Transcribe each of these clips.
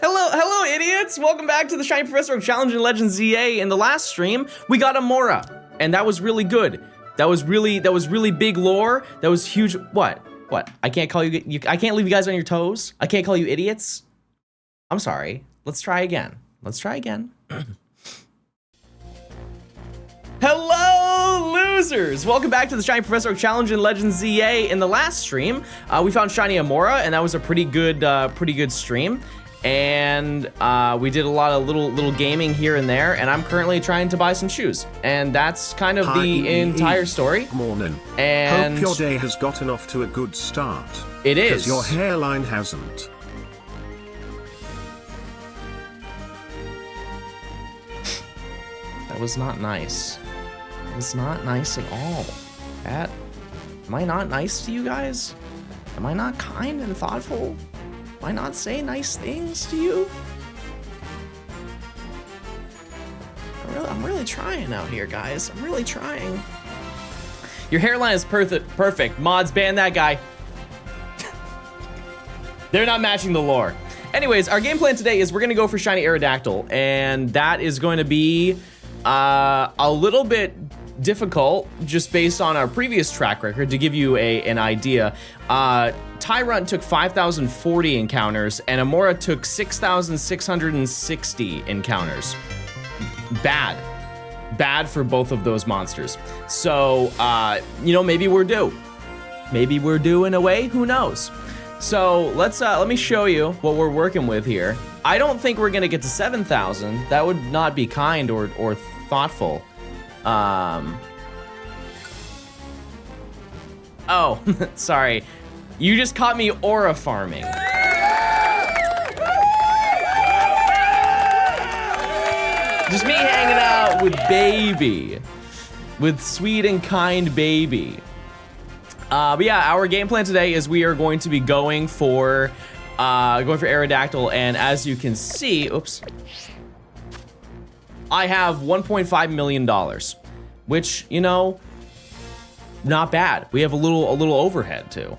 Hello, idiots! Welcome back to the Shiny Professor Challenge in Legends ZA. In the last stream, we got Amora, and that was really good. That was really big lore. That was huge. What? I can't call you. I can't leave you guys on your toes. I can't call you idiots. I'm sorry. Let's try again. Hello, losers! Welcome back to the Shiny Professor Challenge in Legends ZA. In the last stream, we found Shiny Amora, and that was a pretty good stream. And we did a lot of little gaming here and there, and I'm currently trying to buy some shoes. And that's kind of the entire story. Morning. And hope your day has gotten off to a good start. It is. Because your hairline hasn't. That was not nice. It was not nice at all. Am I not nice to you guys? Am I not kind and thoughtful? Why not say nice things to you? I'm really trying out here, guys. I'm really trying. Your hairline is perfect. Mods, ban that guy. They're not matching the lore. Anyways, our game plan today is we're gonna go for Shiny Aerodactyl, and that is going to be a little bit difficult just based on our previous track record. To give you an idea, Tyrunt took 5,040 encounters and Amora took 6,660 encounters. Bad for both of those monsters. So, maybe we're due. Maybe we're due in a way, who knows? So let me show you what we're working with here. I don't think we're gonna get to 7,000. That would not be kind or thoughtful. Oh, sorry. You just caught me aura farming. Just me hanging out with baby. With sweet and kind baby. But yeah, our game plan today is we are going to be going for Aerodactyl, and as you can see, oops. I have $1.5 million, which, not bad. We have a little overhead too.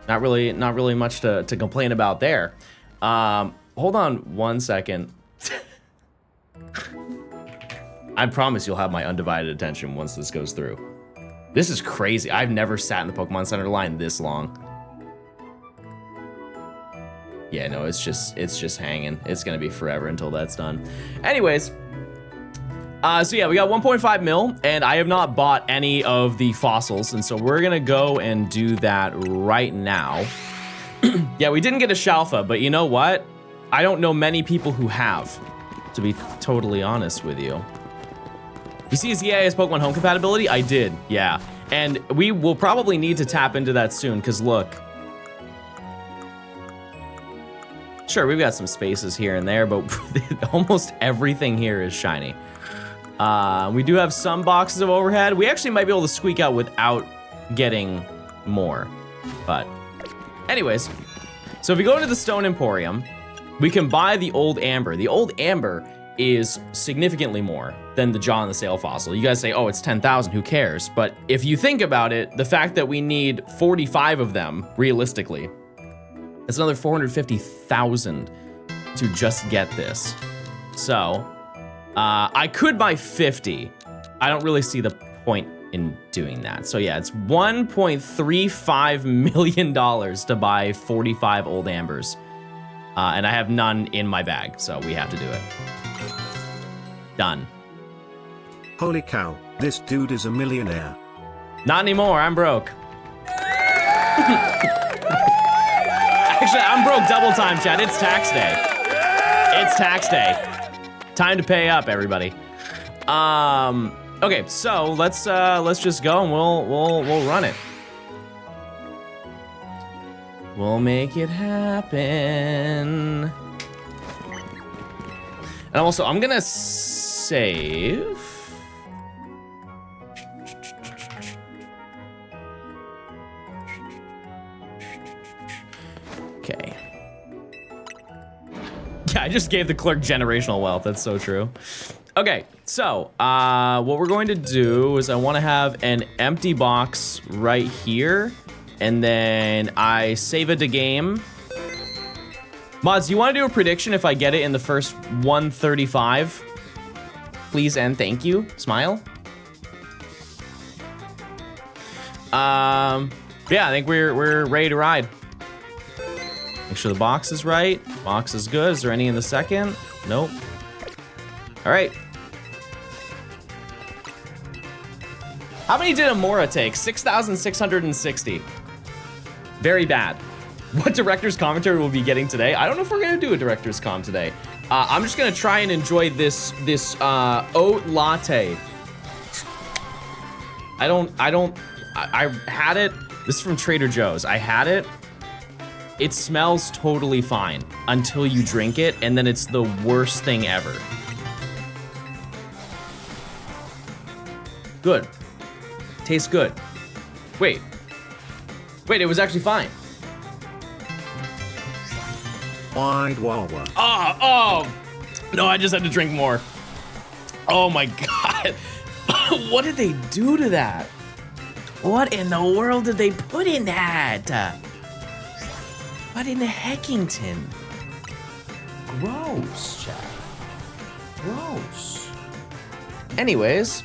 Not really much to complain about there. Hold on one second. I promise you'll have my undivided attention once this goes through. This is crazy. I've never sat in the Pokemon Center line this long. Yeah, no, it's just hanging. It's gonna be forever until that's done. Anyways, so yeah, we got 1.5 mil, and I have not bought any of the fossils, and so we're gonna go and do that right now. Yeah, we didn't get a Shalfa, but you know what? I don't know many people who have, to be totally honest with you. You see his EA has Pokemon Home compatibility? I did, yeah. And we will probably need to tap into that soon, because look. Sure, we've got some spaces here and there, but almost everything here is shiny. We do have some boxes of overhead. We actually might be able to squeak out without getting more. But anyways, so if we go into the Stone Emporium, we can buy the Old Amber. The Old Amber is significantly more than the Jaw and the Sail fossil. You guys say, oh, it's 10,000, who cares? But if you think about it, the fact that we need 45 of them, realistically, it's another 450,000 to just get this. So, I could buy 50. I don't really see the point in doing that. So yeah, it's $1.35 million to buy 45 Old Ambers. And I have none in my bag, so we have to do it. Done. Holy cow, this dude is a millionaire. Not anymore, I'm broke. Actually, I'm broke double time, Chad. It's tax day. It's tax day. Time to pay up, everybody. Okay, so let's just go and we'll run it. We'll make it happen. And also, I'm gonna save. Okay. Yeah, I just gave the clerk generational wealth. That's so true. Okay, so what we're going to do is I want to have an empty box right here, and then I save it to game. Mods, you want to do a prediction if I get it in the first 135? Please and thank you. Smile. Yeah, I think we're ready to ride. Make sure the box is right. Box is good. Is there any in the second? Nope. All right. How many did Amora take? 6,660. Very bad. What director's commentary we'll be getting today? I don't know if we're gonna do a director's com today. I'm just gonna try and enjoy this oat latte. I had it. This is from Trader Joe's. I had it. It smells totally fine until you drink it, and then it's the worst thing ever. Good. Tastes good. Wait, it was actually fine. Wide Wawa. Oh, no, I just had to drink more. Oh my God. What did they do to that? What in the world did they put in that? What in the Heckington? Gross, chat. Gross. Anyways,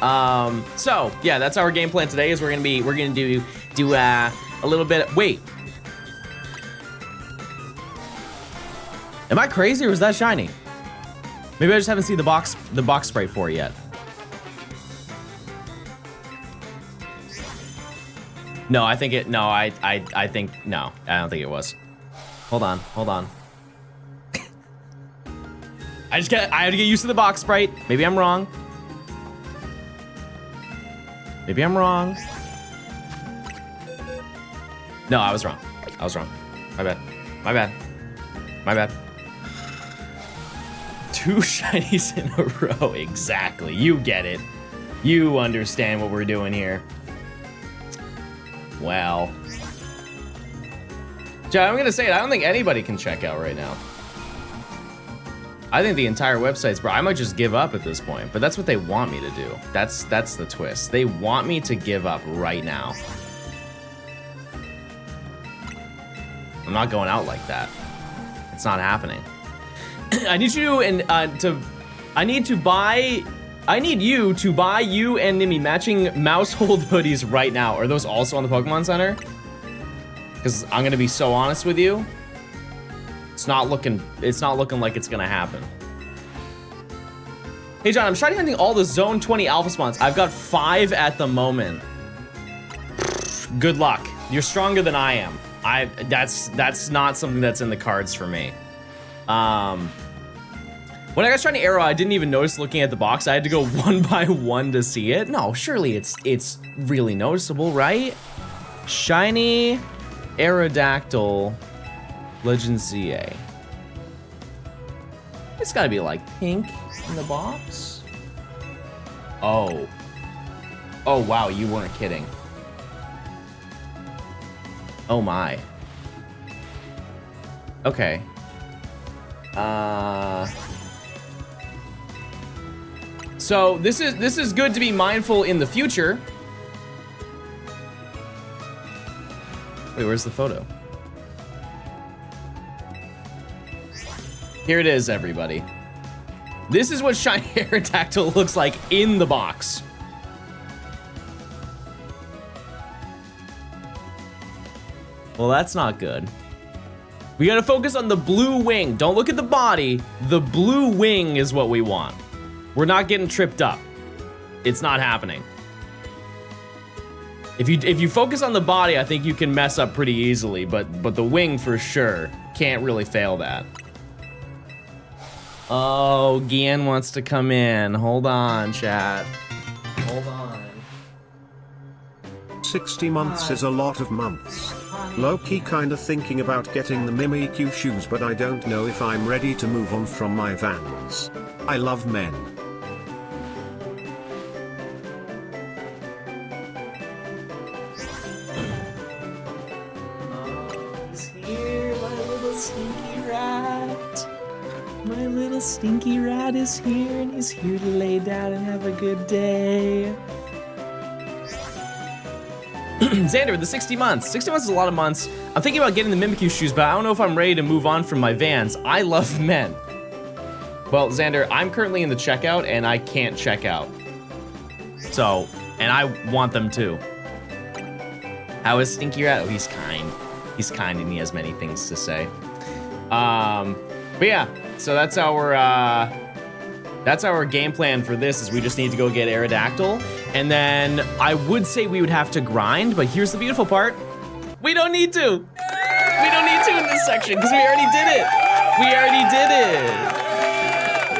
so yeah, that's our game plan today. Is we're gonna do a little bit. Wait, am I crazy or is that shiny? Maybe I just haven't seen the box sprite for it yet. No, I think it. No, I think no. I don't think it was. Hold on. I had to get used to the box sprite. Maybe I'm wrong. No, I was wrong. My bad. 2 shinies in a row. Exactly. You get it. You understand what we're doing here. Well. I'm gonna say it. I don't think anybody can check out right now. I think the entire website's bro. I might just give up at this point, but that's what they want me to do. That's the twist. They want me to give up right now. I'm not going out like that. It's not happening. I need you I need you to buy you and Nimi matching Mousehold hoodies right now. Are those also on the Pokemon Center? Because I'm gonna be so honest with you. It's not looking like it's gonna happen. Hey John, I'm shiny hunting all the Zone 20 Alpha spawns. I've got 5 at the moment. Good luck. You're stronger than I am. That's not something that's in the cards for me. When I got shiny arrow, I didn't even notice looking at the box. I had to go one by one to see it. No, surely it's really noticeable, right? Shiny Aerodactyl Legend ZA. It's gotta be like pink in the box. Oh wow, you weren't kidding. Oh my. Okay. So this is good to be mindful in the future. Wait, where's the photo? Here it is, everybody. This is what shiny Aerodactyl looks like in the box. Well, that's not good. We gotta focus on the blue wing. Don't look at the body. The blue wing is what we want. We're not getting tripped up. It's not happening. If you focus on the body, I think you can mess up pretty easily, but the wing for sure can't really fail that. Oh, Gian wants to come in. Hold on, chat. Hold on. 60 months is a lot of months. Low-key kinda thinking about getting the Mimikyu shoes, but I don't know if I'm ready to move on from my Vans. I love men. My little stinky rat is here, and he's here to lay down and have a good day. Xander, the 60 months. 60 months is a lot of months. I'm thinking about getting the Mimikyu shoes, but I don't know if I'm ready to move on from my Vans. I love men. Well, Xander, I'm currently in the checkout, and I can't check out. So, and I want them too. How is Stinky Rat? Oh, he's kind. He's kind, and he has many things to say. But yeah, so that's our game plan for this, is we just need to go get Aerodactyl. And then I would say we would have to grind, but here's the beautiful part. We don't need to. We don't need to in this section, because we already did it. We already did it.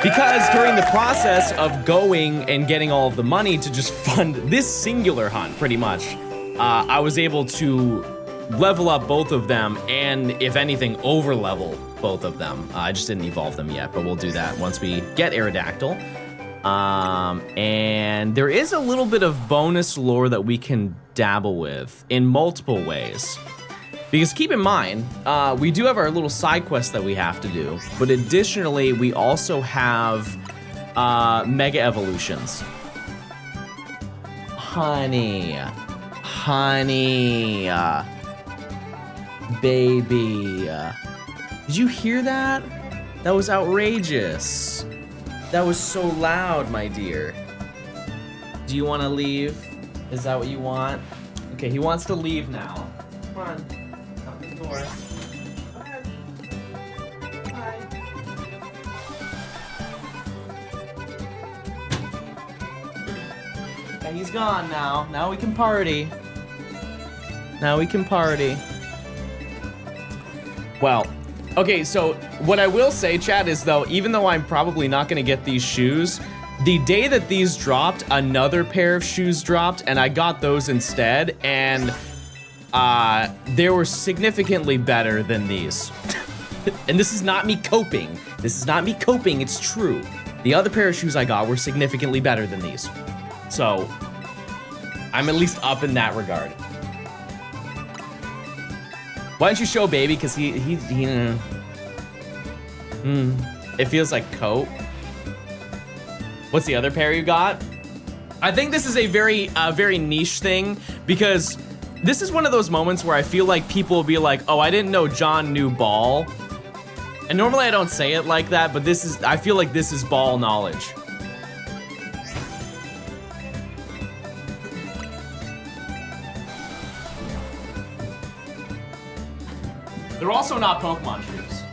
Because during the process of going and getting all of the money to just fund this singular hunt, pretty much, I was able to level up both of them and, if anything, over-level both of them. I just didn't evolve them yet, but we'll do that once we get Aerodactyl. And there is a little bit of bonus lore that we can dabble with in multiple ways. Because keep in mind, we do have our little side quest that we have to do, but additionally, we also have mega evolutions. Honey, baby. Did you hear that? That was outrageous. That was so loud, my dear. Do you want to leave? Is that what you want? Okay, he wants to leave now. Come on. Come to the door. Okay. Bye. Okay, he's gone now. Now we can party. Now we can party. Well, okay, so what I will say, chat, is though, even though I'm probably not gonna get these shoes, the day that these dropped, another pair of shoes dropped, and I got those instead, and they were significantly better than these. And this is not me coping. This is not me coping, it's true. The other pair of shoes I got were significantly better than these. So, I'm at least up in that regard. Why don't you show baby? Because it feels like coat. What's the other pair you got? I think this is a very niche thing, because this is one of those moments where I feel like people will be like, oh, I didn't know John knew ball. And normally I don't say it like that, but I feel like this is ball knowledge. They're also not Pokemon shoes.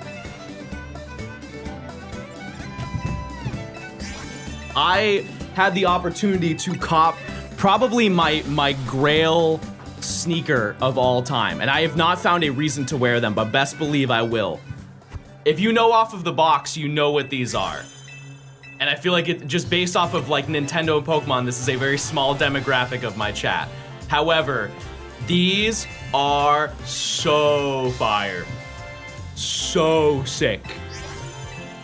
I had the opportunity to cop probably my grail sneaker of all time, and I have not found a reason to wear them, but best believe I will. If you know off of the box, you know what these are. And I feel like it just based off of like Nintendo and Pokemon, this is a very small demographic of my chat. However, these are so fire. So sick.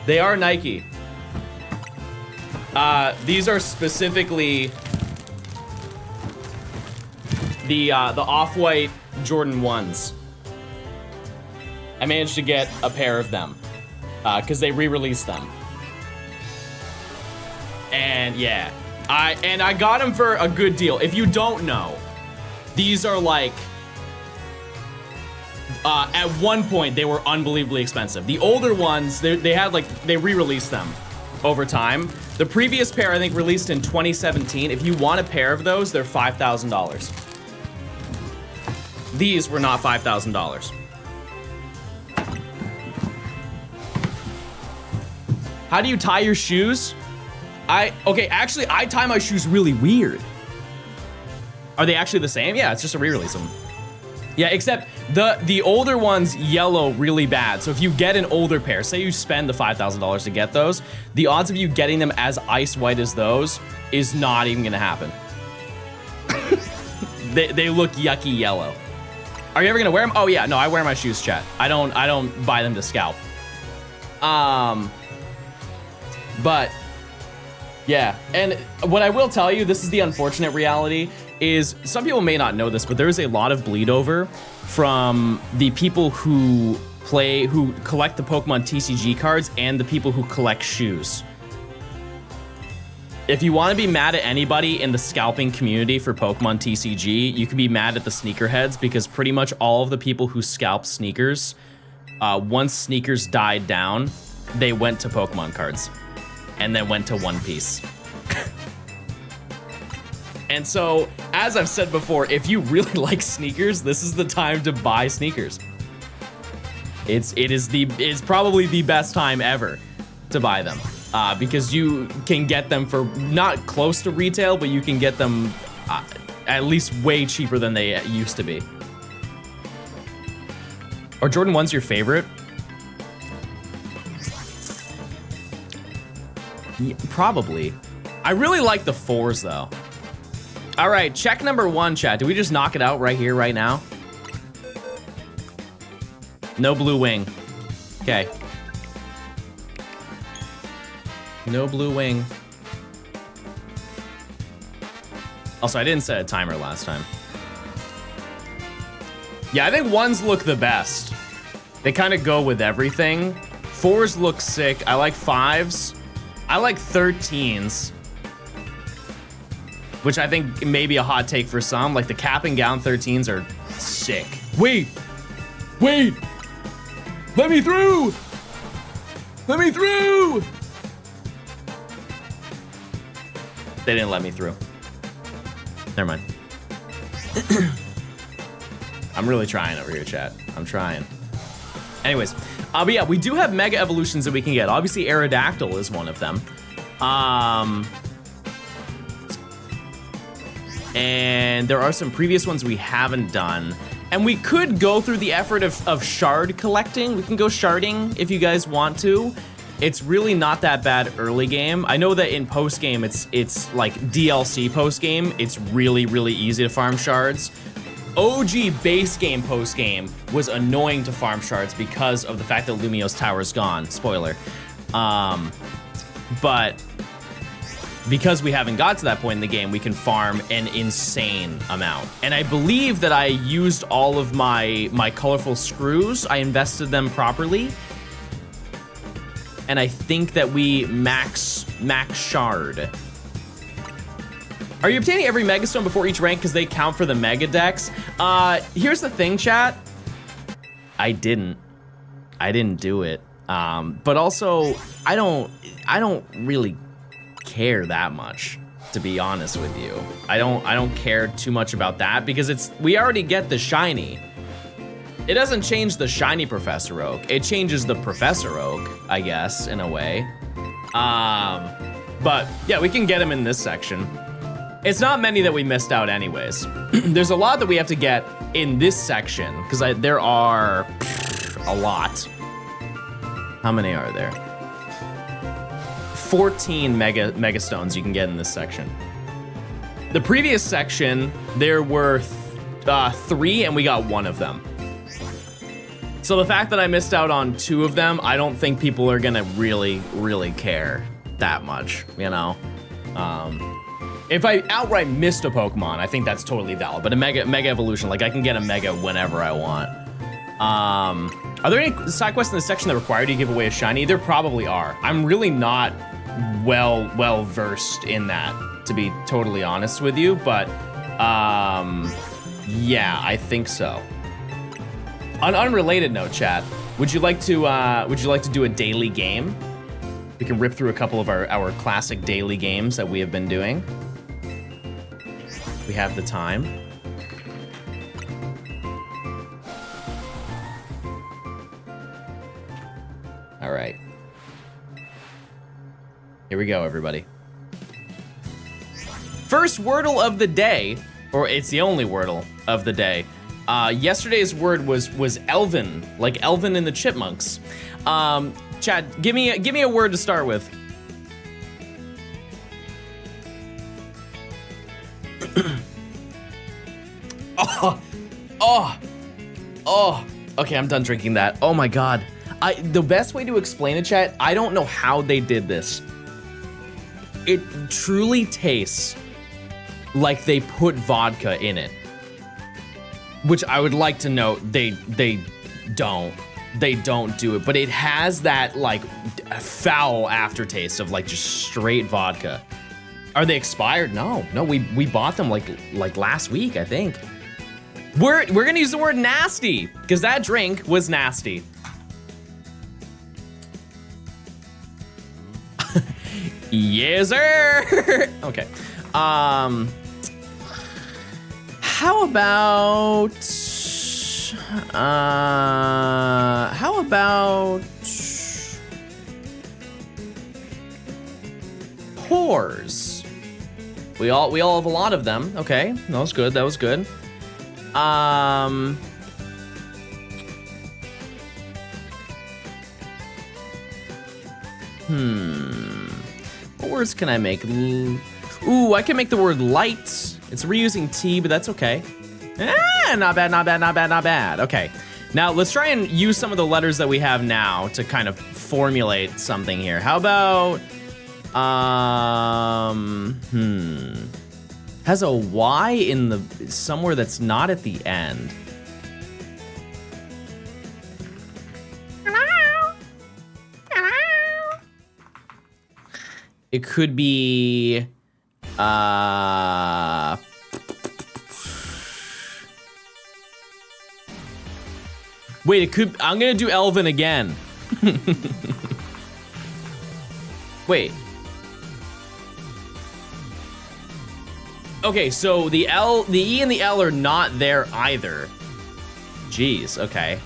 They are Nike. These are specifically the off-white Jordan 1s. I managed to get a pair of them because they re-released them. And yeah, I got them for a good deal. If you don't know, these are like, at one point they were unbelievably expensive. The older ones, they had like, they re-released them over time. The previous pair I think released in 2017. If you want a pair of those, they're $5,000. These were not $5,000. How do you tie your shoes? Okay, actually, I tie my shoes really weird. Are they actually the same? Yeah, it's just a re-release of them. Yeah, except the older ones yellow really bad. So if you get an older pair, say you spend the $5,000 to get those, the odds of you getting them as ice white as those is not even gonna happen. They look yucky yellow. Are you ever gonna wear them? Oh yeah, no, I wear my shoes, chat. I don't buy them to scalp. But yeah, and what I will tell you, this is the unfortunate reality, is some people may not know this, but there is a lot of bleed over from the people who collect the Pokemon TCG cards and the people who collect shoes. If you want to be mad at anybody in the scalping community for Pokemon TCG, you can be mad at the sneakerheads because pretty much all of the people who scalp sneakers, once sneakers died down, they went to Pokemon cards and then went to One Piece. And so, as I've said before, if you really like sneakers, this is the time to buy sneakers. It's probably the best time ever to buy them. Because you can get them for not close to retail, but you can get them at least way cheaper than they used to be. Or Jordan 1's your favorite? Yeah, probably. I really like the 4s though. All right, check number 1, chat. Do we just knock it out right here, right now? No blue wing. Okay. No blue wing. Also, I didn't set a timer last time. Yeah, I think 1s look the best. They kind of go with everything. 4s look sick. I like 5s. I like 13s. Which I think may be a hot take for some. Like the cap and gown 13s are sick. Wait! Wait! Let me through! Let me through! They didn't let me through. Never mind. I'm really trying over here, chat. I'm trying. Anyways, but yeah, we do have Mega Evolutions that we can get. Obviously, Aerodactyl is one of them. And there are some previous ones we haven't done. And we could go through the effort of shard collecting. We can go sharding if you guys want to. It's really not that bad early game. I know that in post game, it's like DLC post game. It's really, really easy to farm shards. OG base game post game was annoying to farm shards because of the fact that Lumio's tower is gone. Spoiler. But because we haven't got to that point in the game, we can farm an insane amount. And I believe that I used all of my colorful screws. I invested them properly. And I think that we max shard. Are you obtaining every Megastone before each rank because they count for the Mega Dex? Here's the thing, chat. I didn't do it. But also, I don't really care that much, to be honest with you. I don't care too much about that because we already get the shiny. It doesn't change the shiny Professor Oak. It changes the Professor Oak, I guess, in a way. But yeah, we can get him in this section. It's not many that we missed out anyways. There's a lot that we have to get in this section because there are a lot. How many are there? 14 Mega Stones you can get in this section. The previous section, there were 3 and we got 1 of them. So the fact that I missed out on 2 of them, I don't think people are gonna really, really care that much, you know? If I outright missed a Pokemon, I think that's totally valid. But a Mega Evolution, like I can get a Mega whenever I want. Are there any side quests in this section that require you to give away a shiny? There probably are. I'm really not well versed in that, to be totally honest with you. But yeah, I think so. On an unrelated note, chat, would you like to do a daily game? We can rip through a couple of our classic daily games that we have been doing. We have the time. All right. Here we go, everybody. First Wordle of the day, or it's the only Wordle of the day. Yesterday's word was Elven, like Elven and the Chipmunks. Chad, give me a word to start with. Oh. Okay, I'm done drinking that. Oh my God. The best way to explain it, chat, I don't know how they did this. It truly tastes like they put vodka in it. Which I would like to note, they don't do it, but it has that like foul aftertaste of like just straight vodka. Are they expired? No, we bought them like last week, I think. We're gonna use the word nasty because that drink was nasty. Yes, sir. Okay. How about pores? We all have a lot of them. Okay, that was good. That was good. What words can I make? Ooh, I can make the word light. It's reusing T, but that's okay. Not bad, not bad, not bad, not bad. Okay, now let's try and use some of the letters that we have now to kind of formulate something here. How about, has a Y in the, somewhere that's not at the end. It could be, wait, it could, I'm gonna do Elvin again. Wait. Okay, so the E and the L are not there either. Jeez, okay.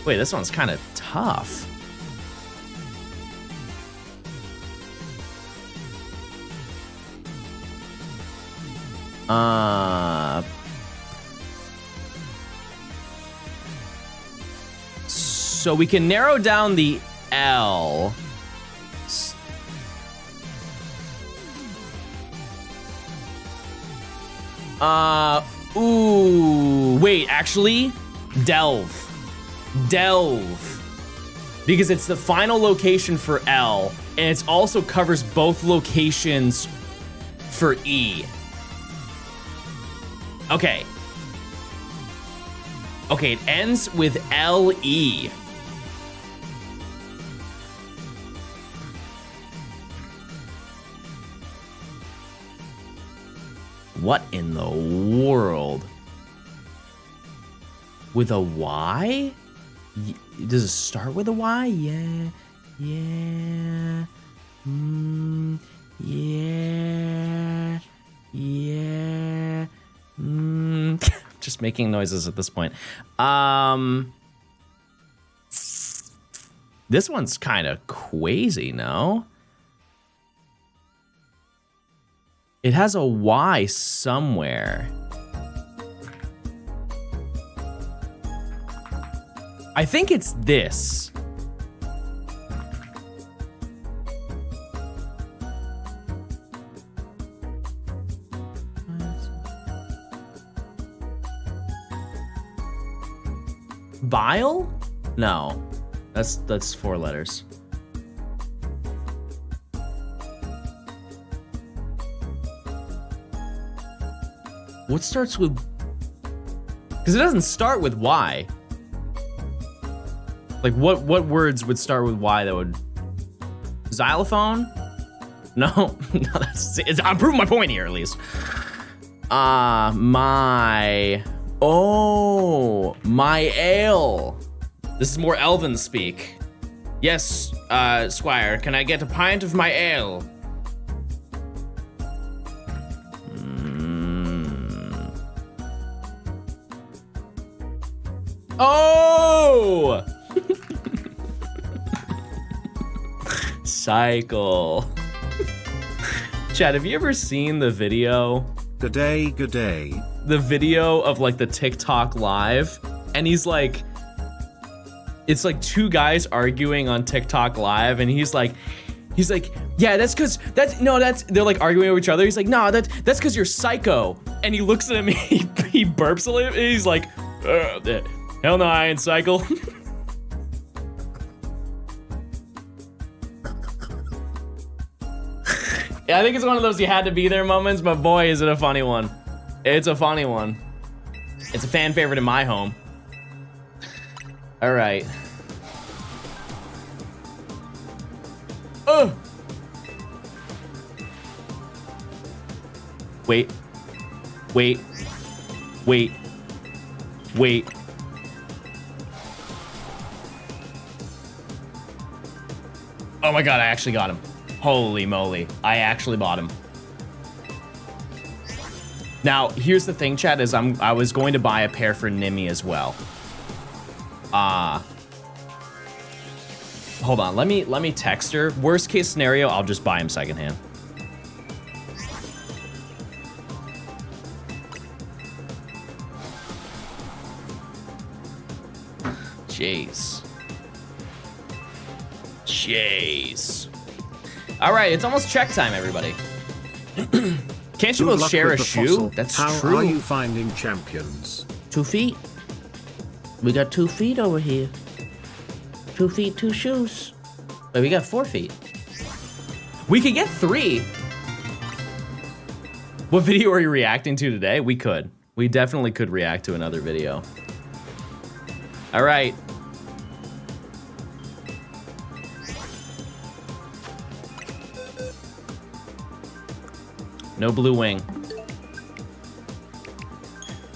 Wait, this one's kind of tough. So we can narrow down the L. Ooh, wait, actually, delve. Because it's the final location for L, and it also covers both locations for E. Okay. Okay, it ends with LE. What in the world? With a Y? Does it start with a Y? Yeah. Just making noises at this point. This one's kind of crazy, no? It has a Y somewhere. I think it's this. Bile? No, that's 4 letters. What starts with? Because it doesn't start with Y. Like what words would start with Y that would? Xylophone? No, no, I'm proving my point here at least. My ale. This is more Elven speak. Yes, Squire, can I get a pint of my ale? Oh! Cycle. Chad, have you ever seen the video? Good day, good day. The video of like the TikTok live, and he's like, it's like 2 guys arguing on TikTok live, and he's like, yeah, that's because they're like arguing with each other. He's like, no, that's because you're psycho. And he looks at him, he burps a little, and he's like, hell no, I ain't psycho. Yeah, I think it's one of those you had to be there moments, but boy, is it a funny one. It's a funny one. It's a fan favorite in my home. All right. Wait. Wait. Wait. Wait. Oh my god, I actually got him. Holy moly. I actually bought him. Now, here's the thing, chat, is I was going to buy a pair for Nimmy as well. Hold on, let me text her. Worst case scenario, I'll just buy him secondhand. Jeez. Jeez. All right, it's almost check time, everybody. Can't you both share a shoe? That's true. How are you finding champions? 2 feet. We got 2 feet over here. 2 feet, 2 shoes. But we got 4 feet. We could get 3. What video are you reacting to today? We could. We definitely could react to another video. All right. No blue wing.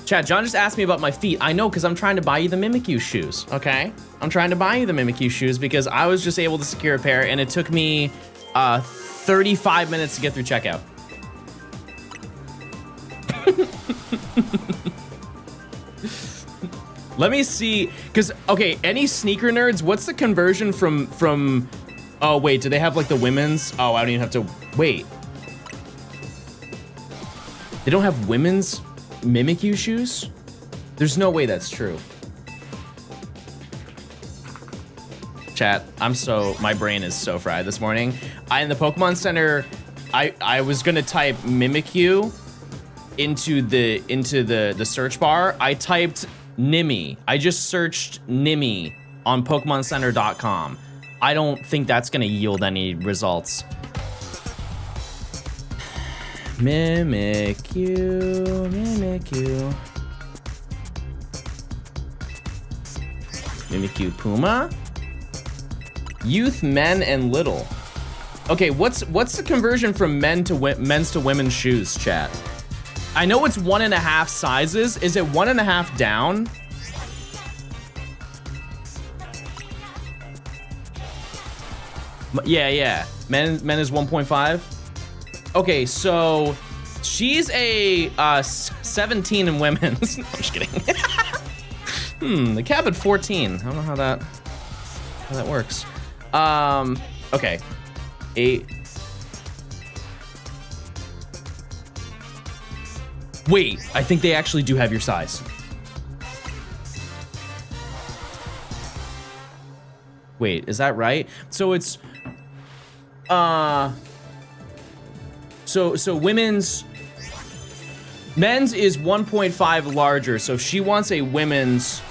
Chat, John just asked me about my feet. I know, because I'm trying to buy you the Mimikyu shoes, okay? I'm trying to buy you the Mimikyu shoes because I was just able to secure a pair, and it took me 35 minutes to get through checkout. Let me see, because, okay, any sneaker nerds, what's the conversion from, oh, wait, do they have, like, the women's? Oh, I don't even have to, wait. They don't have women's Mimikyu shoes? There's no way that's true. Chat, my brain is so fried this morning. In the Pokemon Center, I was gonna type Mimikyu into the search bar. I typed Nimmy. I just searched Nimmy on PokemonCenter.com. I don't think that's gonna yield any results. Mimikyu, Mimikyu. Mimikyu Puma? Youth, men, and little. Okay, what's the conversion from men's to women's shoes, chat? I know it's 1.5 sizes. Is it 1.5 down? Yeah. Men is 1.5. Okay, so she's a 17 in women's. No, I'm just kidding. The cap at 14. I don't know how that works. Okay. 8. Wait, I think they actually do have your size. Wait, is that right? So it's so men's is 1.5 larger. So if she wants a women's,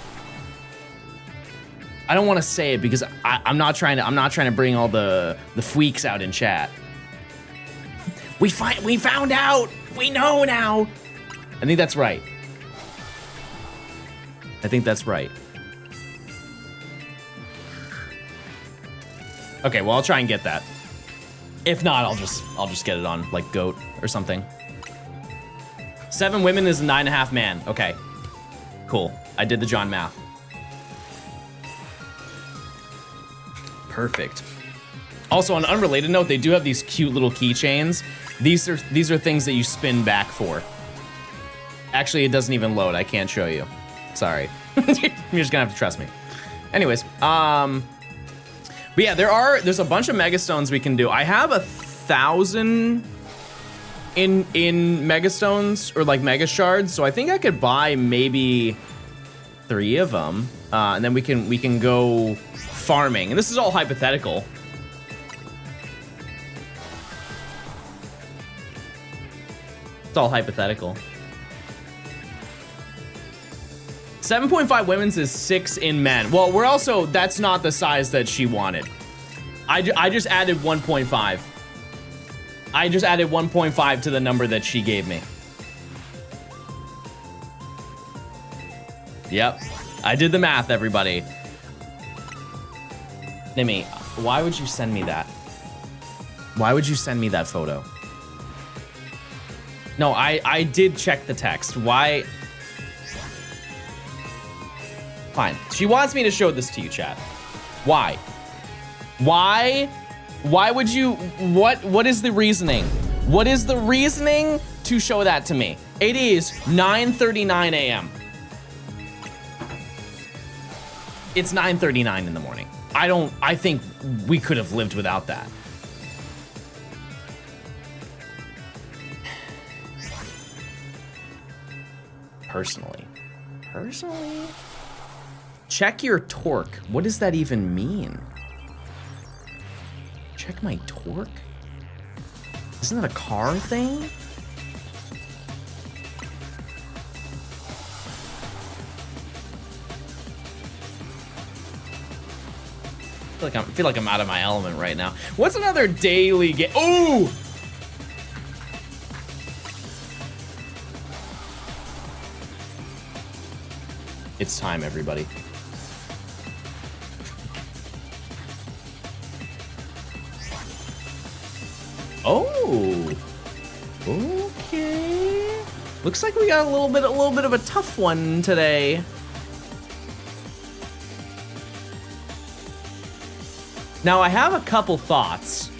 I don't want to say it because I'm not trying to bring all the freaks out in chat. We found out. We know now. I think that's right. Okay, well, I'll try and get that. If not, I'll just get it on like GOAT or something. 7 women is 9.5 man. Okay, cool. I did the John math. Perfect. Also, on an unrelated note, they do have these cute little keychains. These are things that you spin back for. Actually, it doesn't even load. I can't show you. Sorry. You're just gonna have to trust me. Anyways, but yeah, there's a bunch of Megastones we can do. I have 1,000 in Megastones or like Mega Shards, so I think I could buy maybe 3 of them, and then we can go farming. And this is all hypothetical. It's all hypothetical. 7.5 women's is 6 in men. Well, we're also, that's not the size that she wanted. I just added 1.5. I just added 1.5 to the number that she gave me. Yep, I did the math, everybody. Nimmy, why would you send me that? Why would you send me that photo? No, I did check the text. Why? Fine. She wants me to show this to you, chat. Why? Why? Why would you? What is the reasoning? What is the reasoning to show that to me? It is 9:39 a.m. It's 9:39 in the morning. I think we could have lived without that. Personally. Check your torque. What does that even mean? Check my torque? Isn't that a car thing? I feel like I'm out of my element right now. What's another daily game? Ooh! It's time, everybody. Oh, okay. Looks like we got a little bit of a tough one today. Now I have a couple thoughts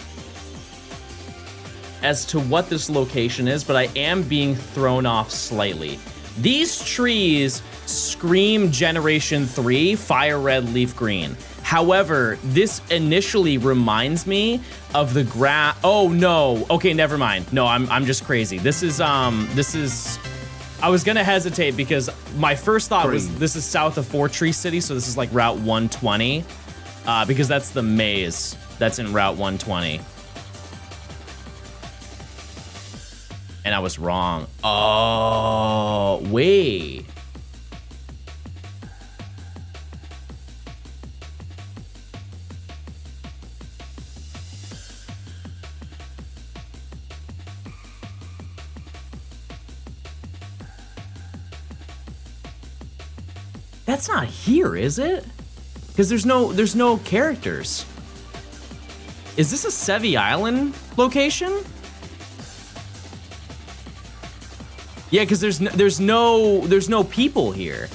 as to what this location is, but I am being thrown off slightly. These trees scream Generation 3, fire red, leaf green. However, this initially reminds me of the grass. Oh no. Okay, never mind. No, I'm just crazy. This is I was gonna hesitate because my first thought was this is south of Four Tree City, so this is like Route 120, because that's the maze that's in Route 120. And I was wrong. Oh, wait. That's not here, is it? Because there's no characters. Is this a Sevi Island location? Yeah, because there's no people here.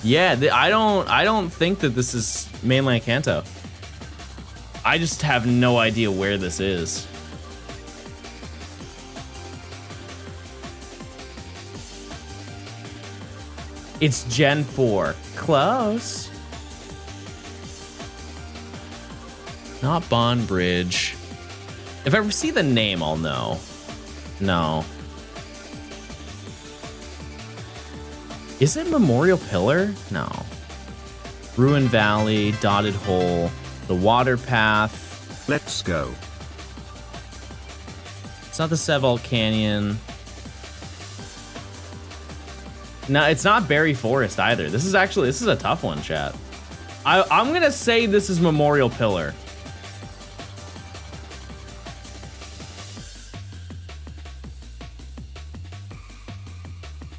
Yeah, I don't think that this is mainland Kanto. I just have no idea where this is. It's Gen 4. Close. Not Bond Bridge. If I ever see the name, I'll know. No. Is it Memorial Pillar? No. Ruin Valley, Dotted Hole, the Water Path. Let's go. It's not the Sevalt Canyon. No, it's not Berry Forest either. This is a tough one, chat. I'm gonna say this is Memorial Pillar.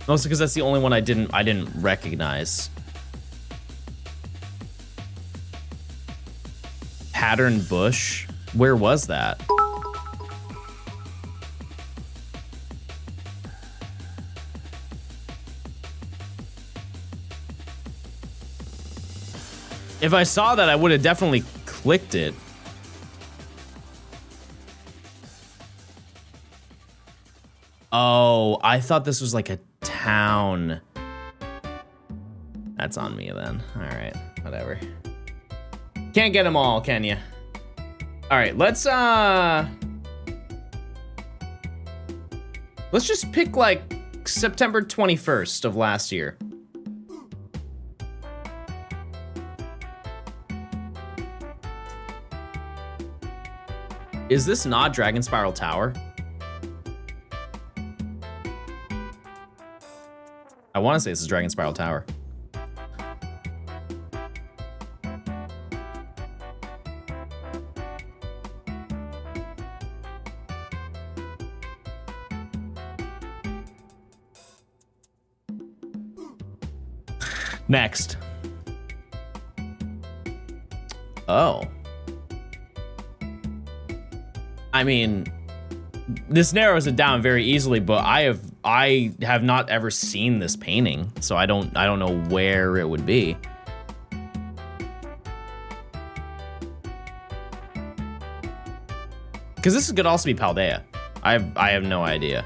Mostly because that's the only one I didn't recognize. Pattern Bush? Where was that? If I saw that, I would have definitely clicked it. Oh, I thought this was like a town. That's on me then. All right, whatever. Can't get them all, can you? All right, let's just pick like September 21st of last year. Is this not Dragon Spiral Tower? I want to say this is Dragon Spiral Tower. Next. Oh. I mean, this narrows it down very easily, but I have not ever seen this painting, so I don't know where it would be. Because this could also be Paldea. I have no idea.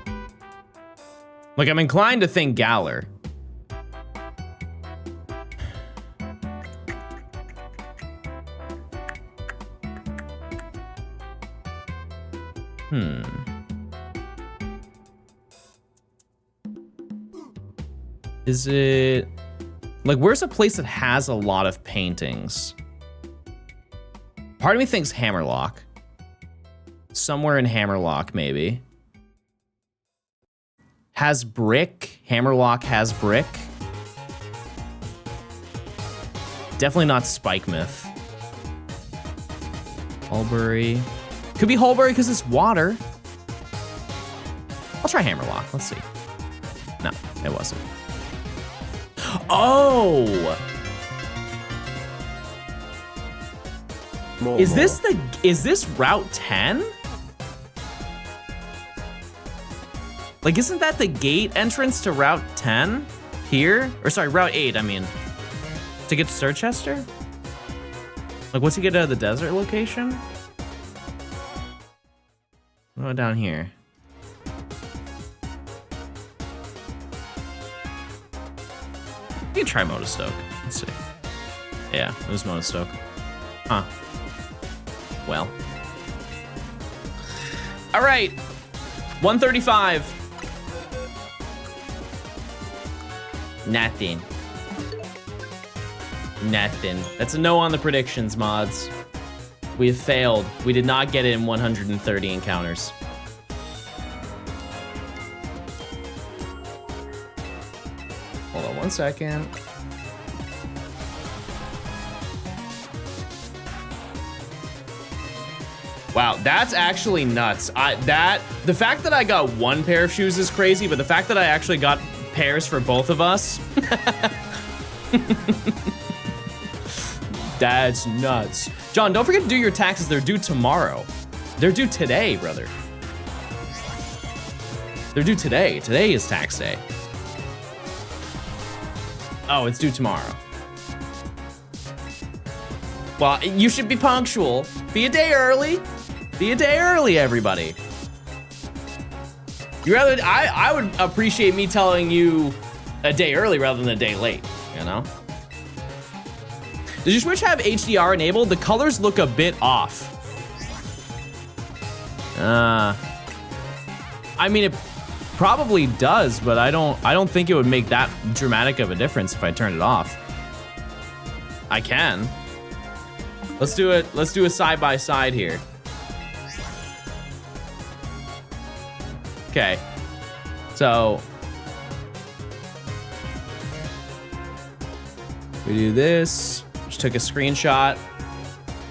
Like, I'm inclined to think Galler. Is it... Like, where's a place that has a lot of paintings? Part of me thinks Hammerlock. Somewhere in Hammerlock, maybe. Has brick. Hammerlock has brick. Definitely not Spikemouth. Hulbury. Could be Hulbury because it's water. I'll try Hammerlock. Let's see. No, it wasn't. Oh! Is this Route 10? Like, isn't that the gate entrance to Route 10 here? Or sorry, Route 8, I mean. To get to Sirchester? Like, once you get out of the desert location? What about down here? You can try Motostoke. Let's see. Yeah, it was Motostoke. Huh. Well. All right. 135. Nothing. Nothing. That's a no on the predictions, mods. We have failed. We did not get it in 130 encounters. Hold on 1 second. Wow, that's actually nuts. The fact that I got one pair of shoes is crazy, but the fact that I actually got pairs for both of us. That's nuts. John, don't forget to do your taxes. They're due tomorrow. They're due today, brother. They're due today. Today is tax day. Oh, it's due tomorrow. Well, you should be punctual. Be a day early. Be a day early, everybody. I would appreciate me telling you a day early rather than a day late, you know? Does your Switch have HDR enabled? The colors look a bit off. I mean, it probably does, but I don't think it would make that dramatic of a difference if I turned it off. I can. Let's do it. Let's do a side by side here. Okay. So we do this. Just took a screenshot,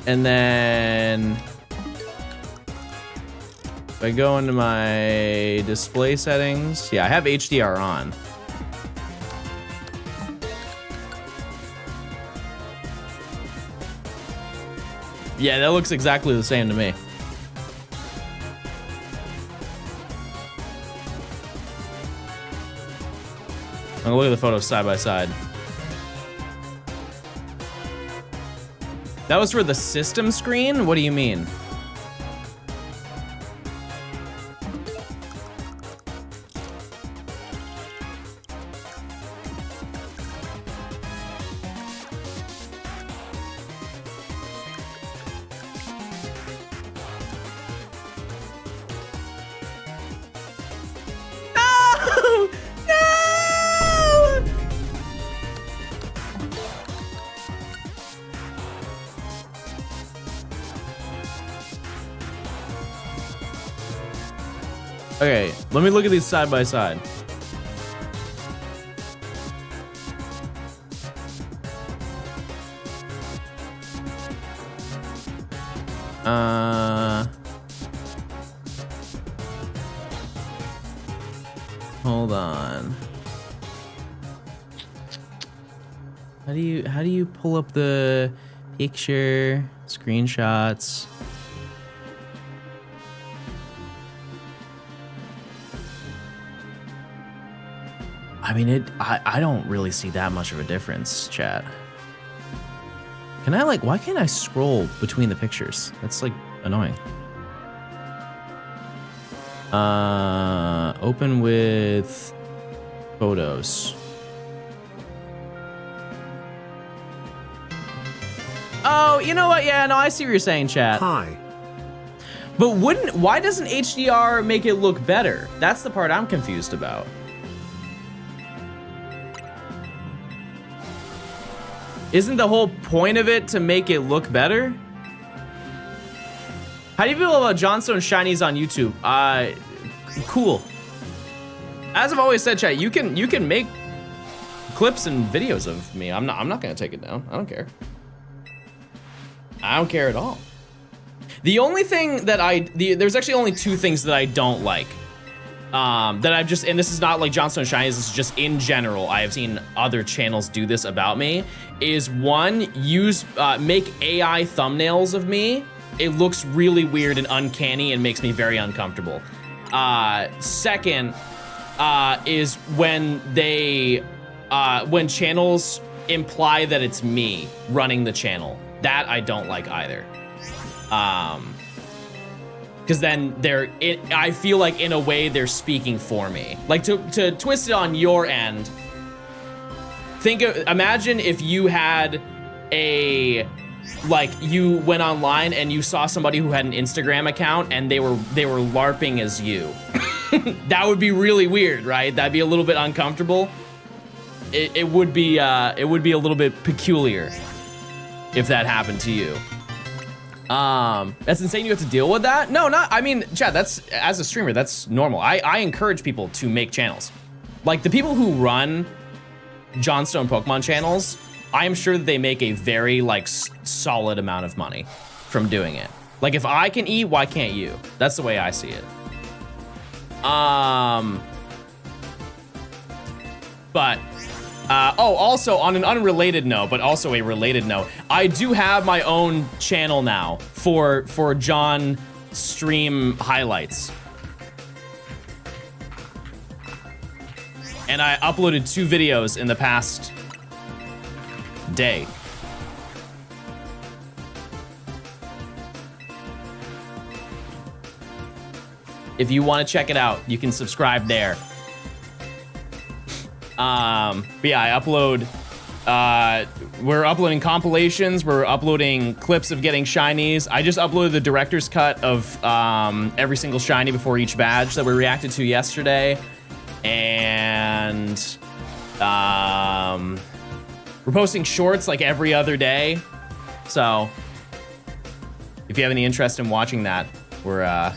and then if I go into my display settings, yeah, I have HDR on. Yeah, that looks exactly the same to me. I'm gonna look at the photos side by side. That was for the system screen? What do you mean? Okay, let me look at these side by side. Hold on. How do you pull up the picture? Screenshots. I mean, I don't really see that much of a difference, chat. Can I, like, why can't I scroll between the pictures? That's, like, annoying. Open with photos. Oh, you know what? Yeah, no, I see what you're saying, chat. Hi. But why doesn't HDR make it look better? That's the part I'm confused about. Isn't the whole point of it to make it look better? How do you feel about Johnstone shinies on YouTube? Cool. As I've always said, chat, you can make clips and videos of me. I'm not gonna take it down. I don't care. I don't care at all. The only thing that there's actually only two things that I don't like. That I've just, and this is not like Johnstone shinies, this is just in general, I have seen other channels do this about me, is one, make AI thumbnails of me. It looks really weird and uncanny and makes me very uncomfortable. Second, is when when channels imply that it's me running the channel. That I don't like either. Because then I feel like in a way they're speaking for me. Like to twist it on your end, imagine if you had you went online and you saw somebody who had an Instagram account and they were LARPing as you. That would be really weird, right? That'd be a little bit uncomfortable. It would be a little bit peculiar if that happened to you. That's insane you have to deal with that? No, I mean, Chad, that's, as a streamer, that's normal. I encourage people to make channels. Like, the people who run Johnstone Pokemon channels, I am sure that they make a very, like, solid amount of money from doing it. Like, if I can eat, why can't you? That's the way I see it. Also on an unrelated note, but also a related note, I do have my own channel now for John stream highlights. And I uploaded 2 videos in the past day. If you want to check it out, you can subscribe there. But yeah, I upload, we're uploading compilations, we're uploading clips of getting shinies. I just uploaded the director's cut of every single shiny before each badge that we reacted to yesterday. And we're posting shorts like every other day. So if you have any interest in watching that, we're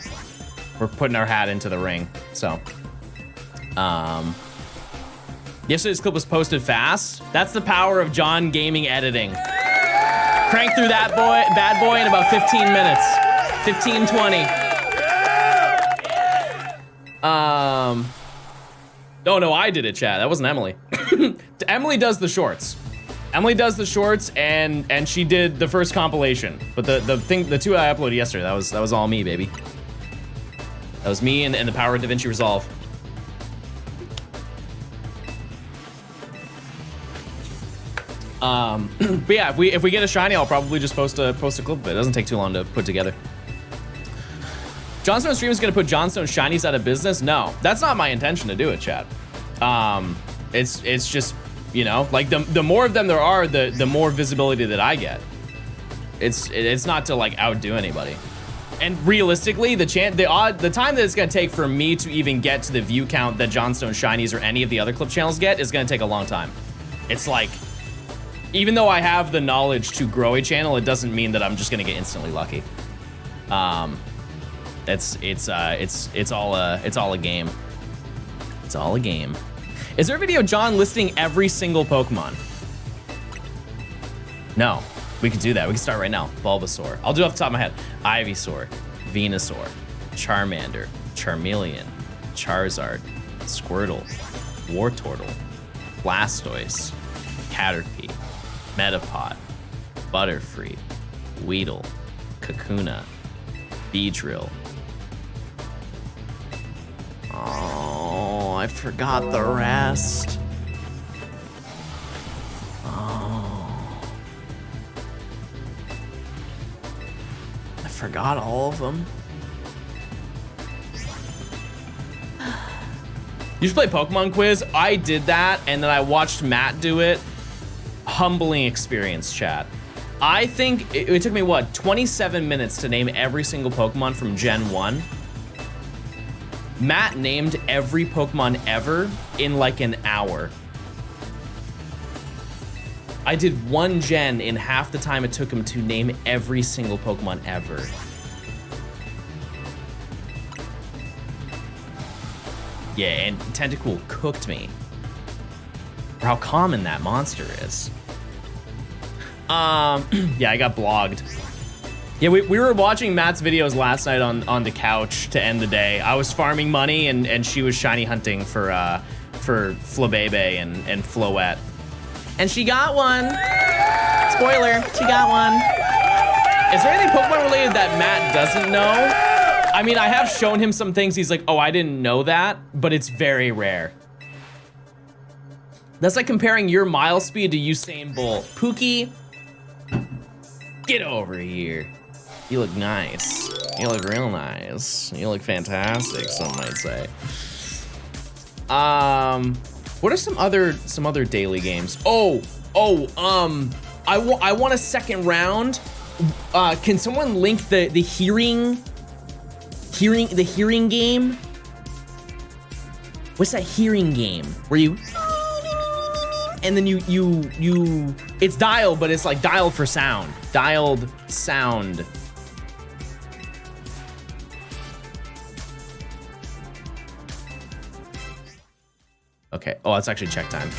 putting our hat into the ring. So, yesterday's clip was posted fast. That's the power of John Gaming editing. Crank through that bad boy in about 15 minutes. 15, 20. Oh no, I did it, chat. That wasn't Emily. Emily does the shorts. Emily does the shorts and she did the first compilation. But the 2 I uploaded yesterday, that was all me, baby. That was me and the power of DaVinci Resolve. But yeah, if we get a shiny, I'll probably just post a clip of it. It doesn't take too long to put together. Johnstone Stream is gonna put Johnstone shinies out of business? No, that's not my intention to do it, chat. It's just, you know, like the more of them there are, the more visibility that I get. It's not to like outdo anybody. And realistically, the time that it's gonna take for me to even get to the view count that Johnstone shinies or any of the other clip channels get is gonna take a long time. It's like, even though I have the knowledge to grow a channel, it doesn't mean that I'm just gonna get instantly lucky. It's all a game. It's all a game. Is there a video of John listing every single Pokemon? No, we could do that. We can start right now. Bulbasaur. I'll do it off the top of my head. Ivysaur, Venusaur, Charmander, Charmeleon, Charizard, Squirtle, Wartortle, Blastoise, Caterpie, Metapod, Butterfree, Weedle, Kakuna, Beedrill. Oh, I forgot the rest. Oh. I forgot all of them. You should play Pokemon Quiz. I did that, and then I watched Matt do it. Humbling experience, chat. I think it took me, what, 27 minutes to name every single Pokemon from Gen 1. Matt named every Pokemon ever in like an hour. I did one gen in half the time it took him to name every single Pokemon ever. Yeah, and Tentacool cooked me for how common that monster is. Yeah, I got blogged. Yeah, we were watching Matt's videos last night on the couch to end the day. I was farming money and she was shiny hunting for Flabebe and Floette. And she got one. Spoiler, she got one. Is there anything Pokemon related that Matt doesn't know? I mean, I have shown him some things. He's like, oh, I didn't know that, but it's very rare. That's like comparing your mile speed to Usain Bolt. Pookie, get over here. You look nice. You look real nice. You look fantastic, some might say. What are some other daily games? I want a second round. Can someone link the hearing game? What's that hearing game where you and then you it's dialed, but it's like dialed for sound. Dialed sound. Okay. Oh, it's actually check time.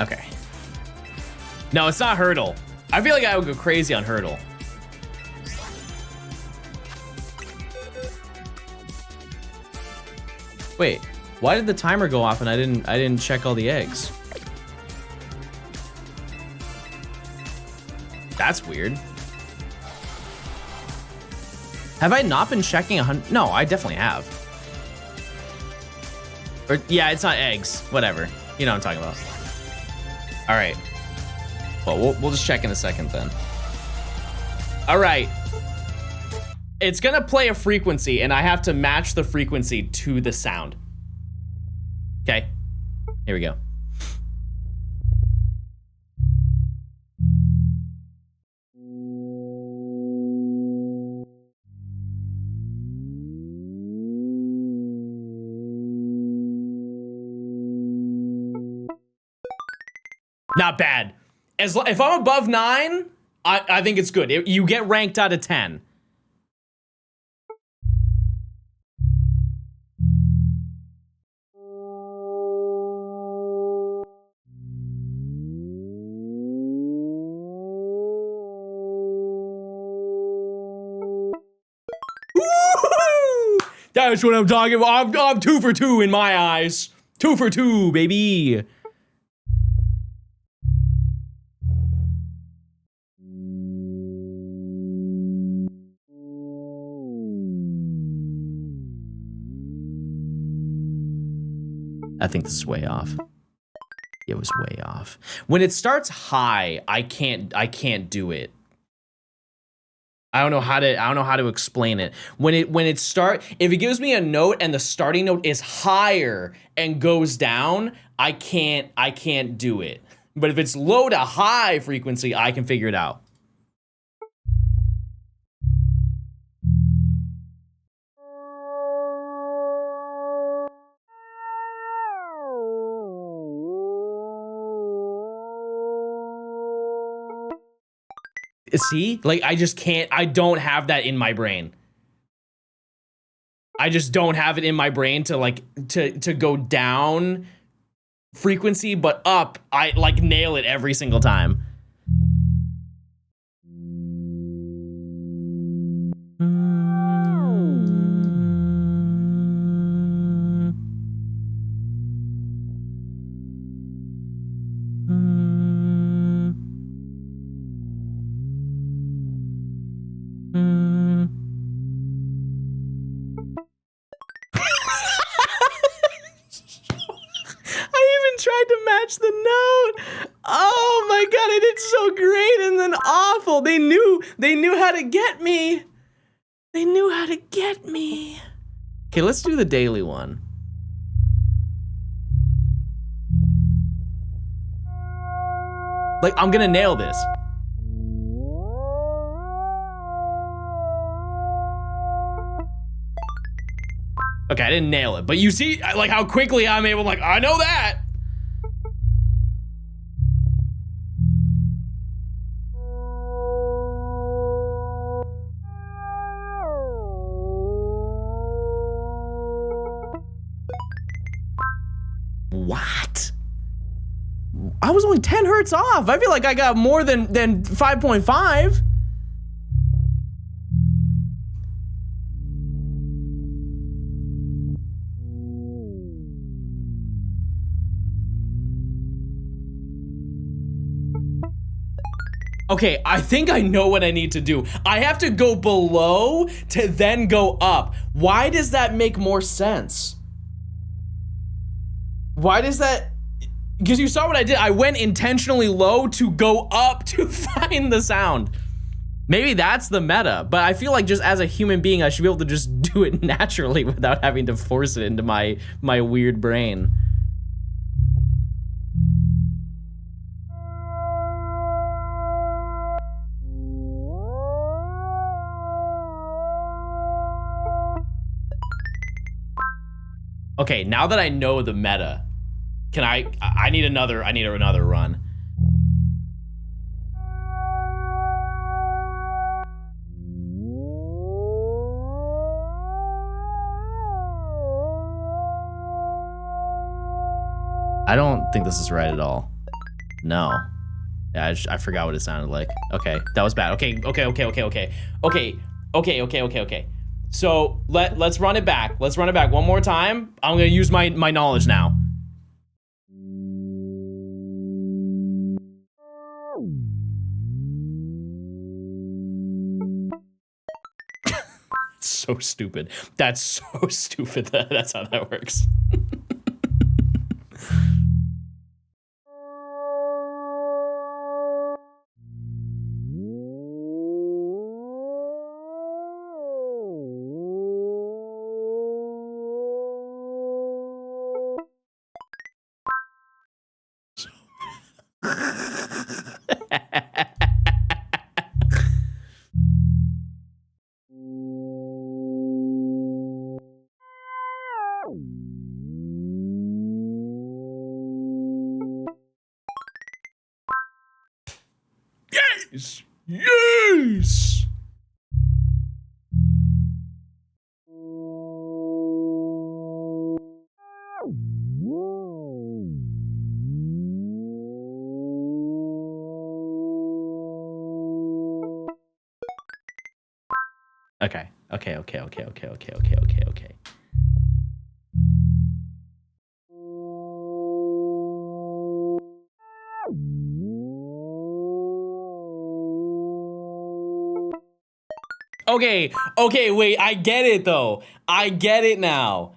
Okay. No, it's not Hurdle. I feel like I would go crazy on Hurdle. Wait, why did the timer go off and I didn't check all the eggs? That's weird. Have I not been checking 100? No, I definitely have. Or yeah, it's not eggs. Whatever. You know what I'm talking about. All right. Well, we'll just check in a second then. All right. It's gonna play a frequency and I have to match the frequency to the sound. Okay. Here we go. Not bad. If I'm above 9, I think it's good. You get ranked out of 10. Woo-hoo! That's what I'm talking about. I'm 2 for 2 in my eyes. 2 for 2, baby. I think this is way off. It was way off. When it starts high, I can't do it. I don't know how to explain it. When it start, if it gives me a note and the starting note is higher and goes down, I can't do it. But if it's low to high frequency, I can figure it out. See, like I just can't, I don't have that in my brain. I just don't have it in my brain to like, to go down frequency, but up, I like nail it every single time. my god, I did so great and then awful. They knew how to get me. They knew how to get me. Okay, let's do the daily one. Like, I'm gonna nail this. Okay, I didn't nail it, but you see, like, how quickly I'm able, like, I know that. What? I was only 10 hertz off. I feel like I got more than 5.5. Okay, I think I know what I need to do. I have to go below to then go up. Why does that make more sense? Why does that? Because you saw what I did. I went intentionally low to go up to find the sound. Maybe that's the meta, but I feel like just as a human being, I should be able to just do it naturally without having to force it into my weird brain. Okay, now that I know the meta, can I need another run. I don't think this is right at all. No. Yeah, I forgot what it sounded like. Okay, that was bad. Okay. So let's run it back. Let's run it back one more time. I'm gonna use my knowledge now. It's so stupid. That's so stupid. That's how that works. Yes! Yes! Okay. Okay, wait, I get it though. I get it now.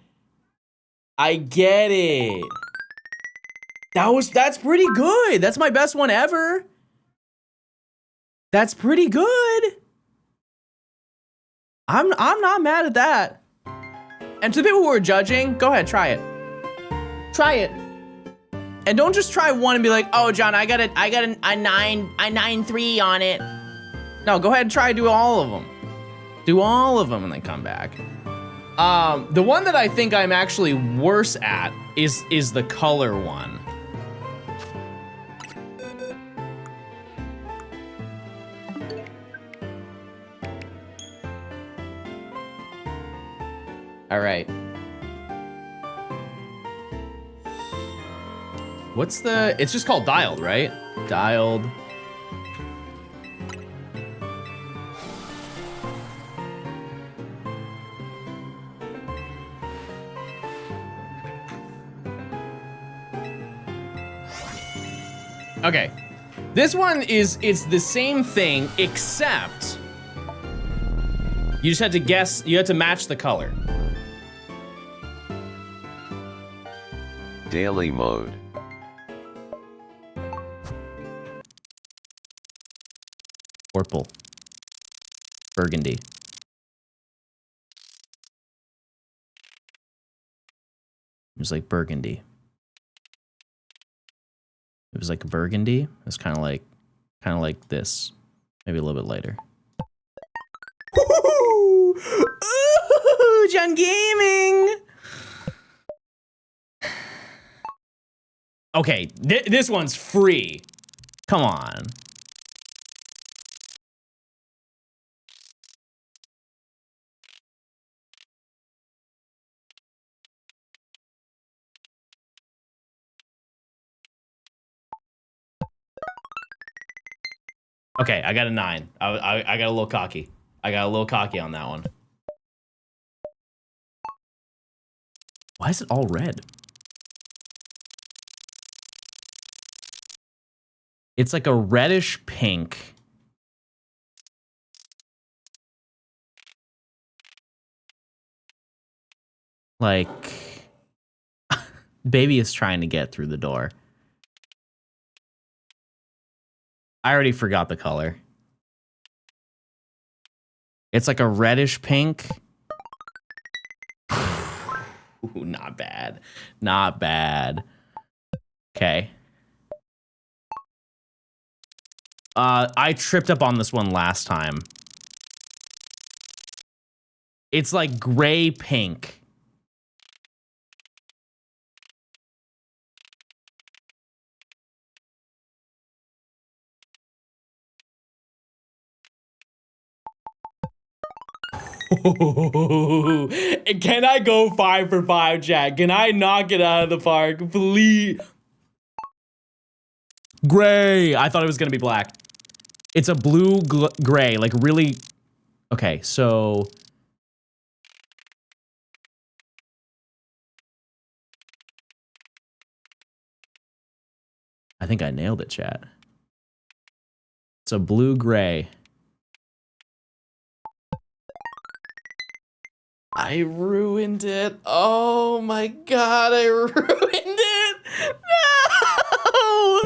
I get it. That's pretty good. That's my best one ever. That's pretty good. I'm not mad at that. And to the people who are judging, go ahead, try it. Try it. And don't just try one and be like, oh John, I got a 9.3 on it. No, go ahead and try do all of them. Do all of them and then come back. The one that I think I'm actually worse at is the color one. All right. What's the, it's just called dialed, right? Dialed. Okay, this one it's the same thing, except you just had to guess, you had to match the color. Daily mode. Purple. Burgundy. It was like burgundy. It was like burgundy. It's kind of like this. Maybe a little bit lighter. Ooh, John Gaming. Okay, this one's free. Come on. Okay, I got a 9. I got a little cocky. I got a little cocky on that one. Why is it all red? It's like a reddish pink. Like, baby is trying to get through the door. I already forgot the color. It's like a reddish pink. Ooh, not bad. Not bad. Okay. I tripped up on this one last time. It's like gray pink. Can I go 5 for 5, Jack? Can I knock it out of the park, please? Gray. I thought it was gonna be black. It's a blue gray, like really. Okay, so I think I nailed it, chat. It's a blue gray. I ruined it. Oh my god, I ruined it. No!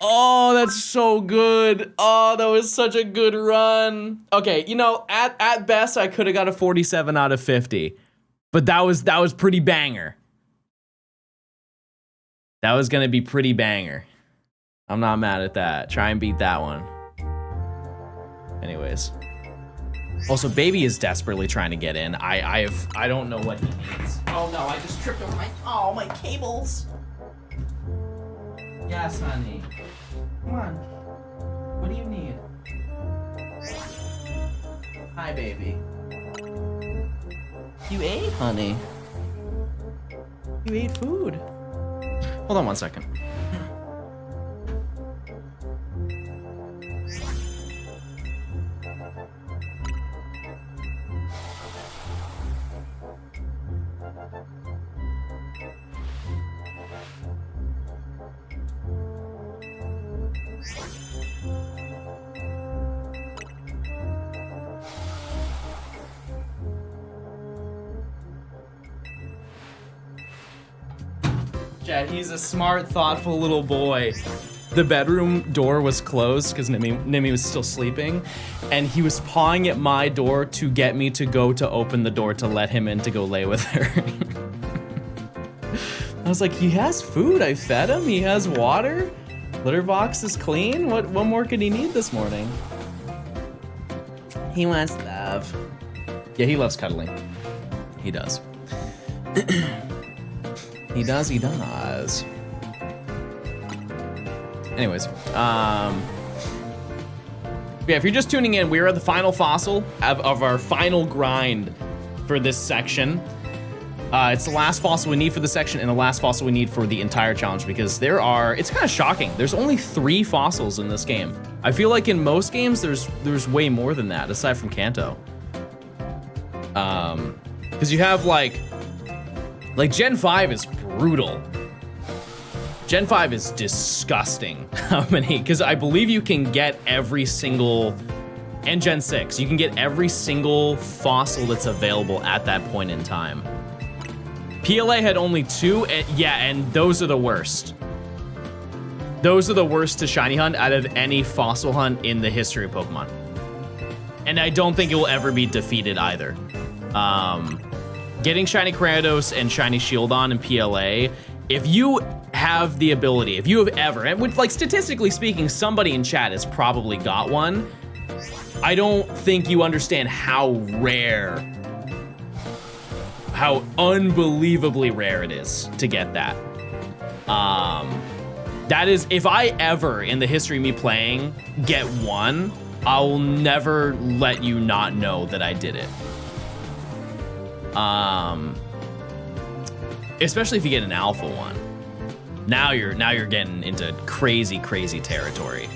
Oh, that's so good. Oh, that was such a good run. Okay, you know, at best I could have got a 47 out of 50. But that was pretty banger. That was gonna be pretty banger. I'm not mad at that. Try and beat that one. Anyways. Also, baby is desperately trying to get in. I don't know what he needs. Oh no, I just tripped over my cables. Yes, honey. Come on. What do you need? Hi, baby. You ate, honey. You ate food. Hold on one second. Chad, he's a smart, thoughtful little boy. The bedroom door was closed because Nimi was still sleeping, and he was pawing at my door to get me to go to open the door to let him in to go lay with her. I was like, he has food, I fed him, he has water, litter box is clean, what more could he need this morning? He wants love. Yeah, he loves cuddling. He does. He does. Anyways, yeah, if you're just tuning in, we're at the final fossil of our final grind for this section. It's the last fossil we need for the section and the last fossil we need for the entire challenge because it's kind of shocking. There's only 3 fossils in this game. I feel like in most games, there's way more than that, aside from Kanto. Because you have like Gen 5 is brutal. Gen 5 is disgusting how many, because I believe you can get every single, and Gen 6, you can get every single fossil that's available at that point in time. PLA had only 2, and yeah, and those are the worst. Those are the worst to shiny hunt out of any fossil hunt in the history of Pokemon. And I don't think it will ever be defeated either. Getting shiny Cranidos and shiny Shieldon and PLA, if you have the ability, if you have ever, and with, like, statistically speaking, somebody in chat has probably got one, I don't think you understand how rare, how unbelievably rare it is to get that. That is, if I ever, in the history of me playing, get one, I'll never let you not know that I did it. Especially if you get an alpha one. Now you're getting into crazy territory.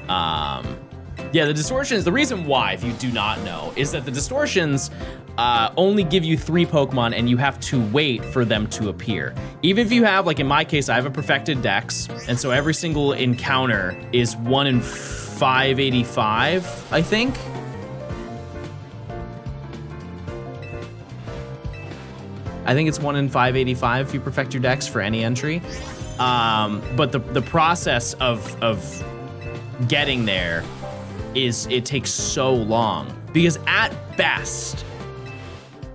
Yeah, the distortions, the reason why, if you do not know, is that the distortions only give you 3 Pokemon and you have to wait for them to appear. Even if you have, like in my case, I have a perfected dex, and so every single encounter is 1 in 585, I think. I think it's 1 in 585 if you perfect your dex for any entry. But the process of getting there it takes so long, because at best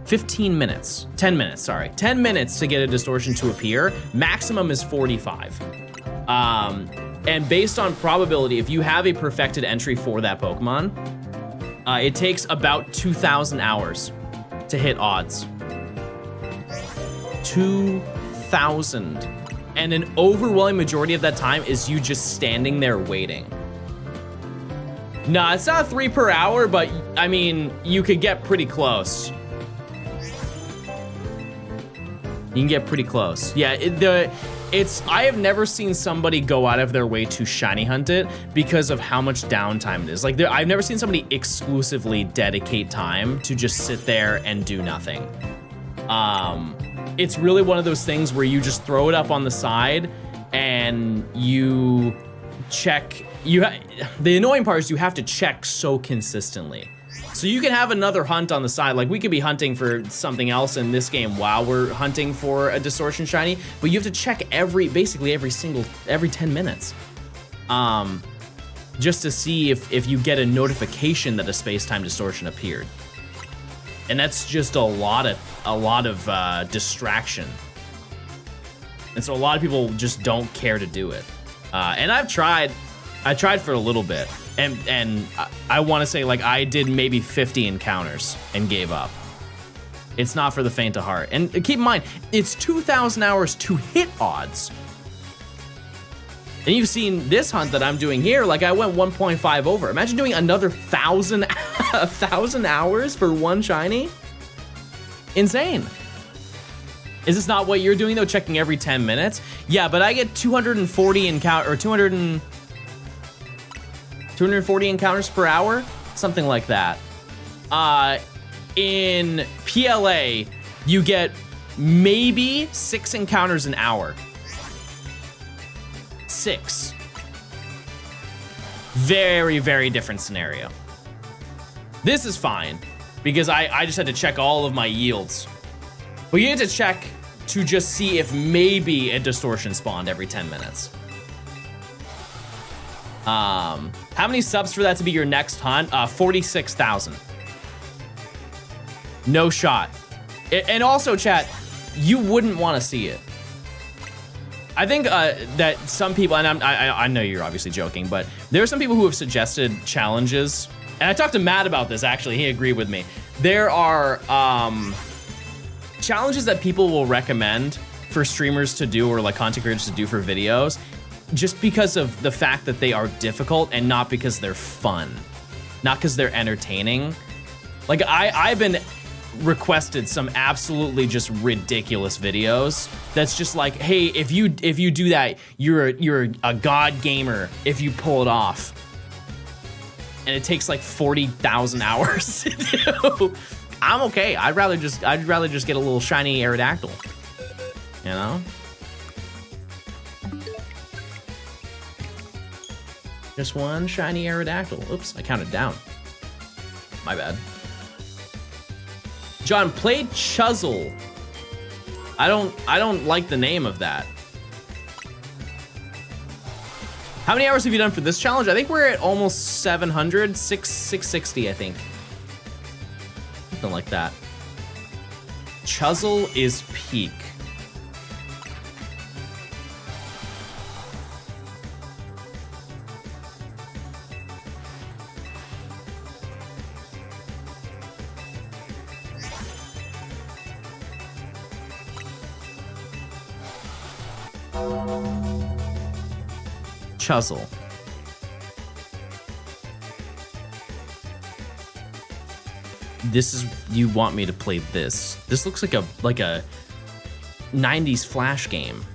10 minutes to get a distortion to appear. Maximum is 45. And based on probability, if you have a perfected entry for that Pokemon, it takes about 2,000 hours to hit odds. 2,000. And an overwhelming majority of that time is you just standing there waiting. Nah, it's not 3 per hour, but I mean, you could get pretty close. You can get pretty close. Yeah, I have never seen somebody go out of their way to shiny hunt it because of how much downtime it is. Like, I've never seen somebody exclusively dedicate time to just sit there and do nothing. It's really one of those things where you just throw it up on the side and you check. The annoying part is you have to check so consistently. So you can have another hunt on the side. Like, we could be hunting for something else in this game while we're hunting for a distortion shiny, but you have to check basically every 10 minutes. Just to see if you get a notification that a space-time distortion appeared. And that's just a lot of distraction. And so a lot of people just don't care to do it. And I tried for a little bit, and I want to say, like, I did maybe 50 encounters and gave up. It's not for the faint of heart. And keep in mind, it's 2,000 hours to hit odds. And you've seen this hunt that I'm doing here, like, I went 1.5 over. Imagine doing another 1,000 hours for one shiny. Insane. Is this not what you're doing though, checking every 10 minutes? Yeah, but I get 240 encounters per hour, something like that. In PLA, you get maybe 6 encounters an hour. 6. Very, very different scenario. This is fine, because I just had to check all of my yields. But you had to check to just see if maybe a distortion spawned every 10 minutes. How many subs for that to be your next hunt? 46,000. No shot. And also, chat, you wouldn't want to see it. I think that some people, and I know you're obviously joking, but there are some people who have suggested challenges. And I talked to Matt about this, actually. He agreed with me. There are challenges that people will recommend for streamers to do, or like content creators to do for videos, just because of the fact that they are difficult and not because they're fun, not because they're entertaining. Like, I've been requested some absolutely just ridiculous videos that's just like, hey, if you do that, you're a god gamer if you pull it off. And it takes like 40,000 hours to do. I'm okay. I'd rather just get a little shiny Aerodactyl. You know? Just one shiny Aerodactyl. Oops, I counted down. My bad. John, played Chuzzle. I don't like the name of that. How many hours have you done for this challenge? I think we're at almost 700, 660, I think. Something like that. Chuzzle is peak. Chuzzle. This is, you want me to play this. This looks like a 90s Flash game.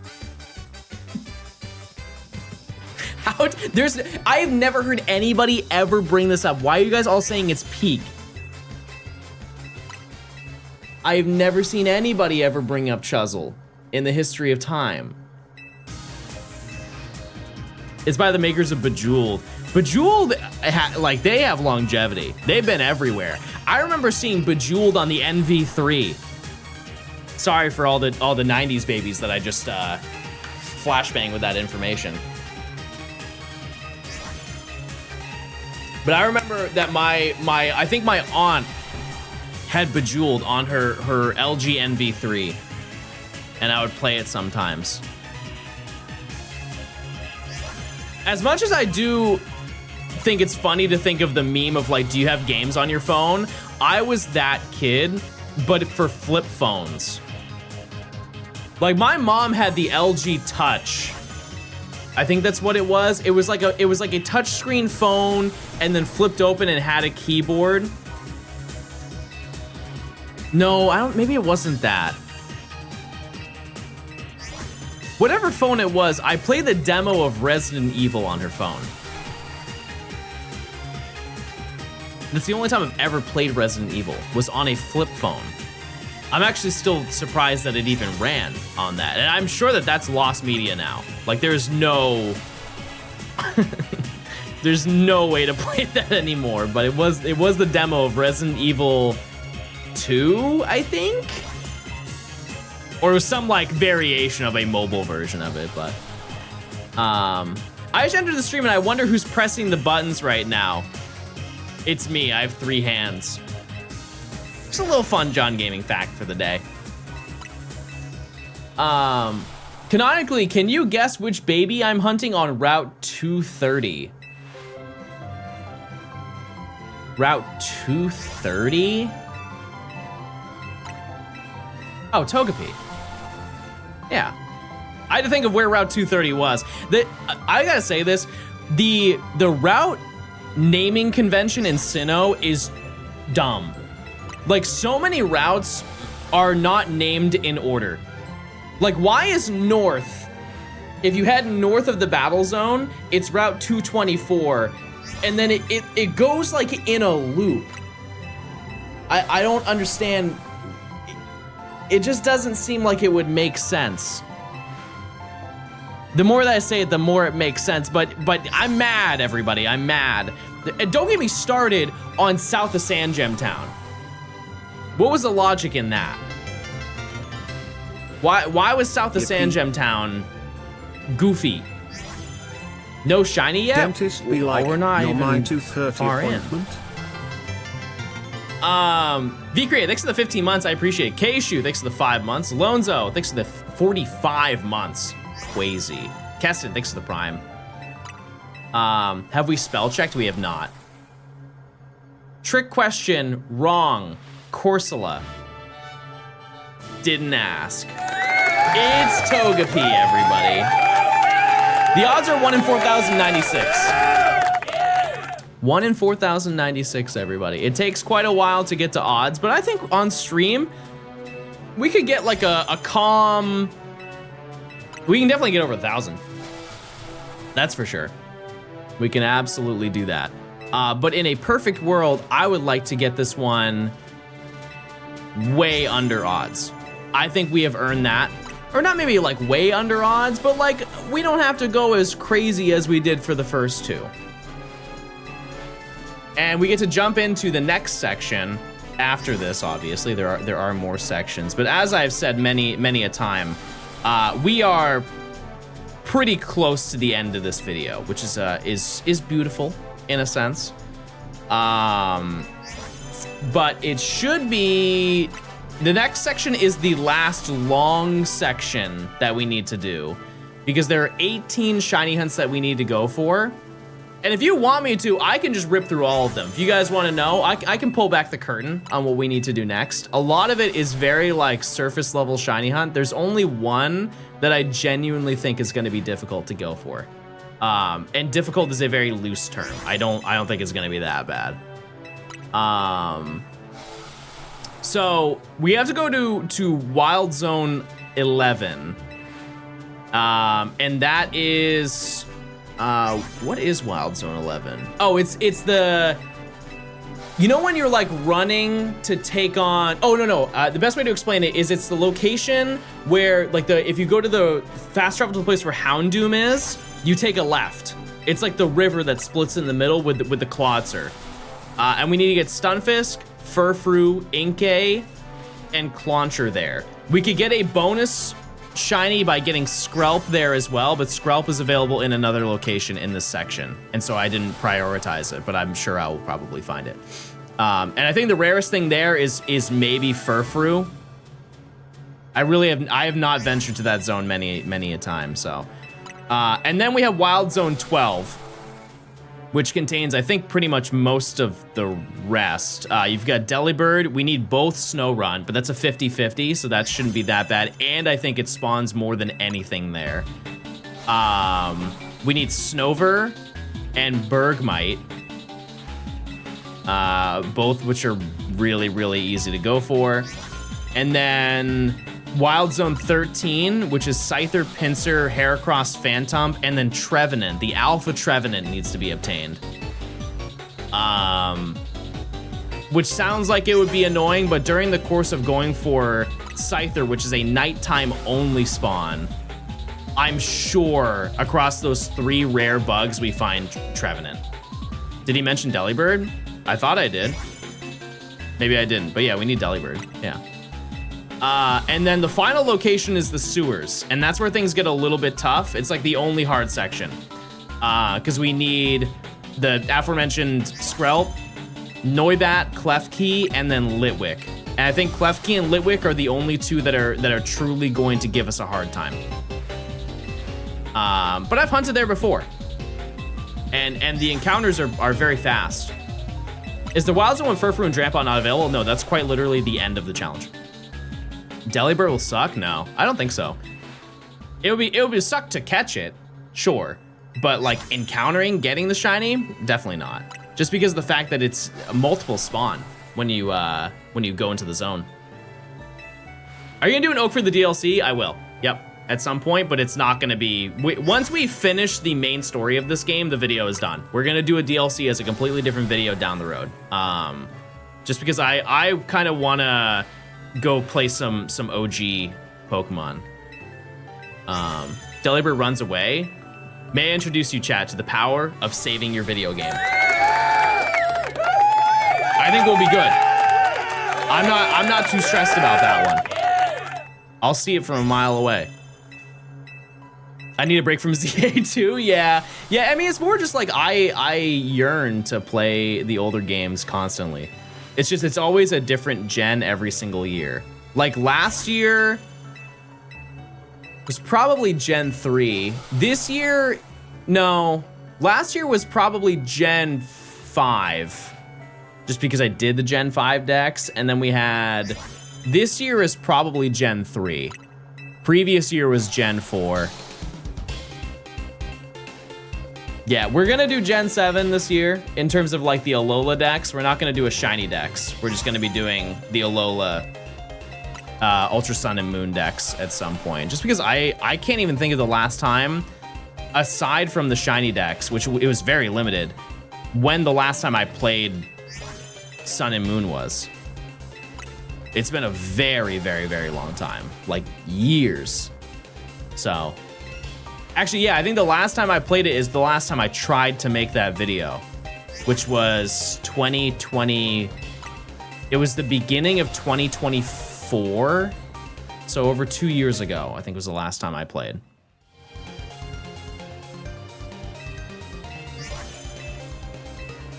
I've never heard anybody ever bring this up. Why are you guys all saying it's peak? I've never seen anybody ever bring up Chuzzle in the history of time. It's by the makers of Bejeweled. Bejeweled, like, they have longevity. They've been everywhere. I remember seeing Bejeweled on the NV3. Sorry for all the 90s babies that I just flashbang with that information. But I remember that I think my aunt had Bejeweled on her LG NV3, and I would play it sometimes. As much as I do think it's funny to think of the meme of like, do you have games on your phone? I was that kid, but for flip phones. Like, my mom had the LG Touch. I think that's what it was. It was like a touchscreen phone and then flipped open and had a keyboard. No, maybe it wasn't that. Whatever phone it was, I played the demo of Resident Evil on her phone. That's the only time I've ever played Resident Evil, was on a flip phone. I'm actually still surprised that it even ran on that. And I'm sure that that's lost media now. Like, there's no... there's no way to play that anymore, but it was the demo of Resident Evil 2, I think? Or it was some like variation of a mobile version of it, but I just entered the stream and I wonder who's pressing the buttons right now. It's me. I have 3 hands. Just a little fun John Gaming fact for the day. Canonically, can you guess which baby I'm hunting on Route 230? Route 230? Oh, Togepi. Yeah. I had to think of where Route 230 was. I gotta say this, the route naming convention in Sinnoh is dumb. Like, so many routes are not named in order. Like, why is north, if you head north of the battle zone, it's Route 224, and then it goes like in a loop. I don't understand. It just doesn't seem like it would make sense. The more that I say it, the more it makes sense, but I'm mad, everybody, I'm mad. And don't get me started on south of Sandgem Town. What was the logic in that? Why was south of Sandgem Town goofy? No shiny yet? Dentist be like, we're not you're even my 230 far appointment. V-Create, thanks for the 15 months, I appreciate it. K-Shu, thanks for the 5 months. Lonzo, thanks for the 45 months. Quasi. Keston, thanks for the Prime. Have we spell checked? We have not. Trick question, wrong. Corsola. Didn't ask. It's Togepi, everybody. The odds are 1 in 4,096. 1 in 4,096, everybody. It takes quite a while to get to odds, but I think on stream, we could get like a calm... We can definitely get over 1,000. That's for sure. We can absolutely do that. But in a perfect world, I would like to get this one way under odds. I think we have earned that. Or not maybe like way under odds, but like we don't have to go as crazy as we did for the first 2. And we get to jump into the next section after this, obviously. There are more sections. But as I've said many a time, we are pretty close to the end of this video, which is beautiful in a sense. But it should be, the next section is the last long section that we need to do, because there are 18 shiny hunts that we need to go for. And if you want me to, I can just rip through all of them. If you guys want to know, I can pull back the curtain on what we need to do next. A lot of it is very like surface level shiny hunt. There's only one that I genuinely think is going to be difficult to go for. And difficult is a very loose term. I don't think it's going to be that bad. So we have to go to Wild Zone 11. And that is, what is Wild Zone 11? Oh, it's the, you know when you're like running to take on, oh, no. The best way to explain it is it's the location where like if you go to the fast travel to the place where Houndoom is, you take a left. It's like the river that splits in the middle with the Clawitzer. And we need to get Stunfisk, Furfrou, Inkay, and Clauncher there. We could get a bonus shiny by getting Skrelp there as well, but Skrelp is available in another location in this section, and so I didn't prioritize it, but I'm sure I will probably find it. And I think the rarest thing there is maybe Furfrou. I have not ventured to that zone many a time, so. And then we have Wild Zone 12, which contains, I think, pretty much most of the rest. You've got Delibird. We need both Snow Run, but that's a 50-50, so that shouldn't be that bad. And I think it spawns more than anything there. We need Snover and Bergmite, both which are really, really easy to go for. And then Wild Zone 13, which is Scyther, Pinsir, Heracross, Phantom, and then Trevenant. The Alpha Trevenant needs to be obtained. Which sounds like it would be annoying, but during the course of going for Scyther, which is a nighttime only spawn, I'm sure across those 3 rare bugs we find Trevenant. Did he mention Delibird? I thought I did. Maybe I didn't, but yeah, we need Delibird, yeah. And then the final location is the sewers, and that's where things get a little bit tough. It's like the only hard section, because we need the aforementioned Skrelp, Noibat, Klefki, and then Litwick. And I think Klefki and Litwick are the only 2 that are truly going to give us a hard time. But I've hunted there before, and the encounters are very fast. Is the Wild Zone with Furfrou and Drampon not available? No, that's quite literally the end of the challenge. Delibird will suck? No, I don't think so. It would be suck to catch it, sure, but like encountering, getting the shiny, definitely not. Just because of the fact that it's a multiple spawn when you go into the zone. Are you gonna do an Oak for the DLC? I will. Yep, at some point, but it's not gonna be. Once we finish the main story of this game, the video is done. We're gonna do a DLC as a completely different video down the road. Just because I kind of wanna go play some OG Pokemon. Delibird runs away. May I introduce you, chat, to the power of saving your video game. I think we'll be good. I'm not too stressed about that one. I'll see it from a mile away. I need a break from ZA too, yeah. Yeah, I mean, it's more just like I yearn to play the older games constantly. It's just, it's always a different gen every single year. Like last year was probably Gen 3. This year, no. Last year was probably Gen 5. Just because I did the Gen 5 decks. And then we had, this year is probably Gen 3. Previous year was Gen 4. Yeah, we're gonna do Gen 7 this year in terms of like the Alola decks. We're not gonna do a shiny decks. We're just gonna be doing the Alola Ultra Sun and Moon decks at some point. Just because I can't even think of the last time, aside from the shiny decks, which it was very limited, when the last time I played Sun and Moon was. It's been a very, very, very long time, like years. So. Actually, yeah, I think the last time I played it is the last time I tried to make that video, which was 2020. It was the beginning of 2024. So over 2 years ago, I think was the last time I played.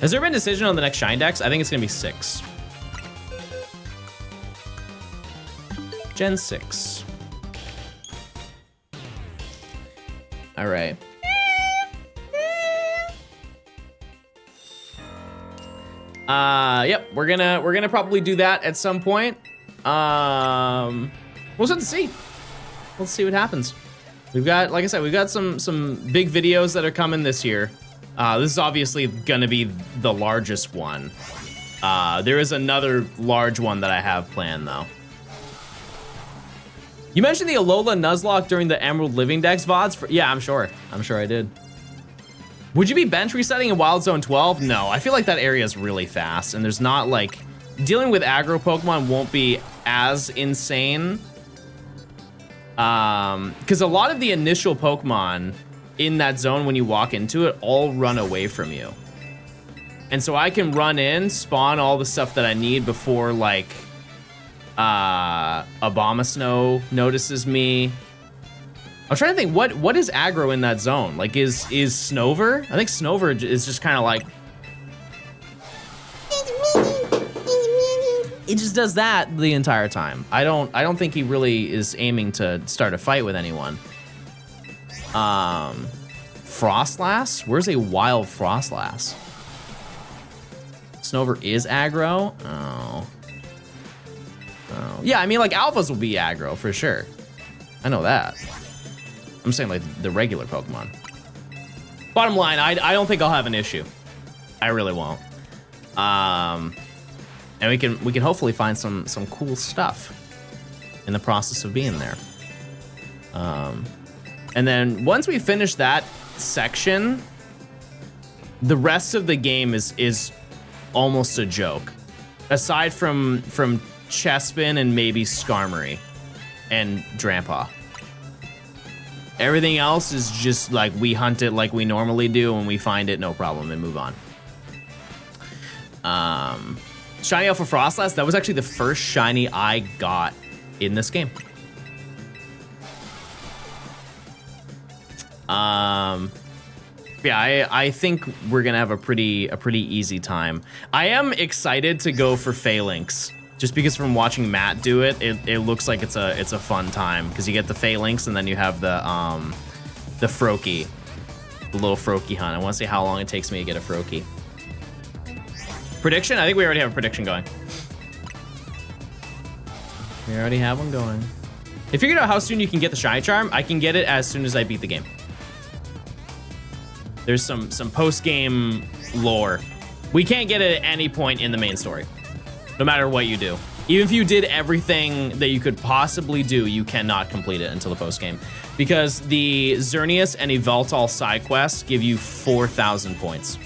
Has there been a decision on the next Shine Dex? I think it's gonna be 6. Gen 6. All right. Yep, we're gonna probably do that at some point. We'll just have to see. Let's see what happens. We've got, like I said, we've got some big videos that are coming this year. This is obviously gonna be the largest one. There is another large one that I have planned though. You mentioned the Alola Nuzlocke during the Emerald Living Dex VODs. Yeah, I'm sure I did. Would you be bench resetting in Wild Zone 12? No, I feel like that area is really fast and there's not like, dealing with aggro Pokemon won't be as insane. Because a lot of the initial Pokemon in that zone when you walk into it all run away from you. And so I can run in, spawn all the stuff that I need before like Abomasnow notices me. I'm trying to think what is aggro in that zone? Like is Snover? I think Snover is just kind of like it just does that the entire time. I don't think he really is aiming to start a fight with anyone. Frostlass? Where's a wild Frostlass? Snover is aggro? Oh. Yeah, I mean like alphas will be aggro for sure. I know that. I'm saying like the regular Pokemon. Bottom line, I don't think I'll have an issue. I really won't. And we can hopefully find some cool stuff in the process of being there. And then once we finish that section, the rest of the game is almost a joke. Aside from Chespin and maybe Skarmory and Drampa. Everything else is just like we hunt it like we normally do and we find it, no problem, and move on. Shiny Alpha Frostlass, that was actually the first shiny I got in this game. Yeah, I think we're gonna have a pretty easy time. I am excited to go for Phalanx, just because from watching Matt do it, it looks like it's a fun time because you get the Phalanx and then you have the Froakie, the little Froakie hunt. I want to see how long it takes me to get a Froakie. Prediction? I think we already have a prediction going. We already have one going. If you figured out how soon you can get the Shiny Charm, I can get it as soon as I beat the game. There's some post-game lore. We can't get it at any point in the main story, no matter what you do. Even if you did everything that you could possibly do, you cannot complete it until the post-game. Because the Xerneas and Yveltal side quests give you 4,000 points.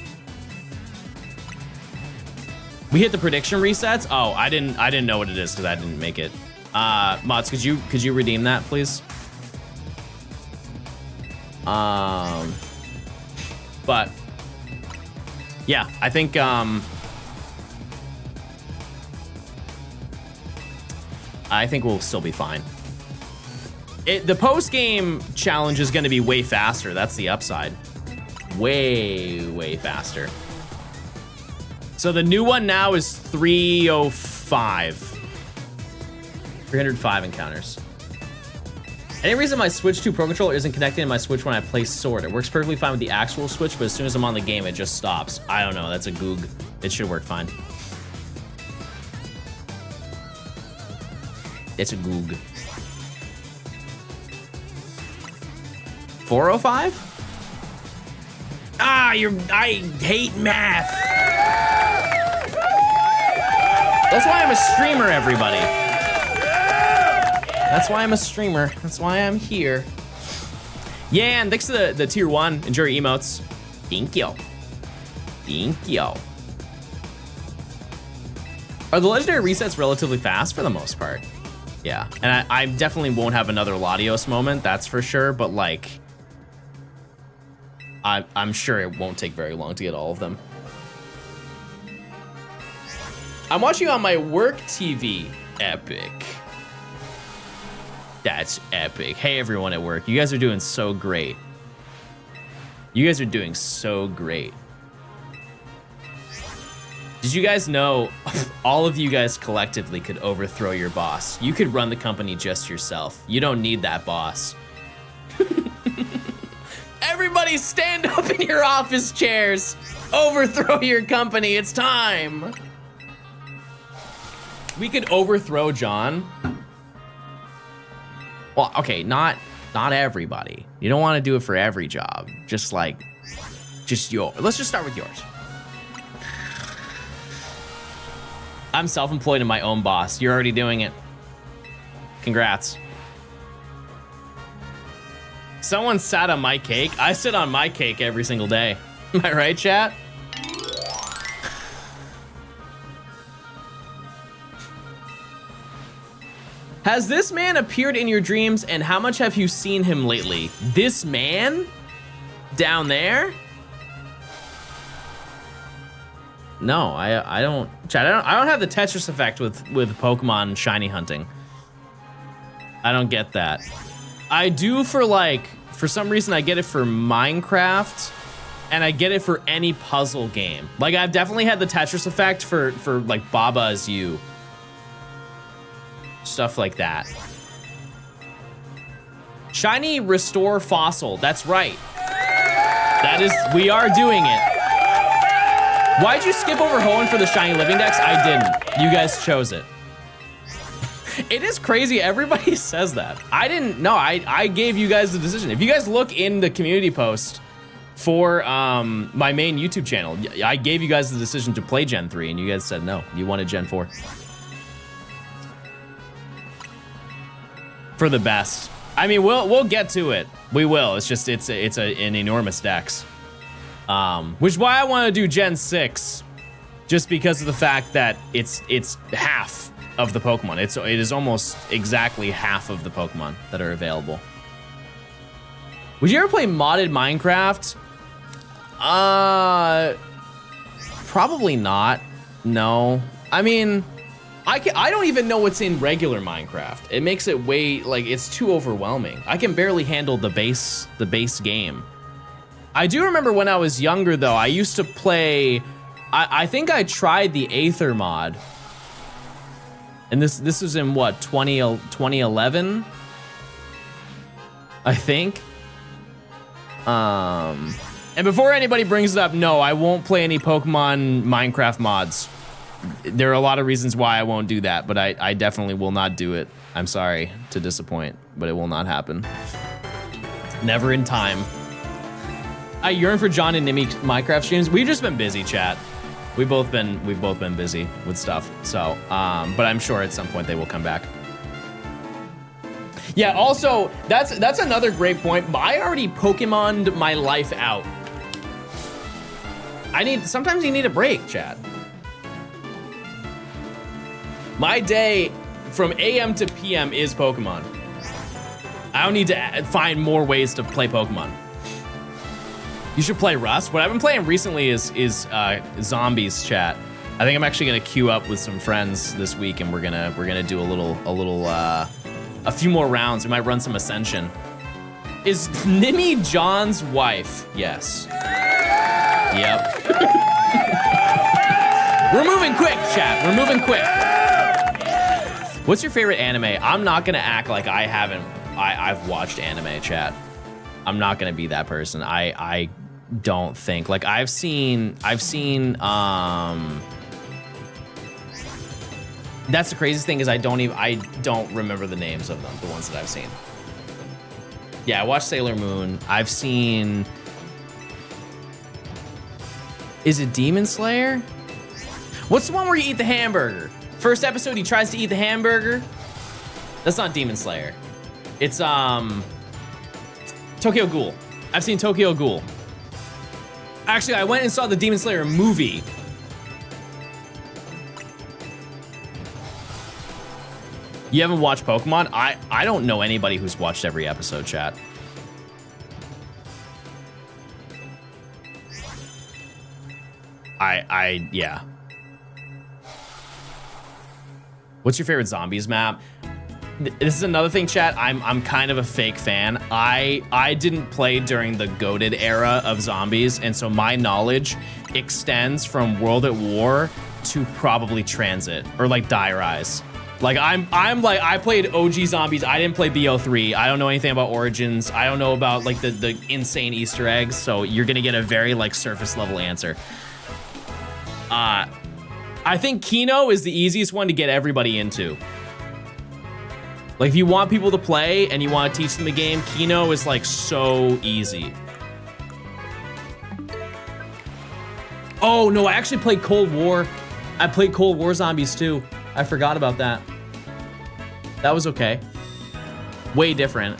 We hit the prediction resets. Oh, I didn't know what it is because I didn't make it. Mods, could you redeem that, please? But yeah, I think we'll still be fine. The post-game challenge is going to be way faster. That's the upside. Way faster. So the new one now is 305. 305 encounters. Any reason my Switch 2 Pro Controller isn't connected in my Switch when I play Sword? It works perfectly fine with the actual Switch, but as soon as I'm on the game, it just stops. I don't know, that's a goog. It should work fine. It's a goog. 405? Ah, I hate math. That's why I'm a streamer, everybody. That's why I'm a streamer. That's why I'm here. Yeah, and thanks to the tier 1 and jury emotes. Thank you. Thank you. Are the legendary resets relatively fast for the most part? Yeah, and I definitely won't have another Latios moment, that's for sure, but like, I'm sure it won't take very long to get all of them. I'm watching on my work TV. Epic. That's epic. Hey, everyone at work. You guys are doing so great. You guys are doing so great. Did you guys know all of you guys collectively could overthrow your boss? You could run the company just yourself. You don't need that boss. Everybody stand up in your office chairs. Overthrow your company. It's time. We could overthrow John. Well, okay, not everybody. You don't want to do it for every job. Just yours. Let's just start with yours. I'm self-employed and my own boss. You're already doing it. Congrats. Someone sat on my cake. I sit on my cake every single day. Am I right, chat? Has this man appeared in your dreams, and how much have you seen him lately? This man? Down there? No, I don't, chat, I don't have the Tetris effect with Pokemon shiny hunting. I don't get that. I do for some reason I get it for Minecraft, and I get it for any puzzle game. Like, I've definitely had the Tetris effect for like Baba Is You. Stuff like that. Shiny restore fossil. That's right. We are doing it. Why'd you skip over Hoenn for the shiny living dex? I didn't. You guys chose it. It is crazy. Everybody says that. I didn't know. I gave you guys the decision. If you guys look in the community post for my main YouTube channel, I gave you guys the decision to play Gen 3, and you guys said no. You wanted Gen 4. For the best. I mean, we'll get to it. We will. It's just it's an enormous dex. Which is why I want to do Gen 6, just because of the fact that it's half of the Pokemon. It is almost exactly half of the Pokemon that are available. Would you ever play modded Minecraft? Probably not. No. I mean, I don't even know what's in regular Minecraft. It makes it it's too overwhelming. I can barely handle the base game. I do remember when I was younger though, I used to play, I think I tried the Aether mod. And this was in what, 2011? I think. And before anybody brings it up, no, I won't play any Pokemon Minecraft mods. There are a lot of reasons why I won't do that, but I definitely will not do it. I'm sorry to disappoint, but it will not happen. Never in time. I yearn for John and Nimmy Minecraft streams. We've just been busy, chat. We've both been busy with stuff. So, but I'm sure at some point they will come back. Yeah, also, that's another great point. I already Pokemoned my life out. Sometimes you need a break, chat. My day from AM to PM is Pokemon. I don't need to find more ways to play Pokemon. You should play Rust. What I've been playing recently is Zombies, chat. I think I'm actually gonna queue up with some friends this week, and we're gonna do a few more rounds. We might run some Ascension. Is Nimmy John's wife? Yes. Yep. We're moving quick, chat. We're moving quick. What's your favorite anime? I'm not gonna act like I've watched anime, chat. I'm not gonna be that person. I don't think. Like, I've seen that's the craziest thing is I don't remember the names of them, the ones that I've seen. Yeah, I watched Sailor Moon. I've seen, is it Demon Slayer? What's the one where you eat the hamburger? First episode, he tries to eat the hamburger. That's not Demon Slayer. It's Tokyo Ghoul. I've seen Tokyo Ghoul. Actually, I went and saw the Demon Slayer movie. You haven't watched Pokemon? I don't know anybody who's watched every episode, chat. Yeah. What's your favorite Zombies map? This is another thing, chat. I'm kind of a fake fan. I didn't play during the goated era of Zombies, and so my knowledge extends from World at War to probably Transit or like Die Rise. Like I played OG Zombies. I didn't play BO3. I don't know anything about Origins. I don't know about like the insane Easter eggs. So you're gonna get a very like surface level answer. I think Kino is the easiest one to get everybody into. Like if you want people to play and you want to teach them the game, Kino is like so easy. Oh no, I actually played Cold War. I played Cold War Zombies too. I forgot about that. That was okay. Way different.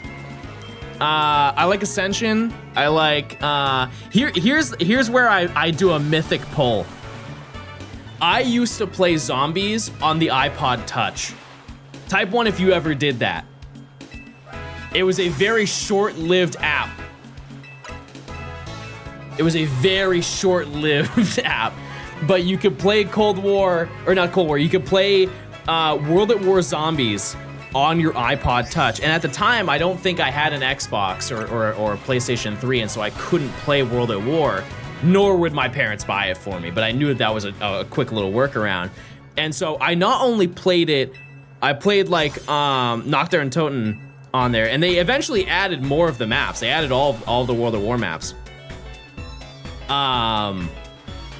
I like Ascension. I like, here's where I do a mythic pull. I used to play Zombies on the iPod Touch. Type 1 if you ever did that. It was a very short-lived app. It was a very short-lived app. But you could play Cold War, or not Cold War, you could play World at War Zombies on your iPod Touch. And at the time, I don't think I had an Xbox or a PlayStation 3, and so I couldn't play World at War, nor would my parents buy it for me. But I knew that was a quick little workaround. And so I not only played it, I played like Nocturne and Toten on there, and they eventually added more of the maps. They added all the World at War maps.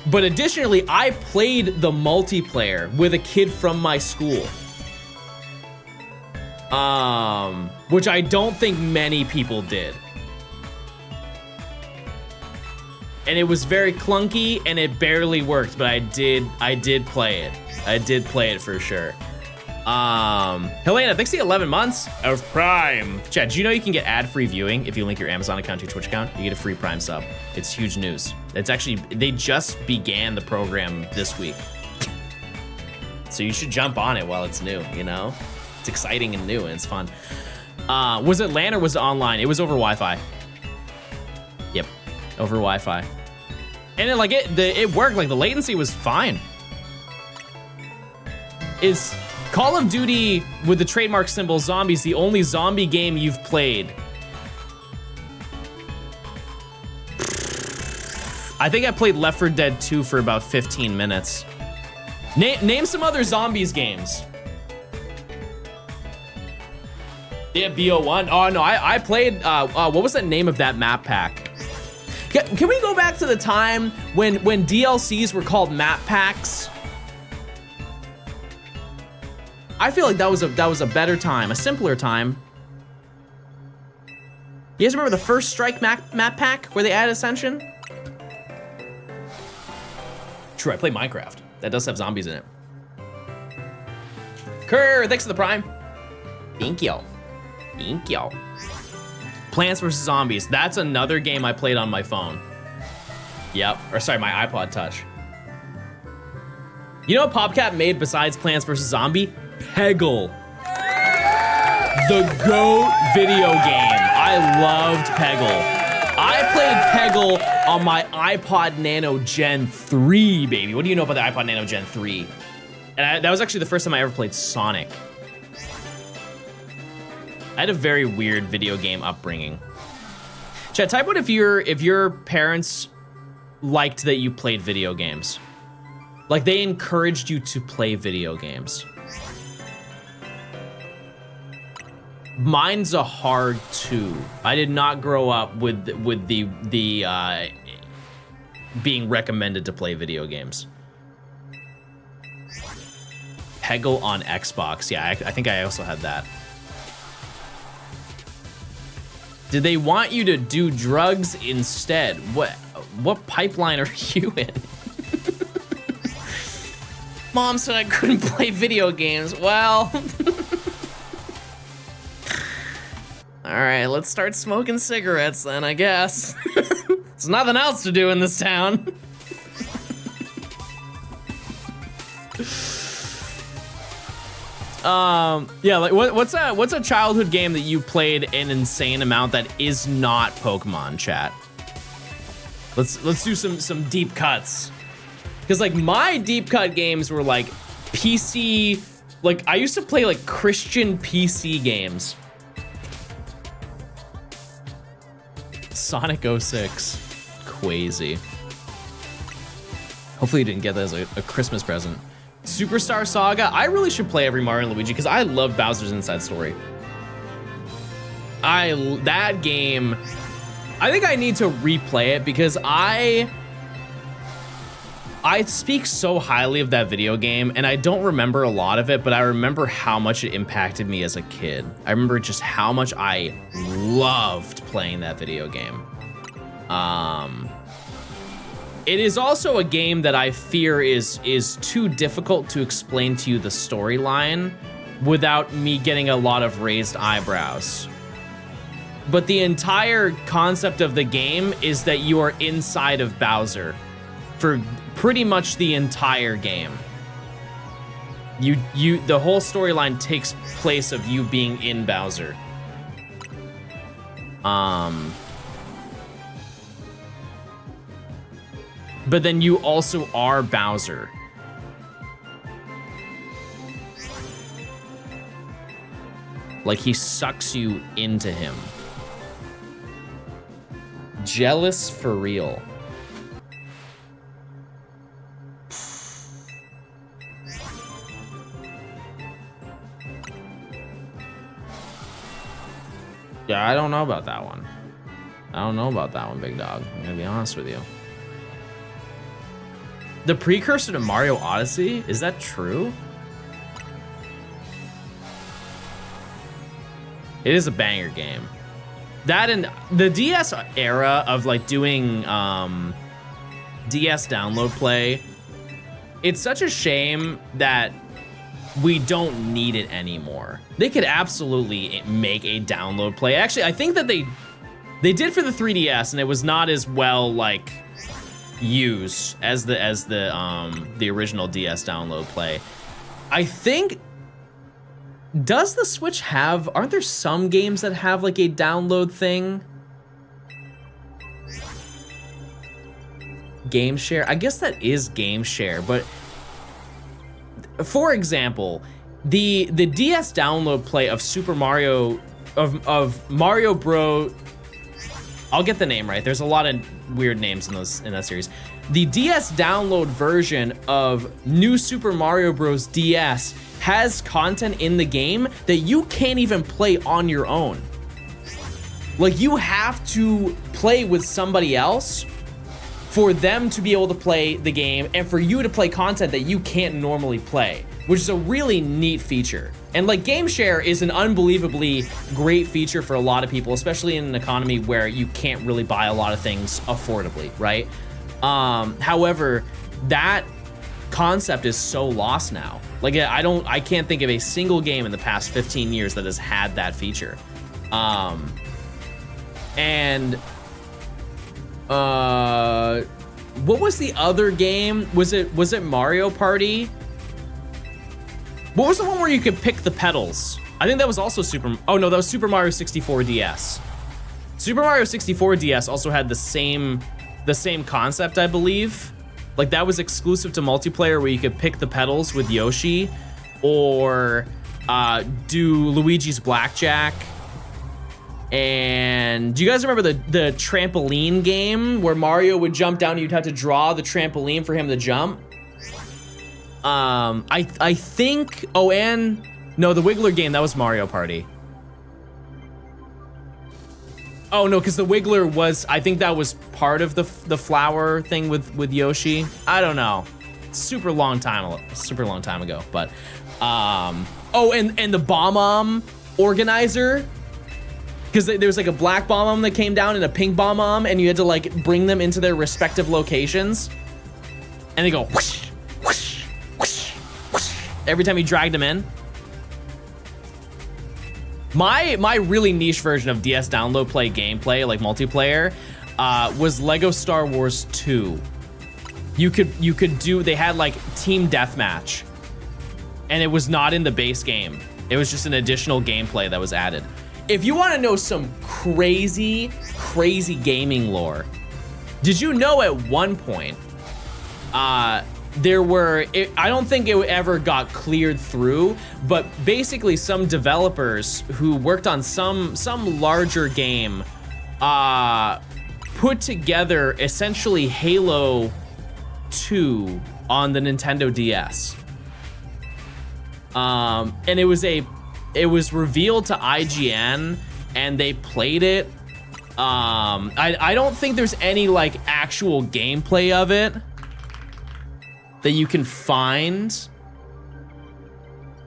But additionally, I played the multiplayer with a kid from my school. Which I don't think many people did. And it was very clunky and it barely worked, but I did play it. I did play it for sure. Helena, thanks for the 11 months of Prime. Chat, do you know you can get ad-free viewing if you link your Amazon account to your Twitch account? You get a free Prime sub. It's huge news. It's actually, they just began the program this week. So you should jump on it while it's new, you know? It's exciting and new and it's fun. Was it LAN or was it online? It was over Wi-Fi. Yep, over Wi-Fi. And it worked, like the latency was fine. Is Call of Duty with the trademark symbol Zombies the only zombie game you've played? I think I played Left 4 Dead 2 for about 15 minutes. Name some other Zombies games. Yeah, BO1. Oh no, I played, what was the name of that map pack? Can we go back to the time when DLCs were called map packs? I feel like that was a better time, a simpler time. You guys remember the first Strike map pack where they added Ascension? True, I play Minecraft. That does have zombies in it. Kerr, thanks for the Prime. Thank you. Thank you. Plants vs. Zombies. That's another game I played on my phone. Yep, or sorry, my iPod Touch. You know what PopCap made besides Plants vs. Zombie? Peggle. The GOAT video game. I loved Peggle. I played Peggle on my iPod Nano Gen 3, baby. What do you know about the iPod Nano Gen 3? And that was actually the first time I ever played Sonic. I had a very weird video game upbringing. Chat, type out if your parents liked that you played video games. Like they encouraged you to play video games. Mine's a hard 2. I did not grow up with the being recommended to play video games. Peggle on Xbox. Yeah, I think I also had that. Did they want you to do drugs instead? What pipeline are you in? Mom said I couldn't play video games. Well, all right, let's start smoking cigarettes then, I guess. There's nothing else to do in this town. Yeah, like what's a childhood game that you played an insane amount that is not Pokemon, chat? Let's do some deep cuts. Cause like my deep cut games were like PC, like I used to play like Christian PC games. Sonic 06, Quasi. Hopefully you didn't get that as a Christmas present. Superstar Saga. I really should play every Mario and Luigi because I love Bowser's Inside Story. That game, I think I need to replay it because I speak so highly of that video game and I don't remember a lot of it, but I remember how much it impacted me as a kid. I remember just how much I loved playing that video game. It is also a game that I fear is too difficult to explain to you the storyline without me getting a lot of raised eyebrows. But the entire concept of the game is that you are inside of Bowser for pretty much the entire game. The whole storyline takes place of you being in Bowser. But then you also are Bowser. Like he sucks you into him. Jealous for real. Yeah, I don't know about that one. I don't know about that one, big dog. I'm gonna be honest with you. The precursor to Mario Odyssey? Is that true? It is a banger game. That and the DS era of like doing DS download play, it's such a shame that we don't need it anymore. They could absolutely make a download play. Actually, I think that they did for the 3DS and it was not as well like used as the original DS download play. I think, does the Switch have, aren't there some games that have like a download thing? Game share? I guess that is game share, but for example, the DS download play of Super Mario, of Mario Bros. I'll get the name right. There's a lot of weird names in that series. The DS download version of New Super Mario Bros. DS has content in the game that you can't even play on your own. Like you have to play with somebody else for them to be able to play the game and for you to play content that you can't normally play, which is a really neat feature. And like game share is an unbelievably great feature for a lot of people, especially in an economy where you can't really buy a lot of things affordably, right? However, that concept is so lost now. Like I can't think of a single game in the past 15 years that has had that feature. What was the other game? Was it Mario Party? What was the one where you could pick the pedals? I think that was also oh no, that was Super Mario 64 DS. Super Mario 64 DS also had the same concept, I believe. Like that was exclusive to multiplayer where you could pick the pedals with Yoshi or do Luigi's Blackjack. And do you guys remember the trampoline game where Mario would jump down and you'd have to draw the trampoline for him to jump? I think, oh, and no, the Wiggler game, that was Mario Party. Oh no, because the Wiggler was, I think that was part of the flower thing with Yoshi. I don't know. Super long time ago, but oh, and the Bomb organizer, because there was like a black Bomb that came down and a pink Bomb, and you had to like bring them into their respective locations, and they go whoosh, whoosh, whoosh, whoosh, every time you dragged them in. My really niche version of DS download play gameplay, like multiplayer, was Lego Star Wars 2. You could do, they had like team deathmatch, and it was not in the base game. It was just an additional gameplay that was added. If you want to know some crazy gaming lore, did you know at one point, there were, I don't think it ever got cleared through, but basically some developers who worked on some larger game put together essentially Halo 2 on the Nintendo DS. And it was revealed to IGN, and they played it. I don't think there's any like actual gameplay of it that you can find.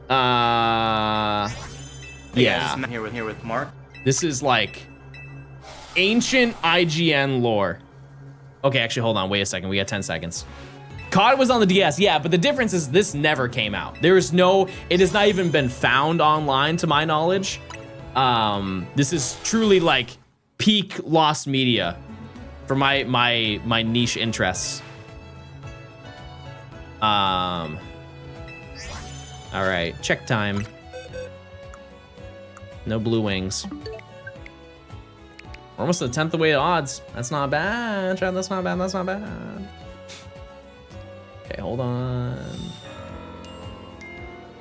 Yeah. I'm here with Mark. This is like ancient IGN lore. Okay, actually, hold on. Wait a second. We got 10 seconds. COD was on the DS, yeah, but the difference is this never came out. It has not even been found online to my knowledge. This is truly like peak lost media for my niche interests. All right, check time. No blue wings. We're almost a 10th away at odds. That's not bad, Chad. That's not bad. That's not bad. Okay, hold on.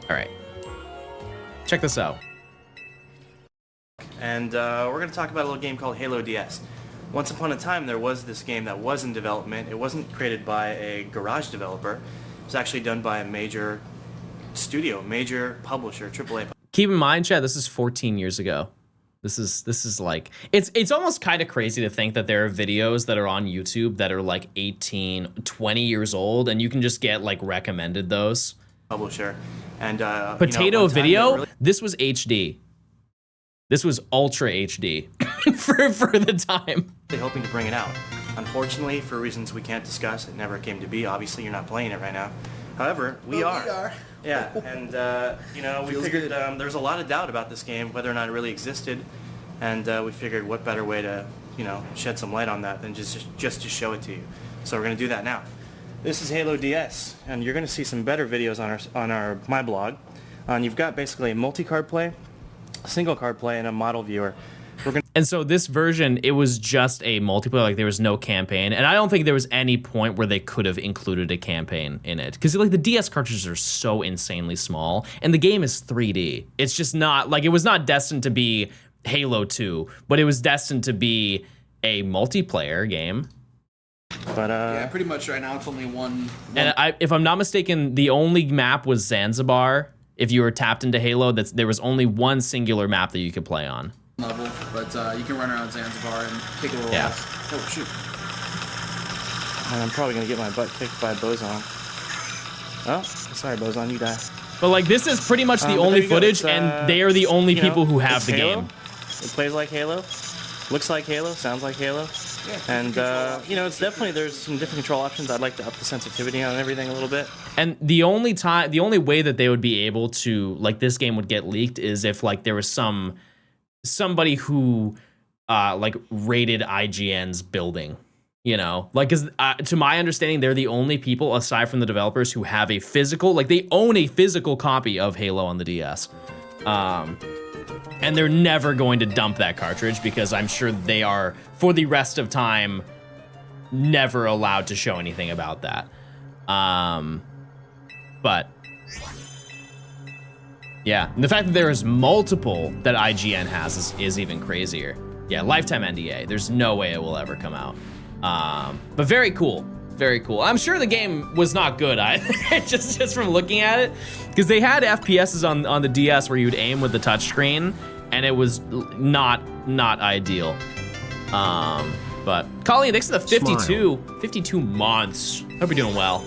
All right. Check this out. And we're going to talk about a little game called Halo DS. Once upon a time, there was this game that was in development. It wasn't created by a garage developer. It was actually done by a major studio, major publisher, AAA. Keep in mind, Chad, this is 14 years ago. This is like, it's almost kind of crazy to think that there are videos that are on YouTube that are like 18, 20 years old, and you can just get like recommended those. Publisher. And Potato Video, this was HD. This was ultra HD for the time. Hoping to bring it out. Unfortunately, for reasons we can't discuss, it never came to be. Obviously, you're not playing it right now. However, we are. Yeah, and we figured there was a lot of doubt about this game, whether or not it really existed, and we figured what better way to, shed some light on that than just to show it to you. So we're gonna do that now. This is Halo DS, and you're gonna see some better videos on my blog. And you've got basically a multi-card play, a single card play, and a model viewer. And so this version, it was just a multiplayer, like there was no campaign. And I don't think there was any point where they could have included a campaign in it. Because like the DS cartridges are so insanely small, and the game is 3D. It's just not, like it was not destined to be Halo 2, but it was destined to be a multiplayer game. But yeah, pretty much right now it's only one. And if I'm not mistaken, the only map was Zanzibar. If you were tapped into Halo, there was only one singular map that you could play on. Level, but you can run around Zanzibar and kick a little ass. Oh shoot! And I'm probably gonna get my butt kicked by Bozon. Oh, sorry, Bozon, you die. But like this is pretty much the only footage, and they are the only people who have the Halo. game. It plays like Halo, looks like Halo, sounds like Halo, and it's definitely there's some different control options. I'd like to up the sensitivity on everything a little bit. And the only way that they would be able to, like, this game would get leaked is if like there was somebody who like raided IGN's building, like, because to my understanding, they're the only people aside from the developers who have a physical, like they own a physical copy of Halo on the DS. And they're never going to dump that cartridge because I'm sure they are, for the rest of time, never allowed to show anything about that. But yeah, and the fact that there is multiple that IGN has is even crazier. Yeah, lifetime NDA. There's no way it will ever come out. But very cool. Very cool. I'm sure the game was not good either, just from looking at it, because they had FPSs on the DS where you'd aim with the touchscreen, and it was not ideal. But Colleen, thanks for the 52 months. Hope you're doing well.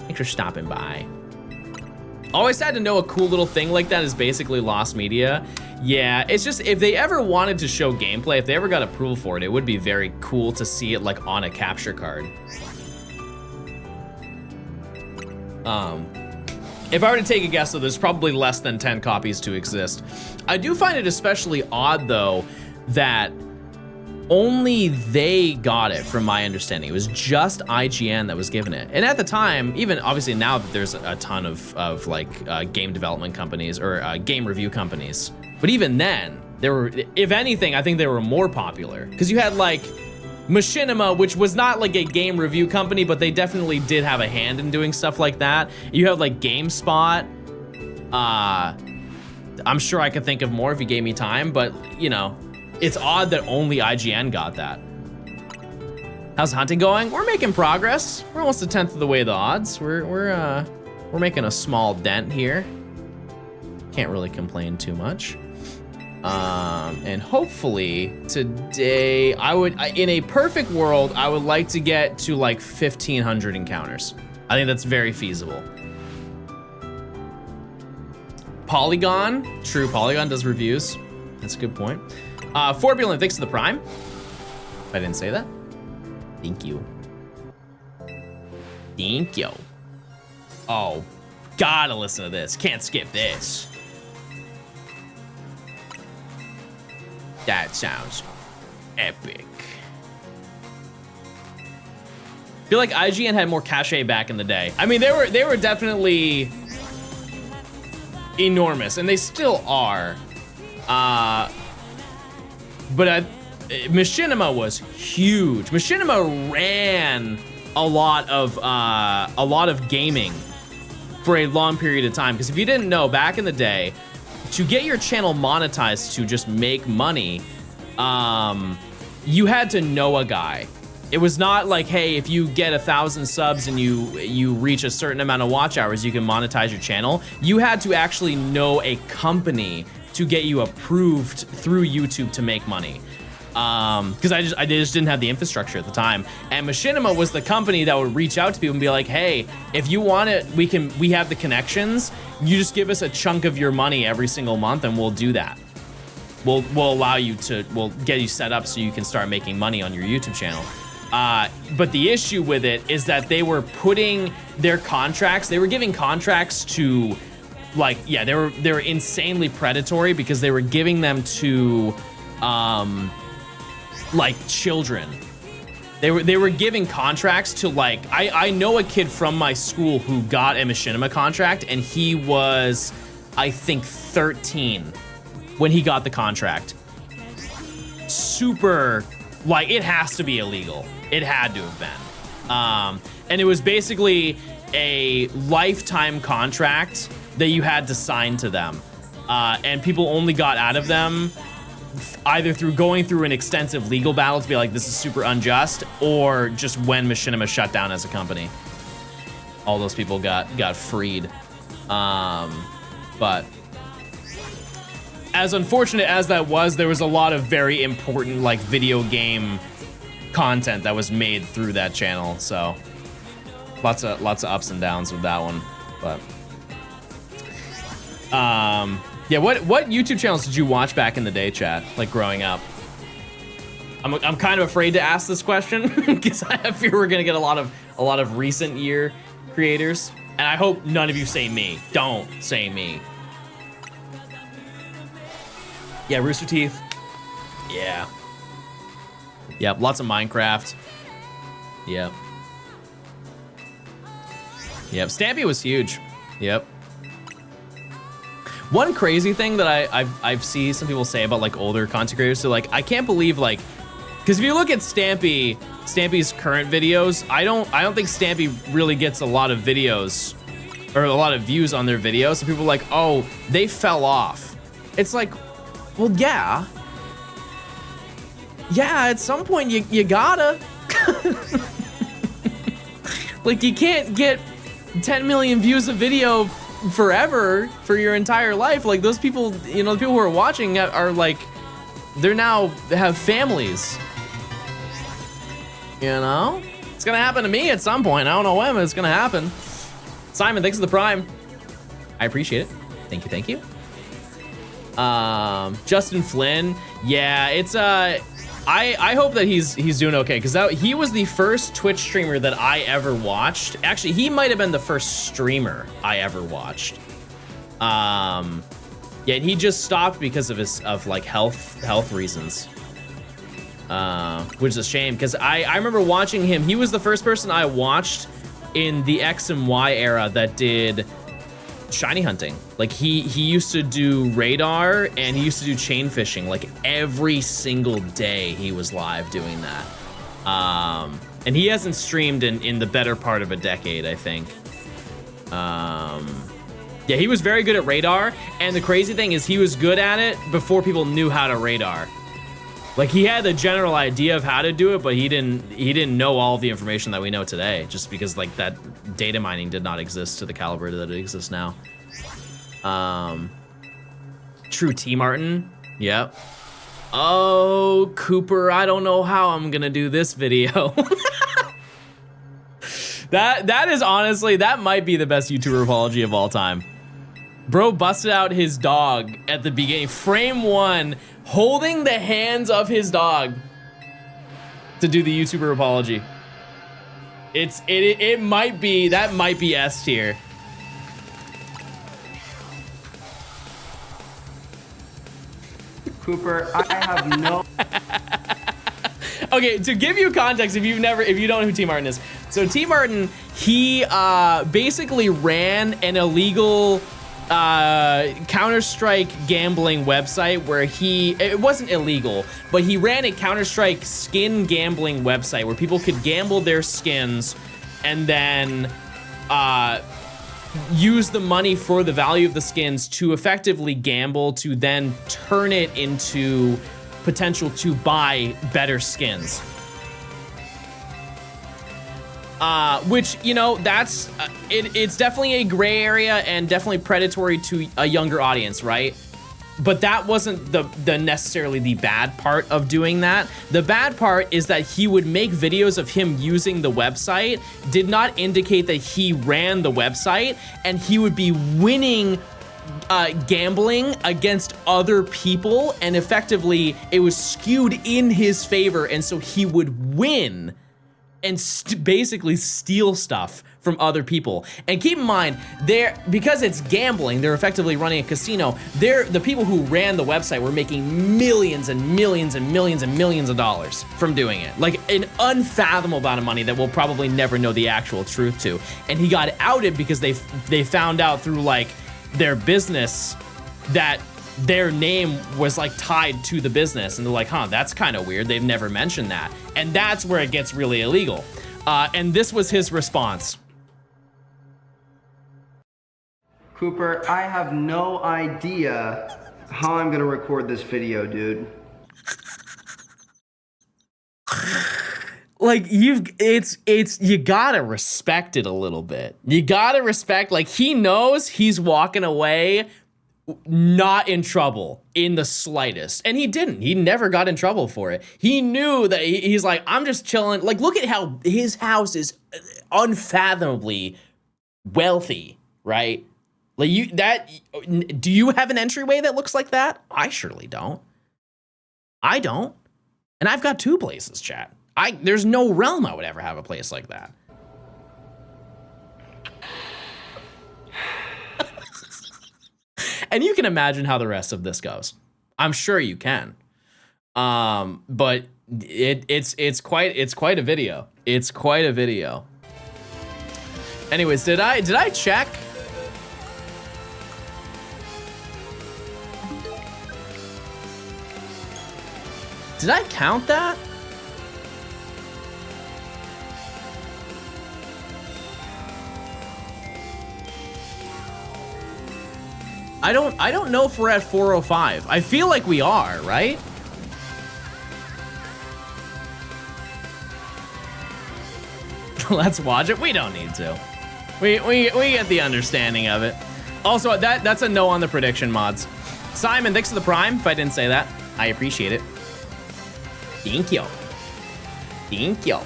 Thanks for stopping by. Always had to know a cool little thing like that is basically lost media. Yeah, it's just, if they ever wanted to show gameplay, if they ever got approval for it, it would be very cool to see it like on a capture card. If I were to take a guess, though, there's probably less than 10 copies to exist. I do find it especially odd, though, that only they got it, from my understanding. It was just IGN that was given it. And at the time, even obviously now that there's a ton of like game development companies or game review companies, but even then, there were, if anything, I think they were more popular. Because you had like Machinima, which was not like a game review company, but they definitely did have a hand in doing stuff like that. You have like GameSpot. I'm sure I could think of more if you gave me time, but it's odd that only IGN got that. How's hunting going? We're making progress. We're almost a tenth of the way the odds. We're making a small dent here. Can't really complain too much. And hopefully today, in a perfect world, I would like to get to like 1,500 encounters. I think that's very feasible. Polygon, true, Polygon does reviews. That's a good point. 4 billion, thanks to the Prime. If I didn't say that. Thank you. Thank you. Oh, gotta listen to this. Can't skip this. That sounds epic. I feel like IGN had more cachet back in the day. I mean, they were definitely enormous, and they still are. But Machinima was huge. Machinima ran a lot of gaming for a long period of time. Because if you didn't know, back in the day, to get your channel monetized to just make money, you had to know a guy. It was not like, hey, if you get 1,000 subs and you reach a certain amount of watch hours, you can monetize your channel. You had to actually know a company to get you approved through YouTube to make money. Because I just didn't have the infrastructure at the time. And Machinima was the company that would reach out to people and be like, hey, if you want it, we have the connections. You just give us a chunk of your money every single month and we'll do that. We'll allow you to, we'll get you set up so you can start making money on your YouTube channel. But the issue with it is that they were putting their contracts, they were giving contracts to, like, yeah, they were insanely predatory because they were giving them to, like, children. They were giving contracts to, like, I know a kid from my school who got a Machinima contract, and he was, I think, 13 when he got the contract. Super, like, it has to be illegal. It had to have been. And it was basically a lifetime contract that you had to sign to them. And people only got out of them either through going through an extensive legal battle to be like, this is super unjust, or just when Machinima shut down as a company. All those people got freed. But as unfortunate as that was, there was a lot of very important, like, video game content that was made through that channel. So lots of ups and downs with that one. But yeah, what YouTube channels did you watch back in the day, chat? Like, growing up? I'm kind of afraid to ask this question because I fear we're gonna get a lot of recent year creators, and I hope none of you say me. Don't say me. Yeah, Rooster Teeth. Yeah. Yep, lots of Minecraft. Yep. Yep, Stampy was huge. Yep. One crazy thing that I've seen some people say about, like, older content creators, so, like, I can't believe, like, because if you look at Stampy's current videos, I don't think Stampy really gets a lot of videos or a lot of views on their videos. So people are like, oh, they fell off. It's like, well, yeah, at some point you gotta. Like, you can't get 10 million views a video forever for your entire life. Like, those people, you know, the people who are watching are like, they have families. You know? It's gonna happen to me at some point. I don't know when, but it's gonna happen. Simon, thanks for the Prime. I appreciate it. Thank you. Justin Flynn. Yeah, it's I hope that he's doing okay, because he was the first Twitch streamer that I ever watched. Actually, he might have been the first streamer I ever watched. Yeah, and he just stopped because of like health reasons. Which is a shame, because I remember watching him. He was the first person I watched in the X and Y era that did shiny hunting. Like, he used to do radar and he used to do chain fishing. Like, every single day he was live doing that. And he hasn't streamed in the better part of a decade, I think. Yeah, he was very good at radar, and the crazy thing is he was good at it before people knew how to radar. Like, he had the general idea of how to do it, but he didn't know all of the information that we know today, just because like that data mining did not exist to the caliber that it exists now. True T Martin. Yep. Oh, Cooper, I don't know how I'm gonna do this video. That is honestly, that might be the best YouTuber apology of all time. Bro busted out his dog at the beginning, frame 1, holding the hands of his dog to do the YouTuber apology. It might be, that might be S tier. Cooper, I have no. Okay, to give you context, if you don't know who T Martin is, so T Martin, he basically ran an illegal Counter-Strike gambling website where it wasn't illegal, but he ran a Counter-Strike skin gambling website where people could gamble their skins and then use the money for the value of the skins to effectively gamble to then turn it into potential to buy better skins. Which, you know, that's, it's definitely a gray area and definitely predatory to a younger audience, right? But that wasn't the necessarily the bad part of doing that. The bad part is that he would make videos of him using the website, did not indicate that he ran the website, and he would be winning gambling against other people, and effectively it was skewed in his favor, and so he would win and basically steal stuff from other people. And keep in mind, because it's gambling, they're effectively running a casino. The people who ran the website were making millions and millions and millions and millions of dollars from doing it. Like an unfathomable amount of money that we'll probably never know the actual truth to. And he got outed because they found out through like their business that their name was like tied to the business, and they're like, huh, that's kind of weird. They've never mentioned that. And that's where it gets really illegal. And this was his response. Cooper, I have no idea how I'm gonna record this video, dude. Like, you gotta respect it a little bit. You gotta respect, like, he knows he's walking away not in trouble in the slightest. And he didn't. He never got in trouble for it. He knew that he's like, I'm just chilling. Like, look at how his house is unfathomably wealthy, right? Like, do you have an entryway that looks like that? I surely don't. I don't. And I've got 2 places, chat. There's no realm I would ever have a place like that. And you can imagine how the rest of this goes. I'm sure you can. But it's quite a video. It's quite a video. Anyways, did I check? Did I count that? I don't know if we're at 405. I feel like we are, right? Let's watch it. We don't need to. We get the understanding of it. Also, that's a no on the prediction mods. Simon, thanks for the prime. If I didn't say that, I appreciate it. Thank you. Thank you.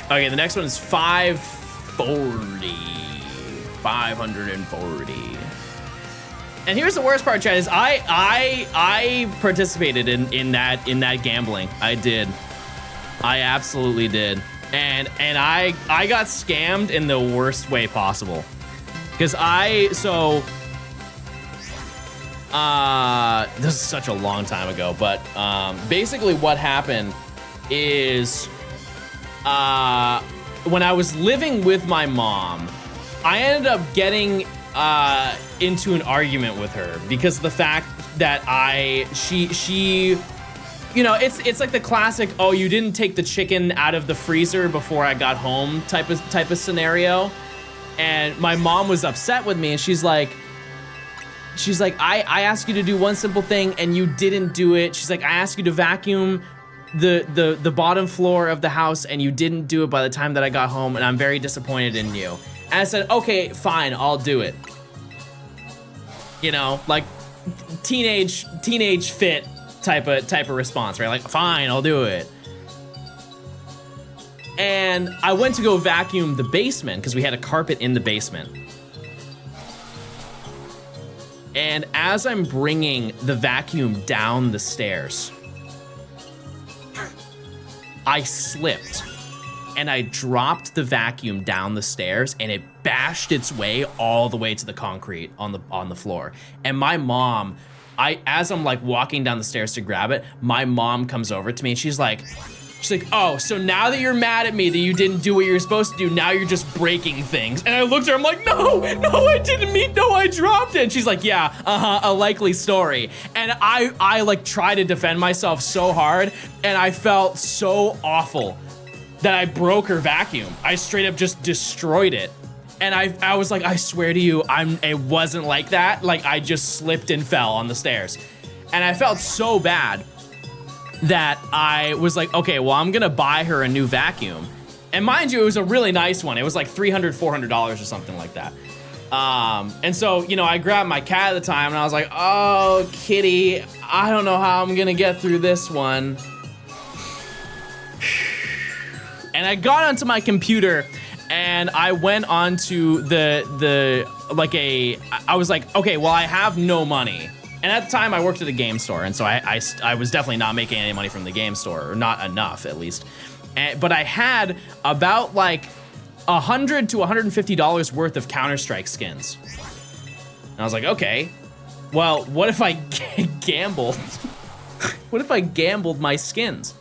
Okay, the next one is 540. 540. And here's the worst part, Chad, is I participated in that gambling. I did. I absolutely did. And I got scammed in the worst way possible. Because this is such a long time ago, but basically what happened is when I was living with my mom, I ended up getting into an argument with her because of the fact that she you know, it's like the classic, oh, you didn't take the chicken out of the freezer before I got home type of scenario. And my mom was upset with me, and she's like, I asked you to do one simple thing and you didn't do it. She's like, I asked you to vacuum the bottom floor of the house and you didn't do it by the time that I got home, and I'm very disappointed in you. And I said, okay, fine, I'll do it. You know, like teenage fit type of response, right? Like, fine, I'll do it. And I went to go vacuum the basement because we had a carpet in the basement. And as I'm bringing the vacuum down the stairs, I slipped and I dropped the vacuum down the stairs, and it bashed its way all the way to the concrete on the floor. And my mom, as I'm like walking down the stairs to grab it, my mom comes over to me and she's like, oh, so now that you're mad at me that you didn't do what you're supposed to do, now you're just breaking things. And I looked at her, I'm like, no, I didn't mean, no, I dropped it. And she's like, yeah, a likely story. And I like tried to defend myself so hard, and I felt so awful that I broke her vacuum. I straight up just destroyed it. And I was like, I swear to you, it wasn't like that. Like, I just slipped and fell on the stairs. And I felt so bad that I was like, okay, well, I'm gonna buy her a new vacuum. And mind you, it was a really nice one. It was like $300, $400 or something like that. And so, you know, I grabbed my cat at the time and I was like, oh, kitty, I don't know how I'm gonna get through this one. And I got onto my computer and I went onto I was like, okay, well, I have no money. And at the time, I worked at a game store, and so I was definitely not making any money from the game store, or not enough, at least. But I had about like $100 to $150 worth of Counter-Strike skins. And I was like, okay, well, what if I gambled? What if I gambled my skins?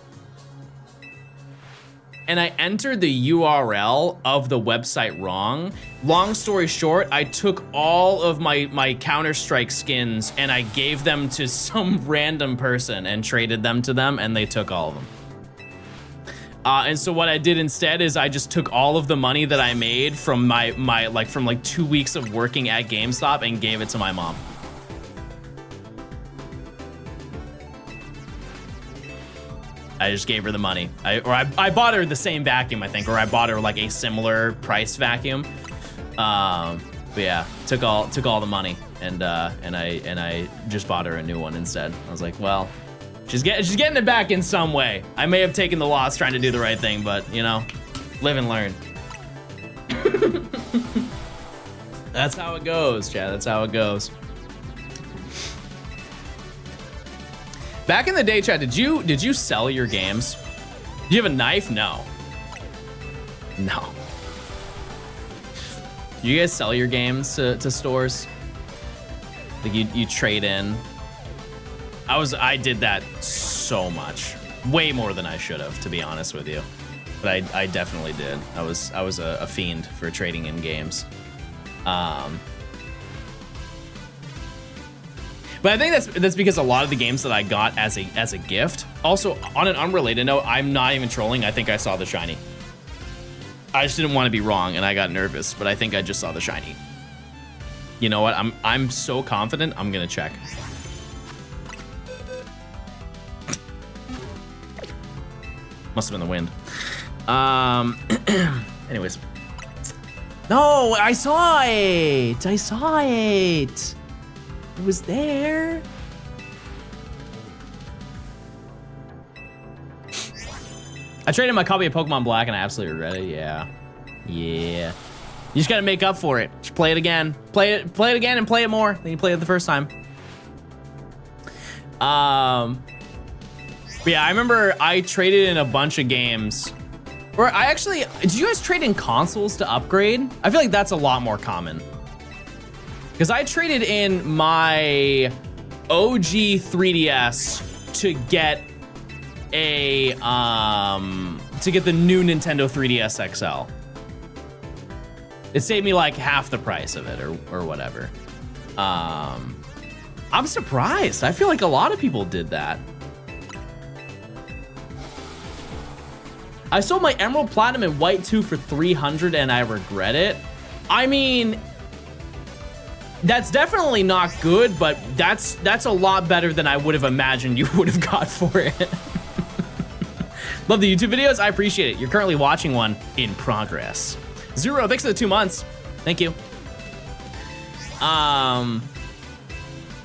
And I entered the URL of the website wrong. Long story short, I took all of my Counter-Strike skins and I gave them to some random person and traded them to them, and they took all of them. And so what I did instead is I just took all of the money that I made from from 2 weeks of working at GameStop and gave it to my mom. I just gave her the money. I bought her the same vacuum, I think, or I bought her like a similar price vacuum. But yeah, took all the money and I just bought her a new one instead. I was like, well, she's getting it back in some way. I may have taken the loss trying to do the right thing, but you know, live and learn. That's how it goes, Chad. That's how it goes. Back in the day, Chad, did you sell your games? Did you have a knife? No. No. Do you guys sell your games to stores? Like you trade in? I did that so much. Way more than I should have, to be honest with you. But I definitely did. I was a fiend for trading in games. But I think that's because a lot of the games that I got as a gift. Also, on an unrelated note, I'm not even trolling. I think I saw the shiny. I just didn't want to be wrong, and I got nervous. But I think I just saw the shiny. You know what? I'm so confident. I'm gonna check. Must have been the wind. Anyways. No, I saw it. I saw it. It was there. I traded my copy of Pokemon Black and I absolutely regret it. Yeah. Yeah. You just gotta make up for it. Just play it again. Play it again and play it more than you played it the first time. But yeah, I remember I traded in a bunch of games. Or did you guys trade in consoles to upgrade? I feel like that's a lot more common. Because I traded in my OG 3DS to get the new Nintendo 3DS XL. It saved me like half the price of it or whatever. I'm surprised. I feel like a lot of people did that. I sold my Emerald, Platinum, and White 2 for $300 and I regret it. I mean, that's definitely not good, but that's a lot better than I would have imagined you would have got for it. Love the YouTube videos. I appreciate it. You're currently watching one in progress. Zero, thanks for the 2 months. Thank you.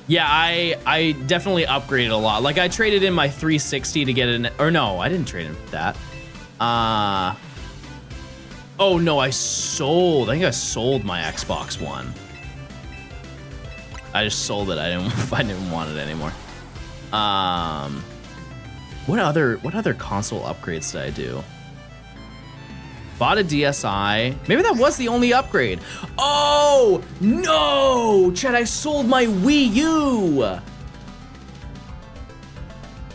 Yeah, I definitely upgraded a lot. Like, I traded in my 360 to get an, or no, I didn't trade in that. Oh no, I think I sold my Xbox One. I just sold it. I didn't want it anymore. What other console upgrades did I do? Bought a DSi. Maybe that was the only upgrade. Oh no, Chad! I sold my Wii U.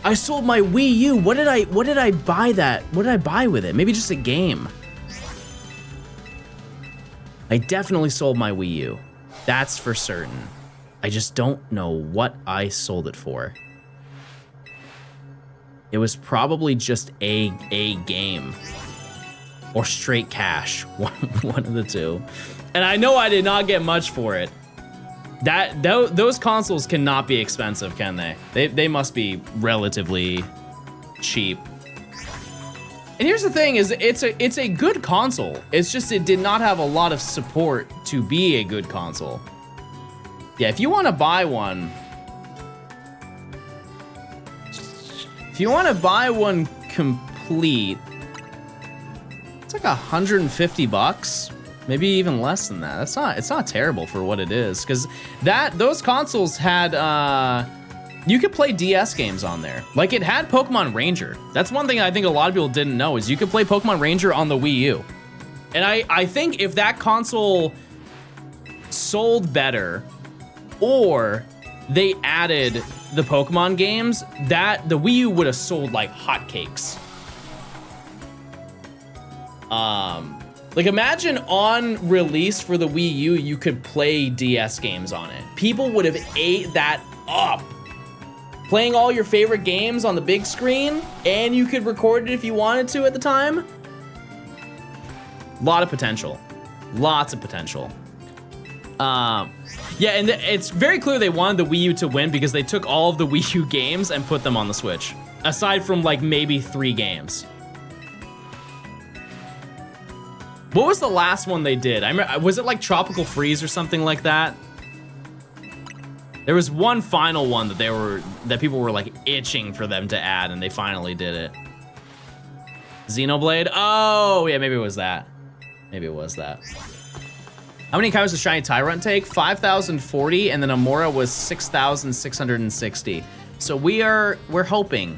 I sold my Wii U. What did I buy that? What did I buy with it? Maybe just a game. I definitely sold my Wii U. That's for certain. I just don't know what I sold it for. It was probably just a game. Or straight cash. One of the two. And I know I did not get much for it. Those consoles cannot be expensive, can they? They must be relatively cheap. And here's the thing, is it's a good console. It's just it did not have a lot of support to be a good console. Yeah, if you want to buy one, complete, it's like $150, maybe even less than that. It's not terrible for what it is, because those consoles had you could play DS games on there. Like, it had Pokemon Ranger. That's one thing I think a lot of people didn't know, is you could play Pokemon Ranger on the Wii U. And I think if that console sold better, or they added the Pokemon games, that the Wii U would have sold like hotcakes. Like, imagine on release for the Wii U, you could play DS games on it. People would have ate that up. Playing all your favorite games on the big screen, and you could record it if you wanted to at the time. Lot of potential. Lots of potential. Yeah, and it's very clear they wanted the Wii U to win because they took all of the Wii U games and put them on the Switch. Aside from like maybe 3 games. What was the last one they did? I remember, was it like Tropical Freeze or something like that? There was one final one that people were like itching for them to add, and they finally did it. Xenoblade? Oh, yeah, maybe it was that. Maybe it was that. How many encounters does Shiny Tyrant take? 5,040, and then Amora was 6,660. So we're hoping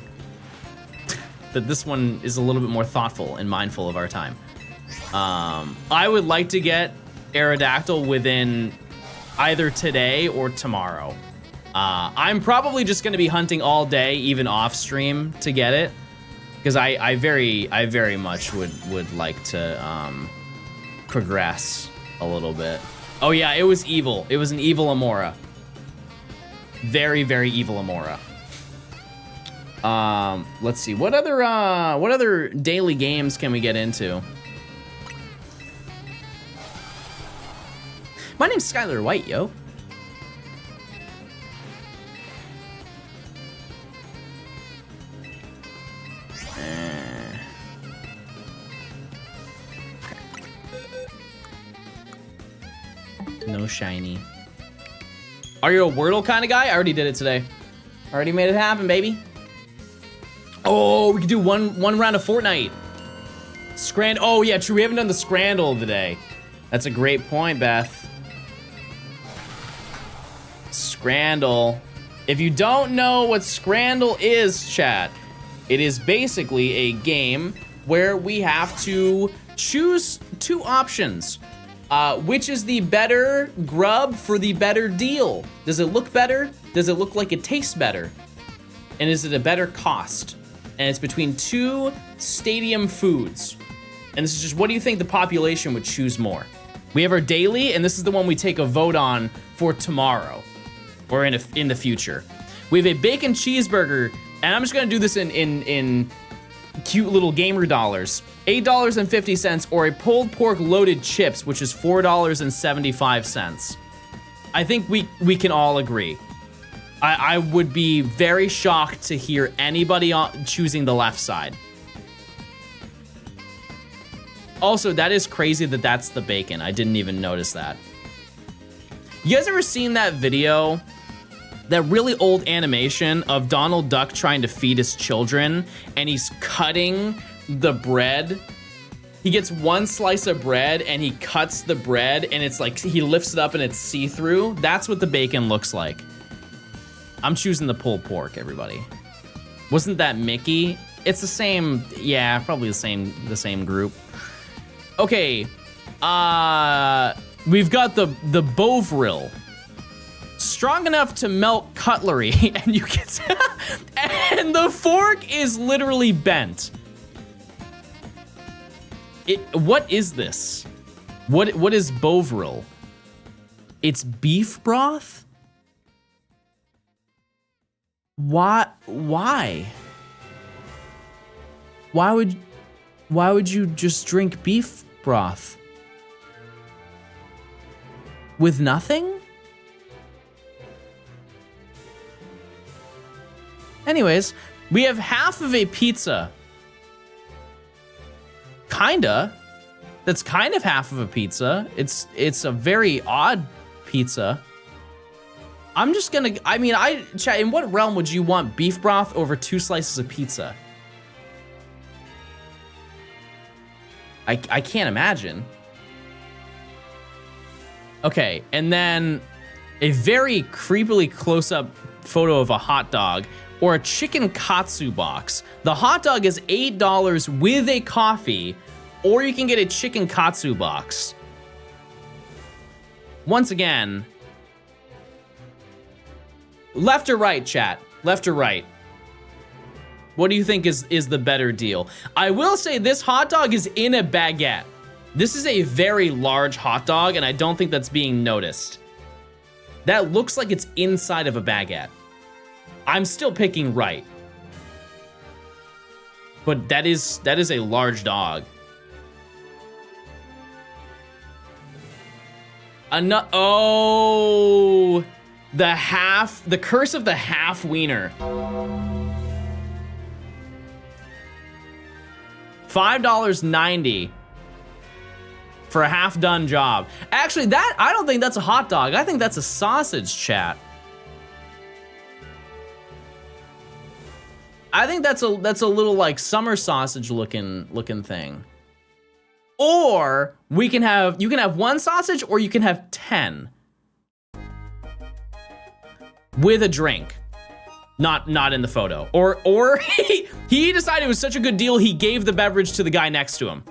that this one is a little bit more thoughtful and mindful of our time. I would like to get Aerodactyl within either today or tomorrow. I'm probably just gonna be hunting all day, even off stream, to get it, because I very much would like to progress a little bit. Oh yeah, it was evil. It was an evil Amora. Very, very evil Amora. Let's see, what other daily games can we get into? My name's Skylar White, yo. No shiny. Are you a Wordle kind of guy? I already did it today. Already made it happen, baby. Oh, we could do one round of Fortnite. Oh yeah, true. We haven't done the Scrandle today. That's a great point, Beth. Scrandle. If you don't know what Scrandle is, chat, it is basically a game where we have to choose 2 options. Which is the better grub for the better deal? Does it look better? Does it look like it tastes better? And is it a better cost? And it's between 2 stadium foods. And this is just, what do you think the population would choose more? We have our daily, and this is the one we take a vote on for tomorrow, or in the future. We have a bacon cheeseburger, and I'm just gonna do this in cute little gamer dollars. $8.50, or a pulled pork loaded chips, which is $4.75. I think we can all agree. I would be very shocked to hear anybody choosing the left side. Also, that is crazy that that's the bacon. I didn't even notice that. You guys ever seen that video? That really old animation of Donald Duck trying to feed his children, and he's cutting the bread. He gets one slice of bread and he cuts the bread, and it's like he lifts it up and it's see-through. That's what the bacon looks like. I'm choosing the pulled pork, everybody. Wasn't that Mickey? It's the same, yeah, probably the same group. Okay, we've got the Bovril. Strong enough to melt cutlery, and you can and the fork is literally bent. What is this? What is Bovril? It's beef broth? Why? Why would you just drink beef broth? With nothing? Anyways, we have half of a pizza. Kinda. That's kind of half of a pizza. It's a very odd pizza. I'm just gonna, chat, in what realm would you want beef broth over 2 slices of pizza? I can't imagine. Okay, and then a very creepily close-up photo of a hot dog or a chicken katsu box. The hot dog is $8 with a coffee, or you can get a chicken katsu box. Once again, left or right, chat? Left or right? What do you think is the better deal? I will say this hot dog is in a baguette. This is a very large hot dog, and I don't think that's being noticed. That looks like it's inside of a baguette. I'm still picking right. But that is a large dog. Oh, the curse of the half wiener. $5.90 for a half done job. Actually, I don't think that's a hot dog. I think that's a sausage, chat. I think that's a little like summer sausage looking thing. Or you can have 1 sausage, or you can have 10 with a drink. Not in the photo. Or he decided it was such a good deal he gave the beverage to the guy next to him.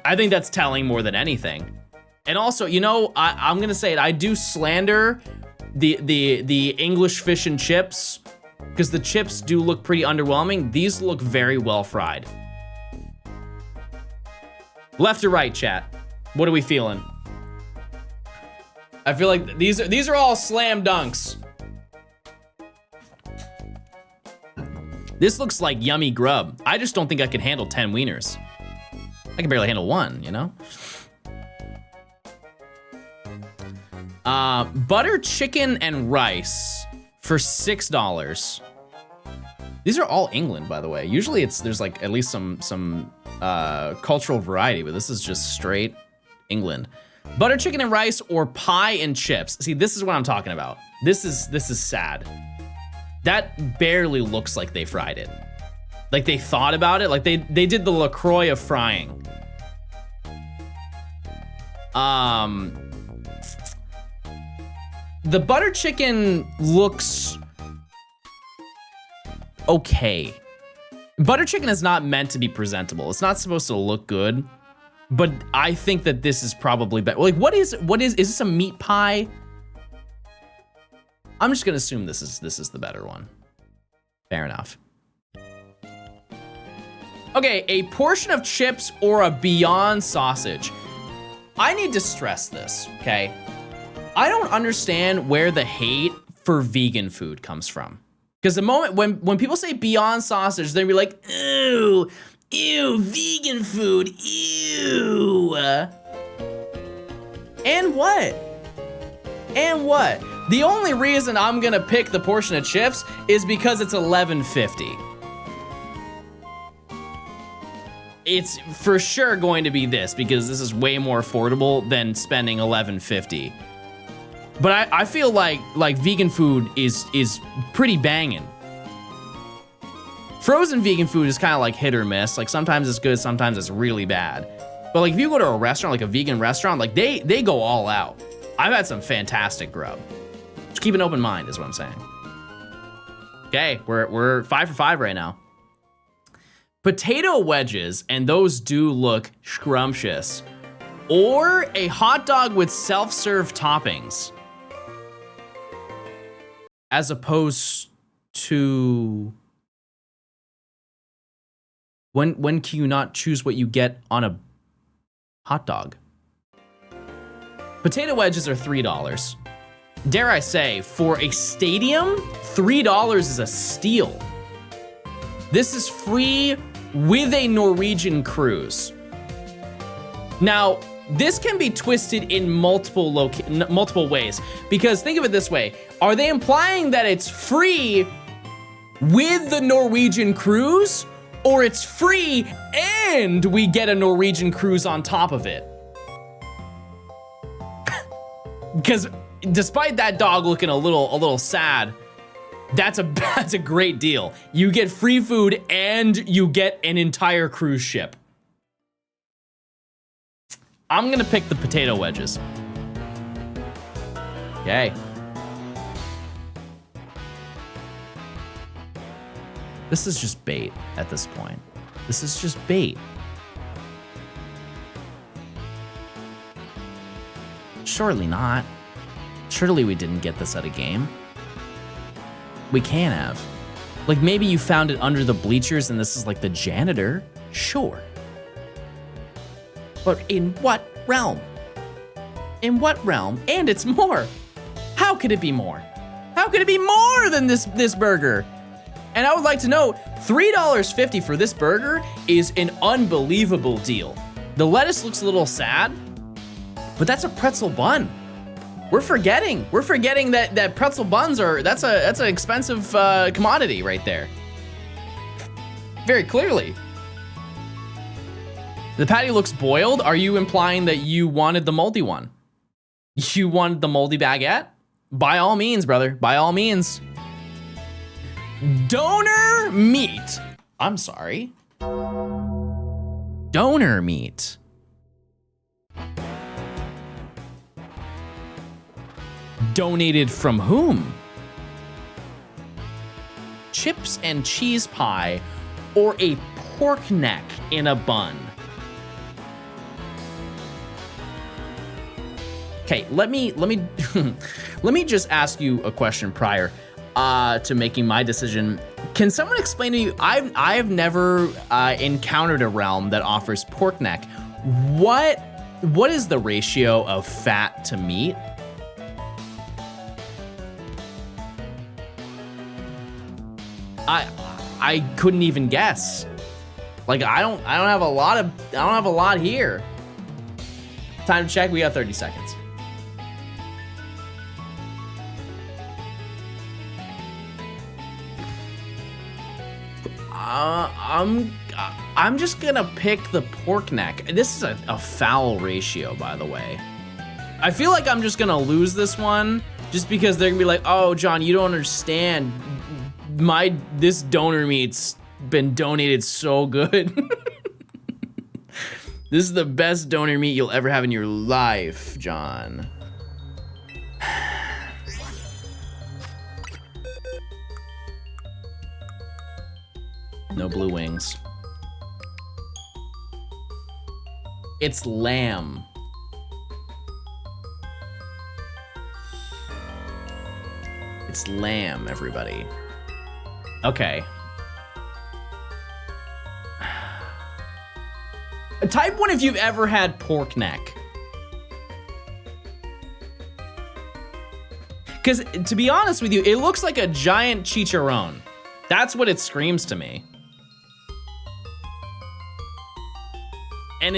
I think that's telling more than anything. And also, you know, I'm gonna say it. I do slander the English fish and chips, because the chips do look pretty underwhelming. These look very well fried. Left or right, chat? What are we feeling? I feel like these are all slam dunks. This looks like yummy grub. I just don't think I could handle 10 wieners. I can barely handle 1, you know? Butter chicken and rice for $6. These are all England, by the way. Usually there's like at least some cultural variety, but this is just straight England. Butter chicken and rice or pie and chips. See, this is what I'm talking about. This is sad. That barely looks like they fried it. Like they thought about it. Like they did the LaCroix of frying. The butter chicken looks okay. Butter chicken is not meant to be presentable. It's not supposed to look good, but I think that this is probably better. Like, is this a meat pie? I'm just gonna assume this is the better one. Fair enough. Okay, a portion of chips or a Beyond sausage. I need to stress this, okay? I don't understand where the hate for vegan food comes from. Because the moment when people say Beyond sausage, they'll be like, ew, Ew, vegan food. Ew. And what? And what? The only reason I'm gonna pick the portion of chips is because it's $11.50. It's for sure going to be this because this is way more affordable than spending $11.50. But I feel like vegan food is pretty banging. Frozen vegan food is kind of like hit or miss. Like sometimes it's good, sometimes it's really bad. But like if you go to a restaurant, like a vegan restaurant, like they go all out. I've had some fantastic grub. Just keep an open mind is what I'm saying. Okay, we're 5 for 5 right now. Potato wedges, and those do look scrumptious. Or a hot dog with self-serve toppings. As opposed to... When can you not choose what you get on a hot dog? Potato wedges are $3. Dare I say, for a stadium, $3 is a steal. This is free with a Norwegian cruise. Now, this can be twisted in multiple ways, because think of it this way. Are they implying that it's free with the Norwegian cruise, or it's free and we get a Norwegian cruise on top of it? Because despite that dog looking a little sad, that's a great deal. You get free food and you get an entire cruise ship. I'm gonna pick the potato wedges. Okay. This is just bait at this point. This is just bait. Surely not. Surely we didn't get this at a game. We can have. Like maybe you found it under the bleachers and this is like the janitor. Sure. But in what realm? In what realm? And it's more. How could it be more? How could it be more than this burger? And I would like to know, $3.50 for this burger is an unbelievable deal. The lettuce looks a little sad, but that's a pretzel bun. We're forgetting that pretzel buns that's an expensive commodity right there. Very clearly. The patty looks boiled. Are you implying that you wanted the moldy one? You wanted the moldy baguette? By all means, brother, by all means. Donor meat. I'm sorry. Donor meat. Donated from whom? Chips and cheese pie or a pork neck in a bun? Okay, let me let me just ask you a question prior to making my decision. Can someone explain to you? I've never encountered a realm that offers pork neck. What is the ratio of fat to meat? I couldn't even guess. Like I don't have a lot here. Time to check. We got 30 seconds. I'm just gonna pick the pork neck. This is a foul ratio, by the way. I feel like I'm just gonna lose this one just because they're gonna be like, oh, John, you don't understand. This donor meat's been donated so good. This is the best donor meat you'll ever have in your life, John. No blue wings. It's lamb. It's lamb, everybody. Okay. Type 1 if you've ever had pork neck. Because to be honest with you, it looks like a giant chicharron. That's what it screams to me. And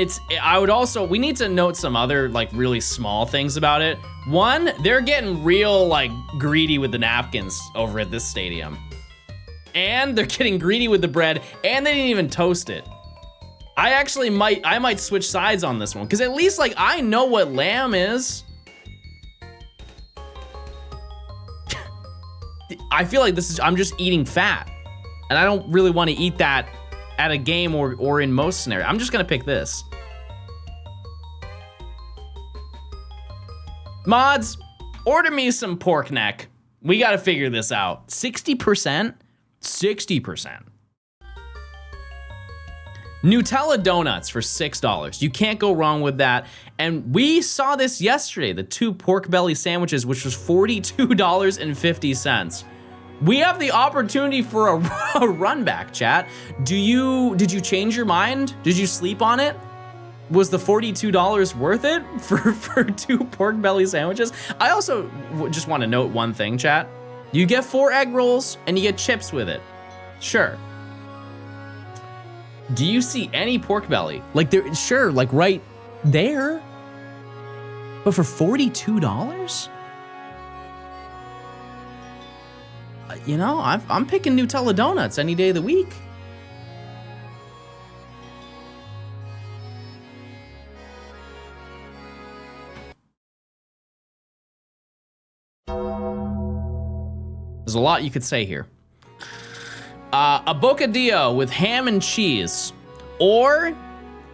we need to note some other like really small things about it. One, they're getting real like greedy with the napkins over at this stadium. And they're getting greedy with the bread, and they didn't even toast it. I might switch sides on this one, because at least like I know what lamb is. I feel like I'm just eating fat. And I don't really want to eat that at a game or in most scenarios. I'm just gonna pick this. Mods, order me some pork neck. We gotta figure this out. 60%? 60%. Nutella donuts for $6. You can't go wrong with that. And we saw this yesterday, the 2 pork belly sandwiches, which was $42.50. We have the opportunity for a run back, chat. Did you change your mind? Did you sleep on it? Was the $42 worth it for 2 pork belly sandwiches? I also just want to note one thing, chat. You get 4 egg rolls and you get chips with it. Sure. Do you see any pork belly? Like there, sure, like right there. But for $42? You know, I'm picking Nutella donuts any day of the week. There's a lot you could say here. A bocadillo with ham and cheese, or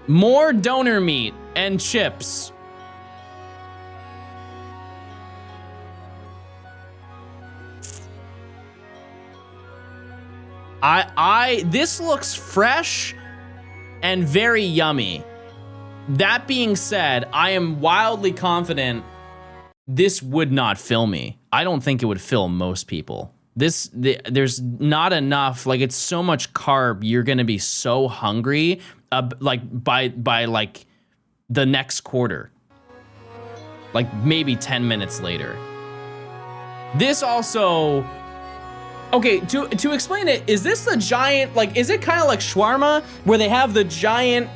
more donor meat and chips. This looks fresh and very yummy. That being said, I am wildly confident this would not fill me. I don't think it would fill most people. There's not enough, like it's so much carb, you're gonna be so hungry like by like the next quarter. Like maybe 10 minutes later. This also, okay, to explain it, is this the giant, like, is it kind of like shawarma where they have the giant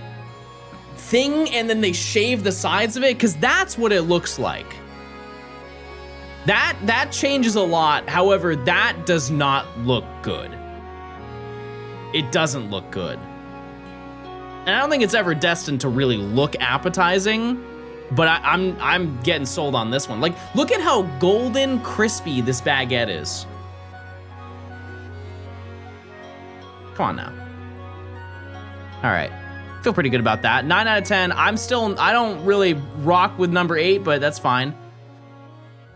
thing and then they shave the sides of it? Because that's what it looks like. That changes a lot. However, that does not look good. It doesn't look good. And I don't think it's ever destined to really look appetizing, but I'm getting sold on this one. Like, look at how golden crispy this baguette is. Come on now. All right. Feel pretty good about that. 9 out of 10. I don't really rock with number 8, but that's fine.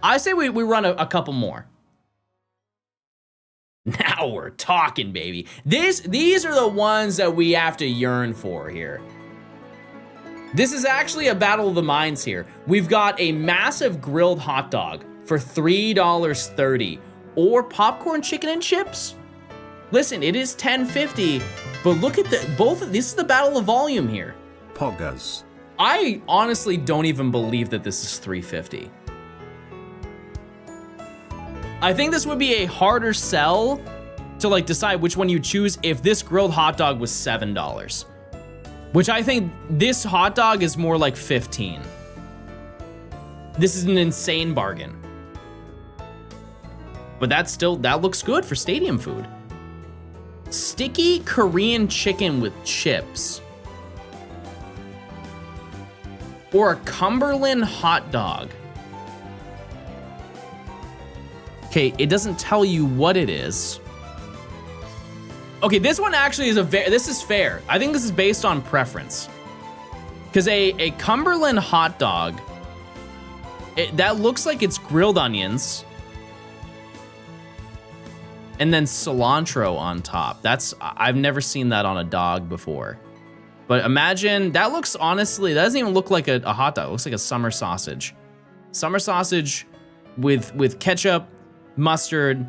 I say we run a couple more. Now we're talking, baby. These are the ones that we have to yearn for here. This is actually a battle of the minds here. We've got a massive grilled hot dog for $3.30, or popcorn chicken and chips. Listen, it is $10.50, but look at this is the battle of volume here. Poggers. I honestly don't even believe that this is $3.50. I think this would be a harder sell to like decide which one you choose if this grilled hot dog was $7. Which I think this hot dog is more like 15. This is an insane bargain. But that looks good for stadium food. Sticky Korean chicken with chips. Or a Cumberland hot dog. Okay, it doesn't tell you what it is. Okay, this one actually is this is fair. I think this is based on preference. Because a Cumberland hot dog, that looks like it's grilled onions. And then cilantro on top. I've never seen that on a dog before. But imagine, that doesn't even look like a hot dog. It looks like a summer sausage. Summer sausage with ketchup, mustard,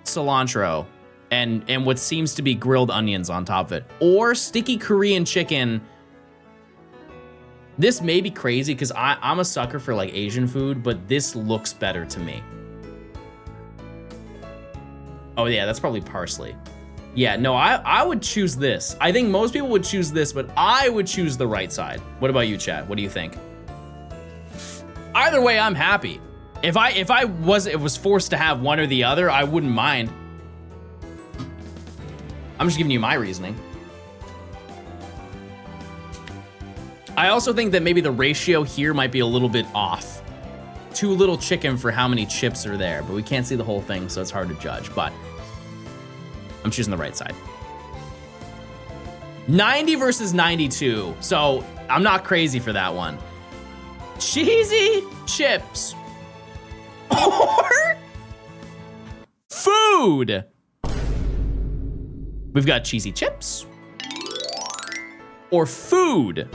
cilantro, and what seems to be grilled onions on top of it. Or sticky Korean chicken. This may be crazy because I'm a sucker for like Asian food, but this looks better to me. Oh yeah, that's probably parsley. Yeah, no, I would choose this. I think most people would choose this, but I would choose the right side. What about you, chat? What do you think? Either way, I'm happy. If I was forced to have one or the other, I wouldn't mind. I'm just giving you my reasoning. I also think that maybe the ratio here might be a little bit off. Too little chicken for how many chips are there, but we can't see the whole thing, so it's hard to judge, but I'm choosing the right side. 90 versus 92, so I'm not crazy for that one. Cheesy chips or food? We've got cheesy chips or food.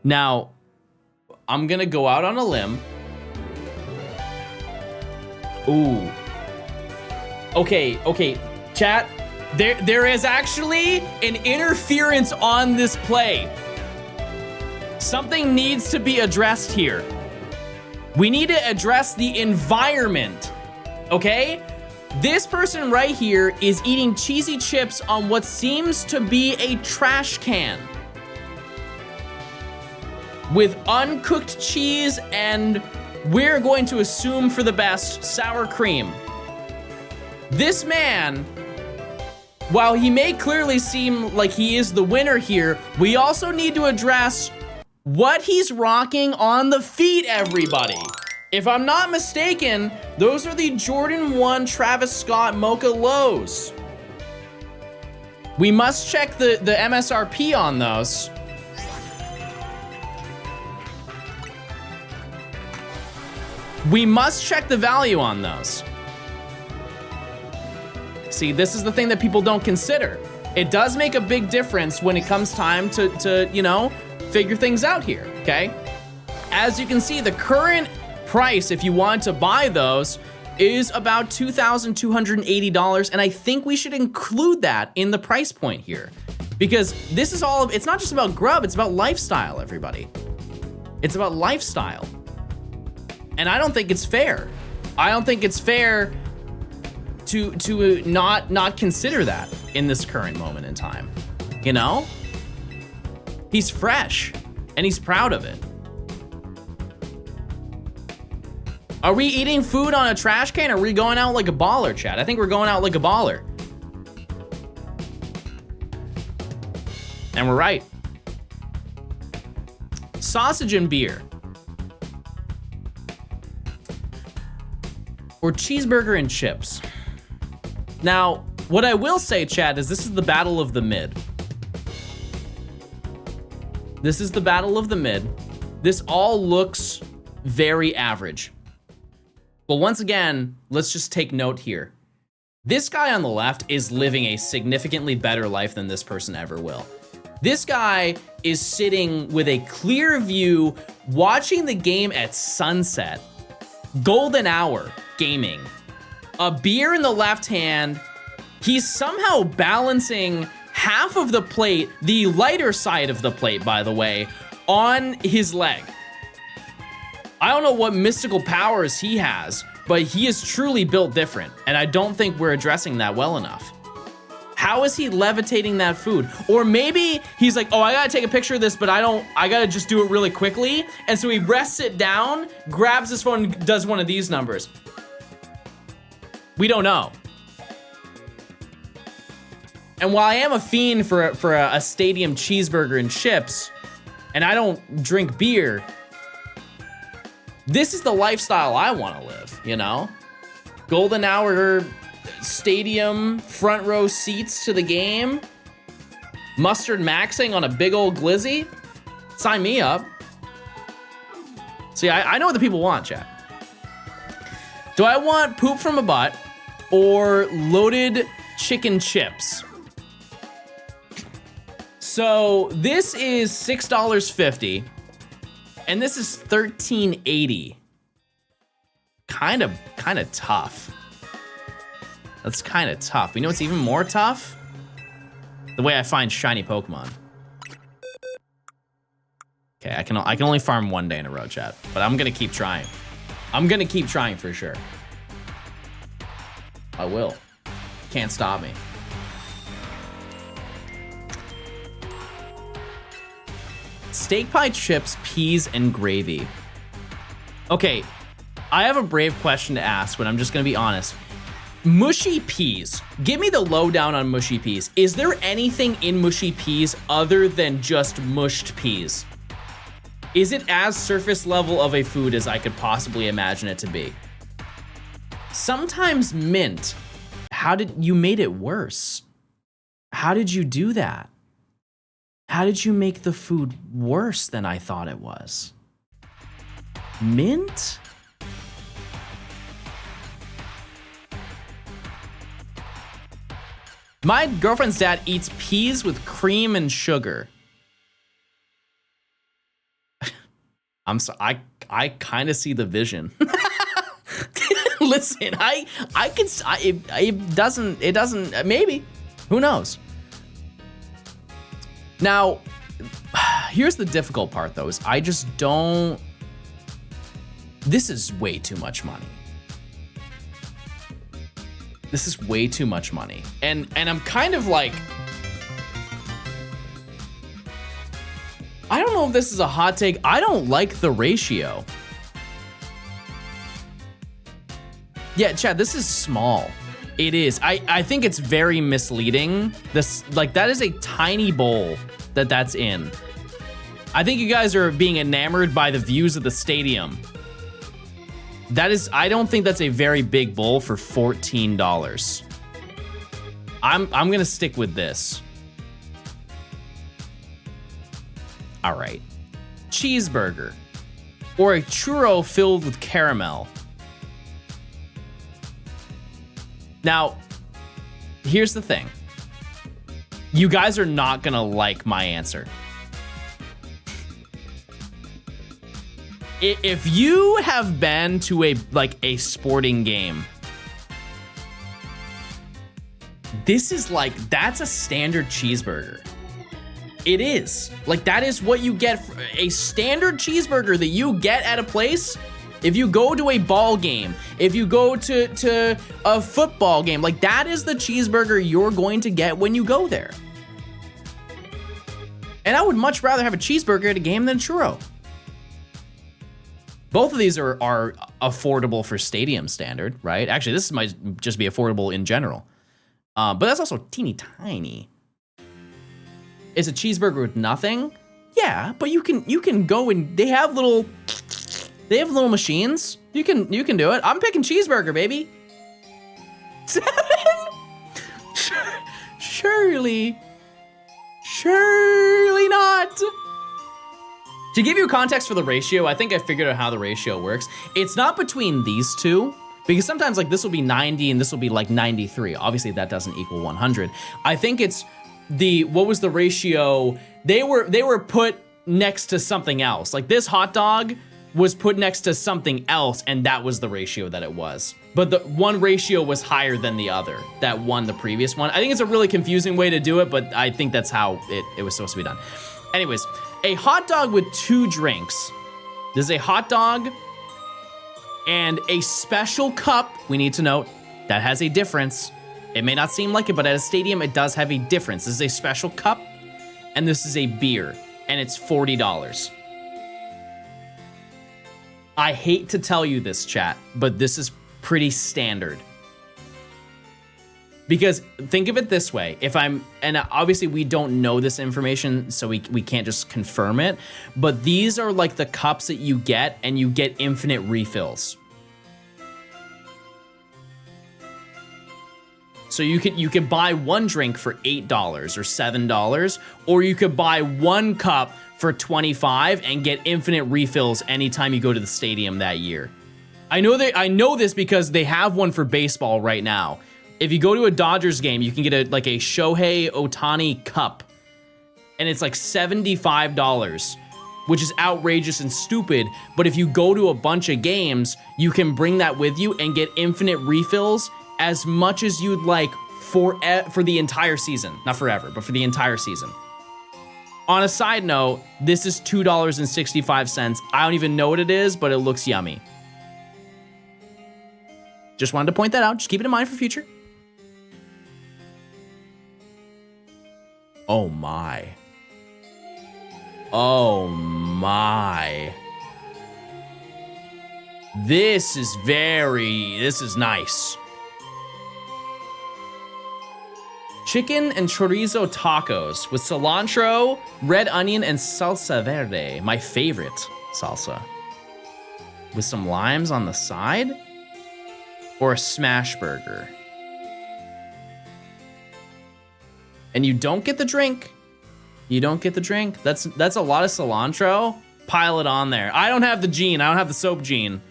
Now, I'm gonna go out on a limb. Ooh. Okay, chat. There is actually an interference on this play. Something needs to be addressed here. We need to address the environment, okay? This person right here is eating cheesy chips on what seems to be a trash can with uncooked cheese and, we're going to assume for the best, sour cream. This man, while he may clearly seem like he is the winner here, we also need to address what he's rocking on the feet, everybody. If I'm not mistaken, those are the Jordan 1 Travis Scott Mocha Lows. We must check the MSRP on those. We must check the value on those. See, this is the thing that people don't consider. It does make a big difference when it comes time to you know, figure things out here, okay? As you can see, the current price, if you want to buy those, is about $2,280, and I think we should include that in the price point here. Because this is all, it's not just about grub, it's about lifestyle, everybody. It's about lifestyle. And I don't think it's fair. I don't think it's fair to not consider that in this current moment in time. You know? He's fresh, and he's proud of it. Are we eating food on a trash can, or are we going out like a baller, chat? I think we're going out like a baller. And we're right. Sausage and beer. Or cheeseburger and chips. Now, what I will say, chat, is this is the battle of the mid. This is the battle of the mid. This all looks very average. But once again, let's just take note here. This guy on the left is living a significantly better life than this person ever will. This guy is sitting with a clear view, watching the game at sunset. Golden hour gaming. A beer in the left hand. He's somehow balancing half of the plate, the lighter side of the plate, by the way, on his leg. I don't know what mystical powers he has, but he is truly built different, and I don't think we're addressing that well enough. How is he levitating that food? Or maybe he's like, oh, I gotta take a picture of this, but I gotta just do it really quickly. And so he rests it down, grabs his phone, and does one of these numbers. We don't know. And while I am a fiend for a stadium cheeseburger and chips, and I don't drink beer, this is the lifestyle I want to live, you know? Golden hour stadium, front row seats to the game, mustard maxing on a big old glizzy. Sign me up. See, I know what the people want, chat. Do I want poop from a butt or loaded chicken chips? So this is $6.50. And this is $13.80. Kind of tough. That's kind of tough. You know what's even more tough? The way I find shiny Pokemon. Okay, I can only farm one day in a row, chat, but I'm gonna keep trying. I'm gonna keep trying for sure. I will. Can't stop me. Steak pie chips, peas, and gravy. Okay, I have a brave question to ask, but I'm just gonna be honest. Mushy peas. Give me the lowdown on mushy peas. Is there anything in mushy peas other than just mushed peas? Is it as surface level of a food as I could possibly imagine it to be? Sometimes mint. How did you made it worse? How did you do that? How did you make the food worse than I thought it was? Mint? My girlfriend's dad eats peas with cream and sugar. I kind of see the vision. Listen, it doesn't, maybe, who knows? Now, here's the difficult part though, is I just don't, this is way too much money. This is way too much money. And I'm kind of like, I don't know if this is a hot take. I don't like the ratio. Yeah, Chad, this is small. It is. I think it's very misleading. This, like, that is a tiny bowl that's in. I think you guys are being enamored by the views of the stadium. That is, I don't think that's a very big bowl for $14. I'm gonna stick with this. All right. Cheeseburger or a churro filled with caramel. Now, here's the thing. You guys are not gonna like my answer. If you have been to a sporting game, this is like, that's a standard cheeseburger. It is. Like, that is what you get, a standard cheeseburger that you get at a place. If you go to a ball game, if you go to a football game, like, that is the cheeseburger you're going to get when you go there. And I would much rather have a cheeseburger at a game than a churro. Both of these are affordable for stadium standard, right? Actually, this might just be affordable in general. But that's also teeny tiny. Is a cheeseburger with nothing? Yeah, but you can go and they have little machines. You can do it. I'm picking cheeseburger, baby. 7? Surely not. To give you context for the ratio, I think I figured out how the ratio works. It's not between these two, because sometimes like this will be 90 and this will be like 93. Obviously that doesn't equal 100. I think it's what was the ratio? They were put next to something else. Like this hot dog was put next to something else and that was the ratio that it was. But the one ratio was higher than the other that won the previous one. I think it's a really confusing way to do it, but I think that's how it was supposed to be done. Anyways, a hot dog with 2 drinks. This is a hot dog and a special cup. We need to note that has a difference. It may not seem like it, but at a stadium, it does have a difference. This is a special cup and this is a beer and it's $40. I hate to tell you this, chat, but this is pretty standard. Because think of it this way, and obviously we don't know this information, so we can't just confirm it, but these are like the cups that you get and you get infinite refills. So you could buy one drink for $8 or $7, or you could buy one cup for $25 and get infinite refills anytime you go to the stadium that year. I know this because they have one for baseball right now. If you go to a Dodgers game, you can get a Shohei Ohtani cup, and it's like $75, which is outrageous and stupid. But if you go to a bunch of games, you can bring that with you and get infinite refills as much as you'd like for the entire season. Not forever, but for the entire season. On a side note, this is $2.65. I don't even know what it is, but it looks yummy. Just wanted to point that out. Just keep it in mind for future. Oh my. Oh my. This is nice. Chicken and chorizo tacos with cilantro, red onion, and salsa verde. My favorite salsa. With some limes on the side? Or a smash burger. And you don't get the drink. You don't get the drink. That's a lot of cilantro. Pile it on there. I don't have the gene. I don't have the soap gene.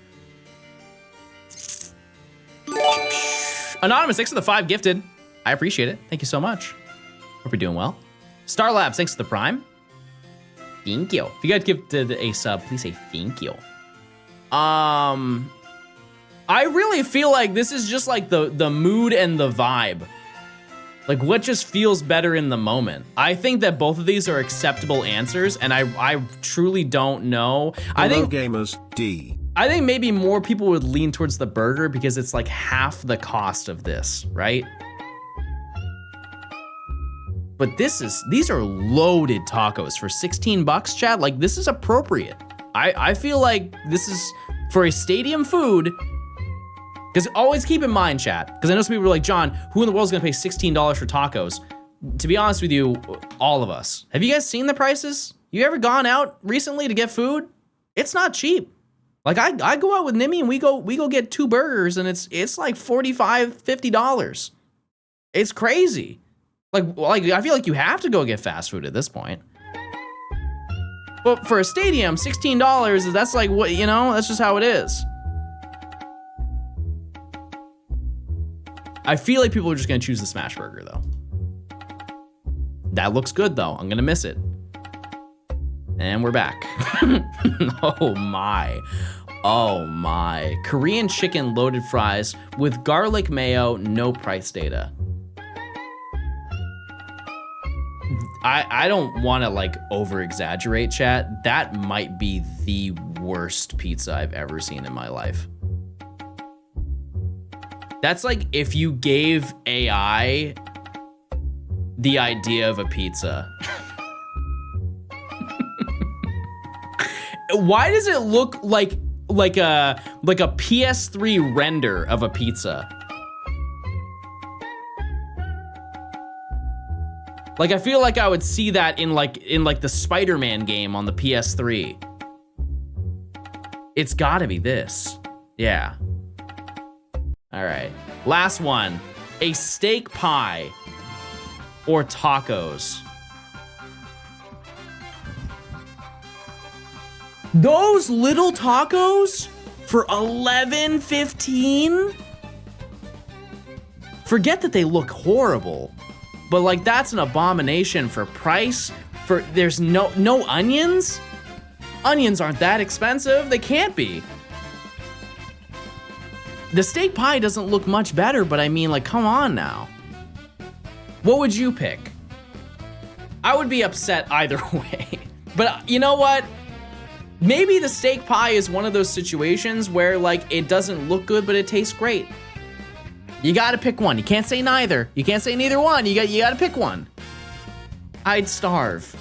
Anonymous, thanks for the 5 gifted. I appreciate it. Thank you so much. Hope you're doing well. Star Labs, thanks for the prime. Thank you. If you guys give a sub, please say thank you. I really feel like this is just like the mood and the vibe. Like what just feels better in the moment. I think that both of these are acceptable answers, and I truly don't know. I think gamers D. I think maybe more people would lean towards the burger because it's like half the cost of this, right? But these are loaded tacos for 16 bucks, Chad. Like this is appropriate. I feel like this is for a stadium food. Because always keep in mind, chat, because I know some people are like, John, who in the world is gonna pay $16 for tacos? To be honest with you, all of us. Have you guys seen the prices? You ever gone out recently to get food? It's not cheap. Like I go out with Nimi and we go get 2 burgers and it's like $45, $50. It's crazy. Like I feel like you have to go get fast food at this point. But for a stadium, $16, that's like what, you know, that's just how it is. I feel like people are just gonna choose the smash burger though. That looks good though. I'm gonna miss it. And we're back. Oh my. Oh my. Korean chicken loaded fries with garlic mayo, no price data. I don't wanna like over exaggerate, chat. That might be the worst pizza I've ever seen in my life. That's like if you gave AI the idea of a pizza. Why does it look like a PS3 render of a pizza? Like I feel like I would see that in like the Spider-Man game on the PS3. It's gotta be this. Yeah. All right, last one. A steak pie or tacos. Those little tacos for $11.15? Forget that they look horrible, but like that's an abomination for price. There's no onions? Onions aren't that expensive, they can't be. The steak pie doesn't look much better, but I mean, like, come on now. What would you pick? I would be upset either way. But you know what? Maybe the steak pie is one of those situations where, like, it doesn't look good, but it tastes great. You gotta pick one. You can't say neither. You can't say neither one. You gotta pick one. I'd starve.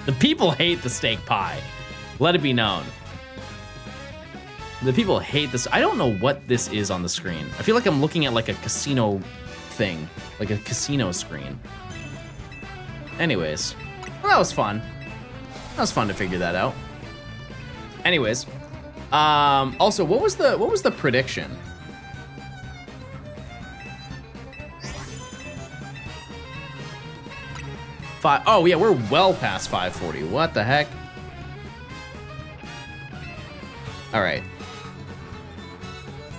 The people hate the steak pie. Let it be known. The people hate this. I don't know what this is on the screen. I feel like I'm looking at like a casino thing, like a casino screen. Anyways, well, that was fun. That was fun to figure that out. Anyways, also, what was the prediction? Oh yeah, we're well past 540. What the heck? All right.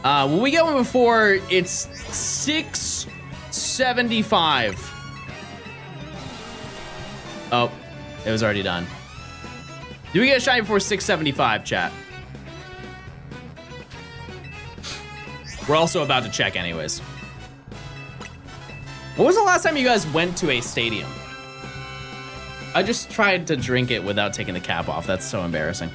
When we get one before, it's 675. Oh, it was already done. Do we get a shiny before 675, chat? We're also about to check anyways. When was the last time you guys went to a stadium? I just tried to drink it without taking the cap off. That's so embarrassing.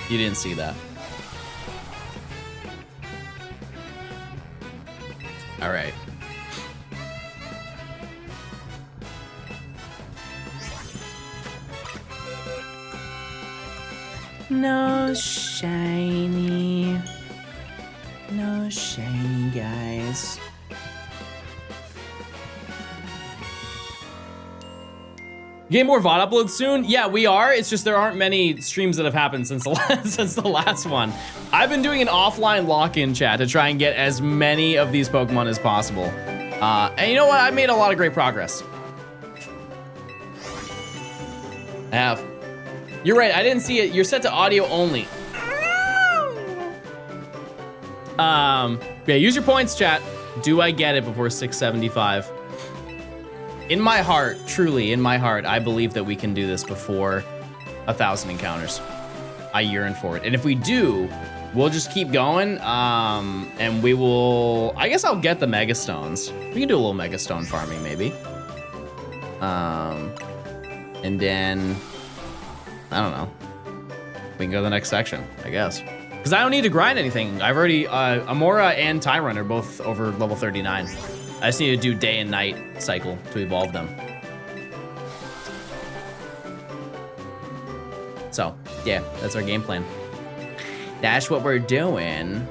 You didn't see that. All right. No shiny. No shiny, guys. Getting more VOD uploads soon? Yeah, we are. It's just there aren't many streams that have happened since the last one. I've been doing an offline lock-in chat to try and get as many of these Pokemon as possible. And you know what? I made a lot of great progress. I have. You're right, I didn't see it. You're set to audio only. Yeah, use your points, chat. Do I get it before 675? In my heart, truly, in my heart, I believe that we can do this before 1,000 encounters. I yearn for it. And if we do, we'll just keep going, and we will... I guess I'll get the Mega Stones. We can do a little Mega Stone farming, maybe. And then... I don't know. We can go to the next section, I guess. Because I don't need to grind anything. I've already... Amora and Tyron are both over level 39. I just need to do day and night cycle to evolve them. So, yeah, that's our game plan. That's what we're doing.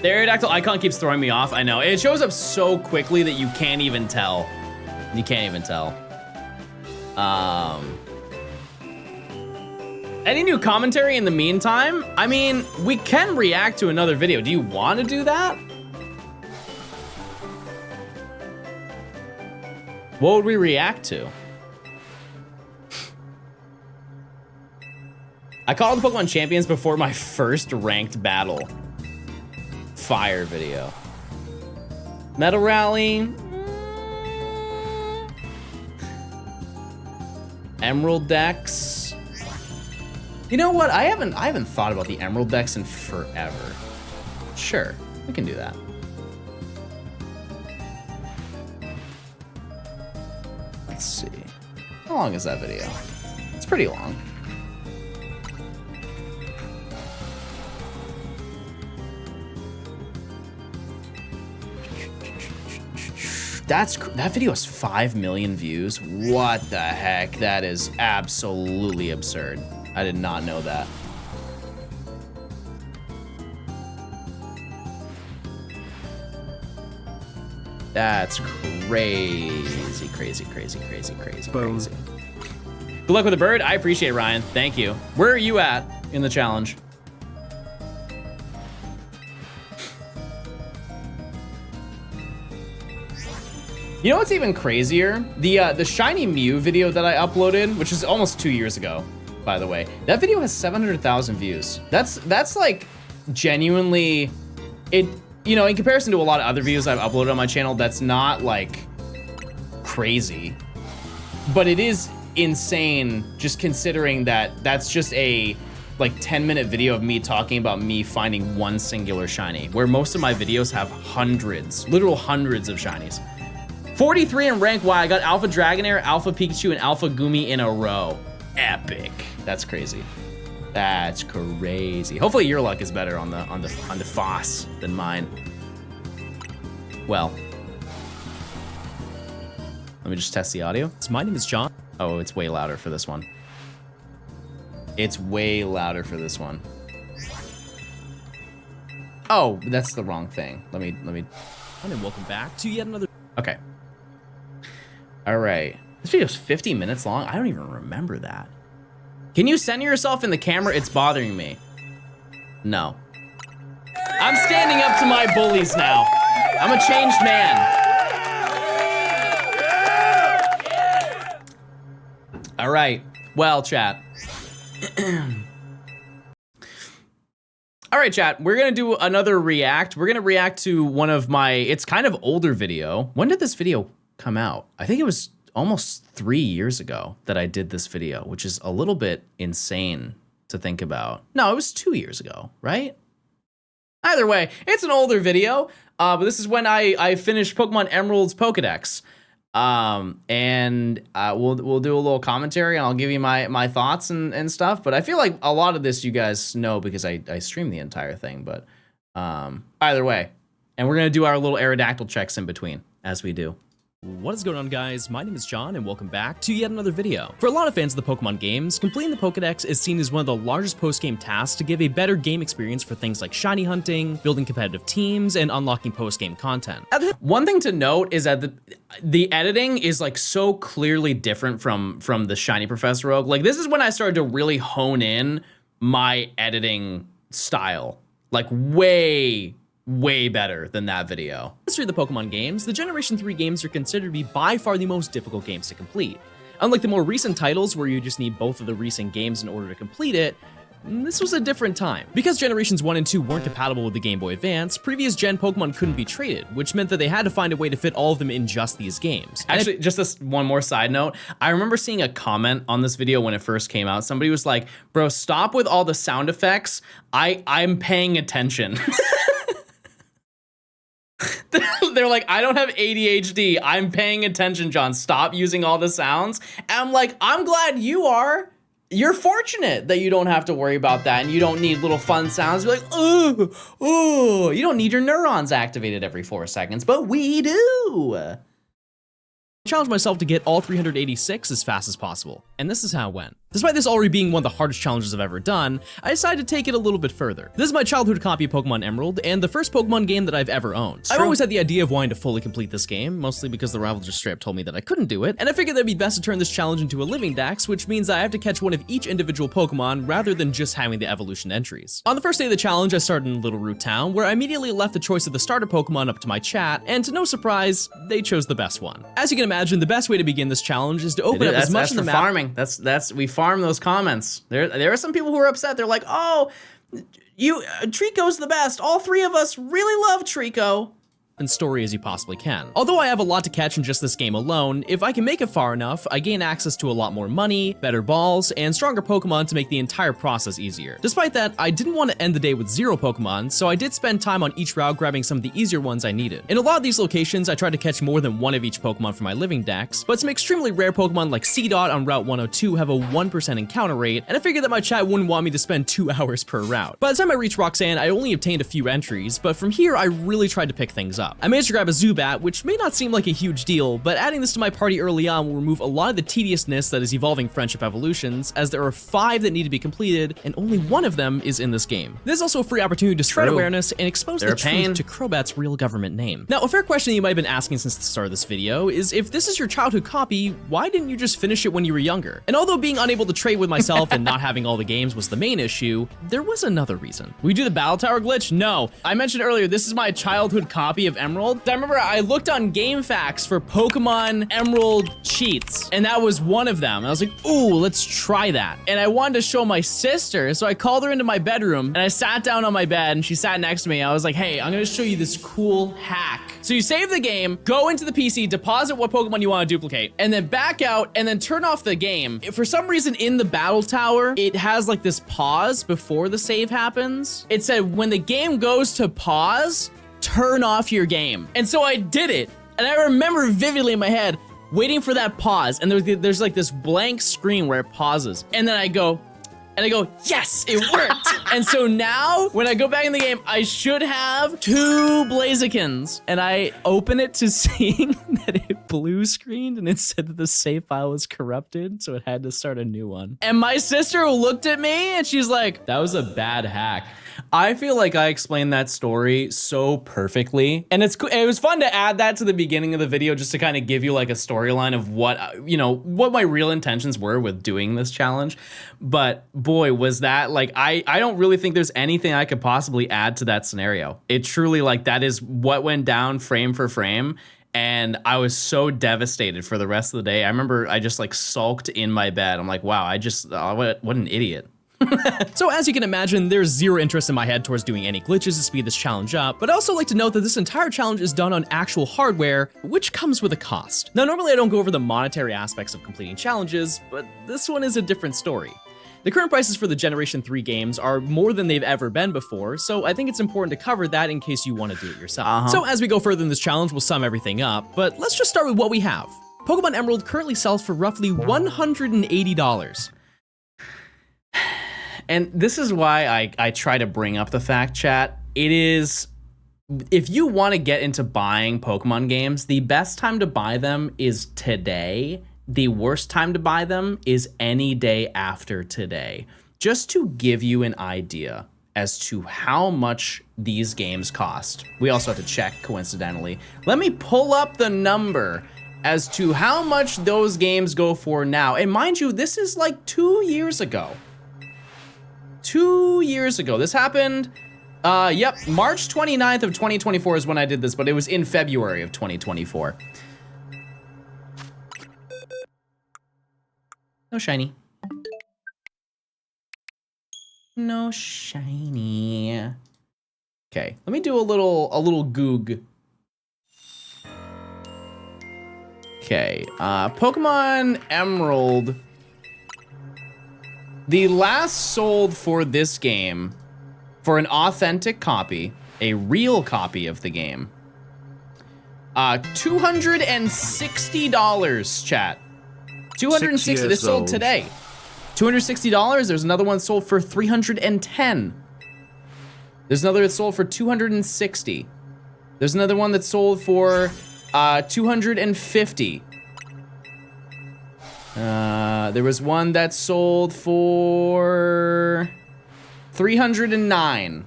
The Aerodactyl icon keeps throwing me off. I know. It shows up so quickly that you can't even tell. You can't even tell. Any new commentary in the meantime? I mean, we can react to another video. Do you want to do that? What would we react to? I called the Pokemon Champions before my first ranked battle. Fire video. Metal Rally. Emerald decks. You know what? I haven't thought about the Emerald decks in forever. Sure, we can do that. Let's see. How long is that video? It's pretty long. That video has 5 million views. What the heck? That is absolutely absurd. I did not know that. That's crazy, crazy, crazy, crazy, crazy, Boom. crazy. Good luck with the bird. I appreciate it, Ryan. Thank you. Where are you at in the challenge? You know what's even crazier? The Shiny Mew video that I uploaded, which is almost 2 years ago, by the way. That video has 700,000 views. That's like genuinely, you know, in comparison to a lot of other videos I've uploaded on my channel, that's not like crazy, but it is insane just considering that that's just a like 10-minute video of me talking about me finding one singular shiny, where most of my videos have hundreds, literal hundreds of shinies. 43 in rank Y. I got Alpha Dragonair, Alpha Pikachu, and Alpha Gumi in a row. Epic. That's crazy. That's crazy. Hopefully your luck is better on the Foss than mine. Well, let me just test the audio. My name is John. Oh, it's way louder for this one. It's way louder for this one. Oh, that's the wrong thing. Let me. And welcome back to yet another. Okay. All right. This video's 50 minutes long. I don't even remember that. Can you center yourself in the camera? It's bothering me. No. I'm standing up to my bullies now. I'm a changed man. All right. Well, chat. All right, chat. We're going to do another react. We're going to react to one of my, it's kind of older video. When did this video come out? I think it was almost 3 years ago that I did this video, which is a little bit insane to think about. No, it was 2 years ago, right? Either way, it's an older video, but this is when I finished Pokemon Emerald's Pokedex. And we'll do a little commentary, and I'll give you my thoughts and stuff. But I feel like a lot of this you guys know because I stream the entire thing. But either way, and we're gonna do our little Aerodactyl checks in between as we do. What is going on, guys? My name is John, and welcome back to yet another video. For a lot of fans of the Pokemon games, completing the Pokedex is seen as one of the largest post-game tasks to give a better game experience for things like shiny hunting, building competitive teams, and unlocking post-game content. One thing to note is that the editing is like so clearly different from the Shiny Professor Oak. Like, this is when I started to really hone in my editing style, like way better than that video. History of the Pokemon games, the Generation 3 games are considered to be by far the most difficult games to complete. Unlike the more recent titles where you just need both of the recent games in order to complete it, this was a different time. Because Generations 1 and 2 weren't compatible with the Game Boy Advance, previous gen Pokemon couldn't be traded, which meant that they had to find a way to fit all of them in just these games. Actually, just this one more side note, I remember seeing a comment on this video when it first came out. Somebody was like, bro, stop with all the sound effects. I'm paying attention. They're like, I don't have ADHD. I'm paying attention, John. Stop using all the sounds. And I'm like, I'm glad you are. You're fortunate that you don't have to worry about that and you don't need little fun sounds. You're like, oh, you don't need your neurons activated every 4 seconds, but we do. Challenged myself to get all 386 as fast as possible, and this is how it went. Despite this already being one of the hardest challenges I've ever done, I decided to take it a little bit further. This is my childhood copy of Pokemon Emerald, and the first Pokemon game that I've ever owned. I've always had the idea of wanting to fully complete this game, mostly because the rival just straight up told me that I couldn't do it, and I figured that'd be best to turn this challenge into a living dex, which means that I have to catch one of each individual Pokemon rather than just having the evolution entries. On the first day of the challenge, I started in Little Root Town, where I immediately left the choice of the starter Pokemon up to my chat, and to no surprise, they chose the best one. As you can imagine, the best way to begin this challenge is to open up as much of the map. Farming. That's we farm those comments. There are some people who are upset. They're like, oh, Trico's the best. All 3 of us really love Trico. And story as you possibly can. Although I have a lot to catch in just this game alone, if I can make it far enough, I gain access to a lot more money, better balls, and stronger Pokemon to make the entire process easier. Despite that, I didn't want to end the day with 0 Pokemon, so I did spend time on each route grabbing some of the easier ones I needed. In a lot of these locations, I tried to catch more than one of each Pokemon for my living dex, but some extremely rare Pokemon like Seedot on Route 102 have a 1% encounter rate, and I figured that my chat wouldn't want me to spend 2 hours per route. By the time I reached Roxanne, I only obtained a few entries, but from here I really tried to pick things up. I managed to grab a Zubat, which may not seem like a huge deal, but adding this to my party early on will remove a lot of the tediousness that is evolving friendship evolutions, as there are 5 that need to be completed, and only 1 of them is in this game. There's also a free opportunity to spread awareness and expose the truth to Crobat's real government name. Now, a fair question you might have been asking since the start of this video is, if this is your childhood copy, why didn't you just finish it when you were younger? And although being unable to trade with myself and not having all the games was the main issue, there was another reason. We do the Battle Tower glitch? No. I mentioned earlier, this is my childhood copy of Emerald. I remember I looked on GameFAQs for Pokemon Emerald cheats, and that was one of them. I was like, ooh, let's try that. And I wanted to show my sister, so I called her into my bedroom, and I sat down on my bed, and she sat next to me. I was like, hey, I'm gonna show you this cool hack. So you save the game, go into the PC, deposit what Pokemon you want to duplicate, and then back out, and then turn off the game. For some reason, in the Battle Tower, it has like this pause before the save happens. It said, when the game goes to pause, turn off your game. And so I did it. And I remember vividly in my head, waiting for that pause. And there's like this blank screen where it pauses. And then I go, yes, it worked. And so now when I go back in the game, I should have 2 Blazikens. And I open it to seeing that it blue screened and it said that the save file was corrupted. So it had to start a new one. And my sister looked at me and she's like, that was a bad hack. I feel like I explained that story so perfectly, and it was fun to add that to the beginning of the video just to kind of give you like a storyline of what, what my real intentions were with doing this challenge. But boy, was that like, I don't really think there's anything I could possibly add to that scenario. It truly, like, that is what went down frame for frame. And I was so devastated for the rest of the day. I remember I just like sulked in my bed. I'm like, wow, what an idiot. So as you can imagine, there's 0 interest in my head towards doing any glitches to speed this challenge up, but I also like to note that this entire challenge is done on actual hardware, which comes with a cost. Now, normally I don't go over the monetary aspects of completing challenges, but this one is a different story. The current prices for the Generation 3 games are more than they've ever been before, so I think it's important to cover that in case you want to do it yourself. So as we go further in this challenge, we'll sum everything up, but let's just start with what we have. Pokemon Emerald currently sells for roughly $180. And this is why I try to bring up the fact, chat. It is, if you want to get into buying Pokemon games, the best time to buy them is today. The worst time to buy them is any day after today. Just to give you an idea as to how much these games cost. We also have to check, coincidentally. Let me pull up the number as to how much those games go for now. And mind you, this is like 2 years ago. 2 years ago. This happened, yep, March 29th of 2024 is when I did this, but it was in February of 2024. No shiny. No shiny. Okay, let me do a little goog. Okay, Pokemon Emerald. The last sold for this game, for an authentic copy, a real copy of the game, $260, chat. 260. This sold today. $260. There's another one sold for $310. There's another that sold for $260. There's another one that sold for $250. There was one that sold for $309.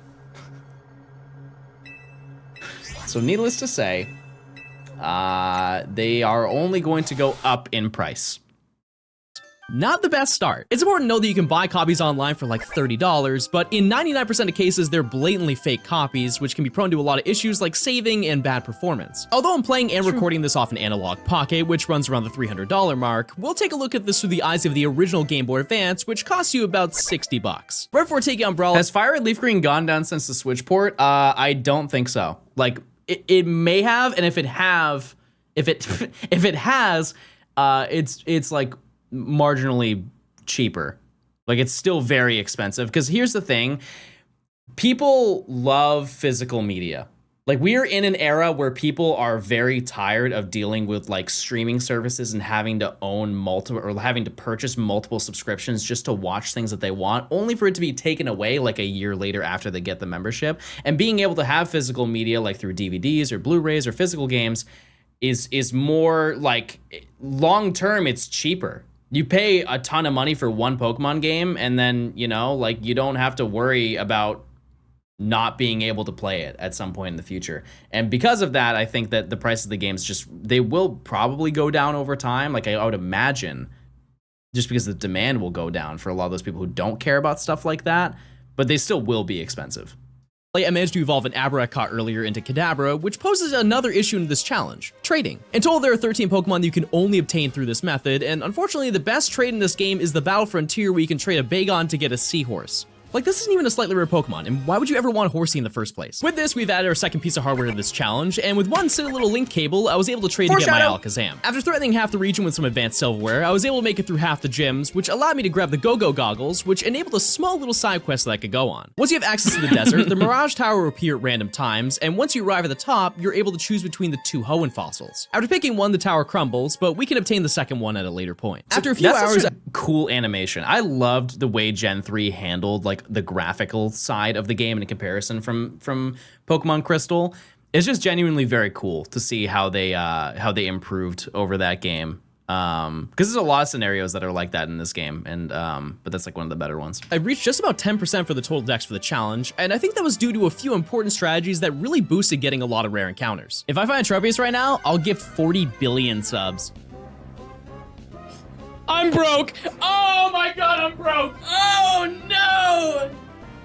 So needless to say, they are only going to go up in price. Not the best start. It's important to know that you can buy copies online for like $30, but in 99% of cases, they're blatantly fake copies, which can be prone to a lot of issues like saving and bad performance. Although I'm playing and recording this off an analog pocket, which runs around the $300 mark, we'll take a look at this through the eyes of the original Game Boy Advance, which costs you about $60. Right before taking Umbrella. Has Fire Red Leaf Green gone down since the Switch port? I don't think so. Like, it may have, and if it has, it's like marginally cheaper. Like, it's still very expensive, because here's the thing, people love physical media. Like, we are in an era where people are very tired of dealing with like streaming services and having to own multiple, or having to purchase multiple subscriptions just to watch things that they want, only for it to be taken away like a year later after they get the membership. And being able to have physical media like through DVDs or Blu-rays or physical games is more like, long term, it's cheaper. You pay a ton of money for one Pokemon game, and then, you know, like, you don't have to worry about not being able to play it at some point in the future. And because of that, I think that the price of the games they will probably go down over time. Like, I would imagine, just because the demand will go down for a lot of those people who don't care about stuff like that, but they still will be expensive. I managed to evolve an Abra I caught earlier into Kadabra, which poses another issue in this challenge: trading. In total, there are 13 Pokemon you can only obtain through this method, and unfortunately, the best trade in this game is the Battle Frontier, where you can trade a Bagon to get a Seahorse. Like, this isn't even a slightly rare Pokemon, and why would you ever want a Horsey in the first place? With this, we've added our second piece of hardware to this challenge, and with one silly little link cable, I was able to trade to get my Alakazam. After threatening half the region with some advanced silverware, I was able to make it through half the gyms, which allowed me to grab the Go-Go goggles, which enabled a small little side quest that I could go on. Once you have access to the desert, the Mirage Tower will appear at random times, and once you arrive at the top, you're able to choose between the two Hoenn fossils. After picking one, the tower crumbles, but we can obtain the second one at a later point. After a few hours, cool animation. I loved the way Gen 3 handled like the graphical side of the game in comparison from Pokemon Crystal. It's just genuinely very cool to see how they improved over that game. Because there's a lot of scenarios that are like that in this game, and but that's like one of the better ones. I reached just about 10% for the total dex for the challenge, and I think that was due to a few important strategies that really boosted getting a lot of rare encounters. If I find Tropius right now, I'll gift 40 billion subs. I'm broke. Oh my god, I'm broke. Oh no!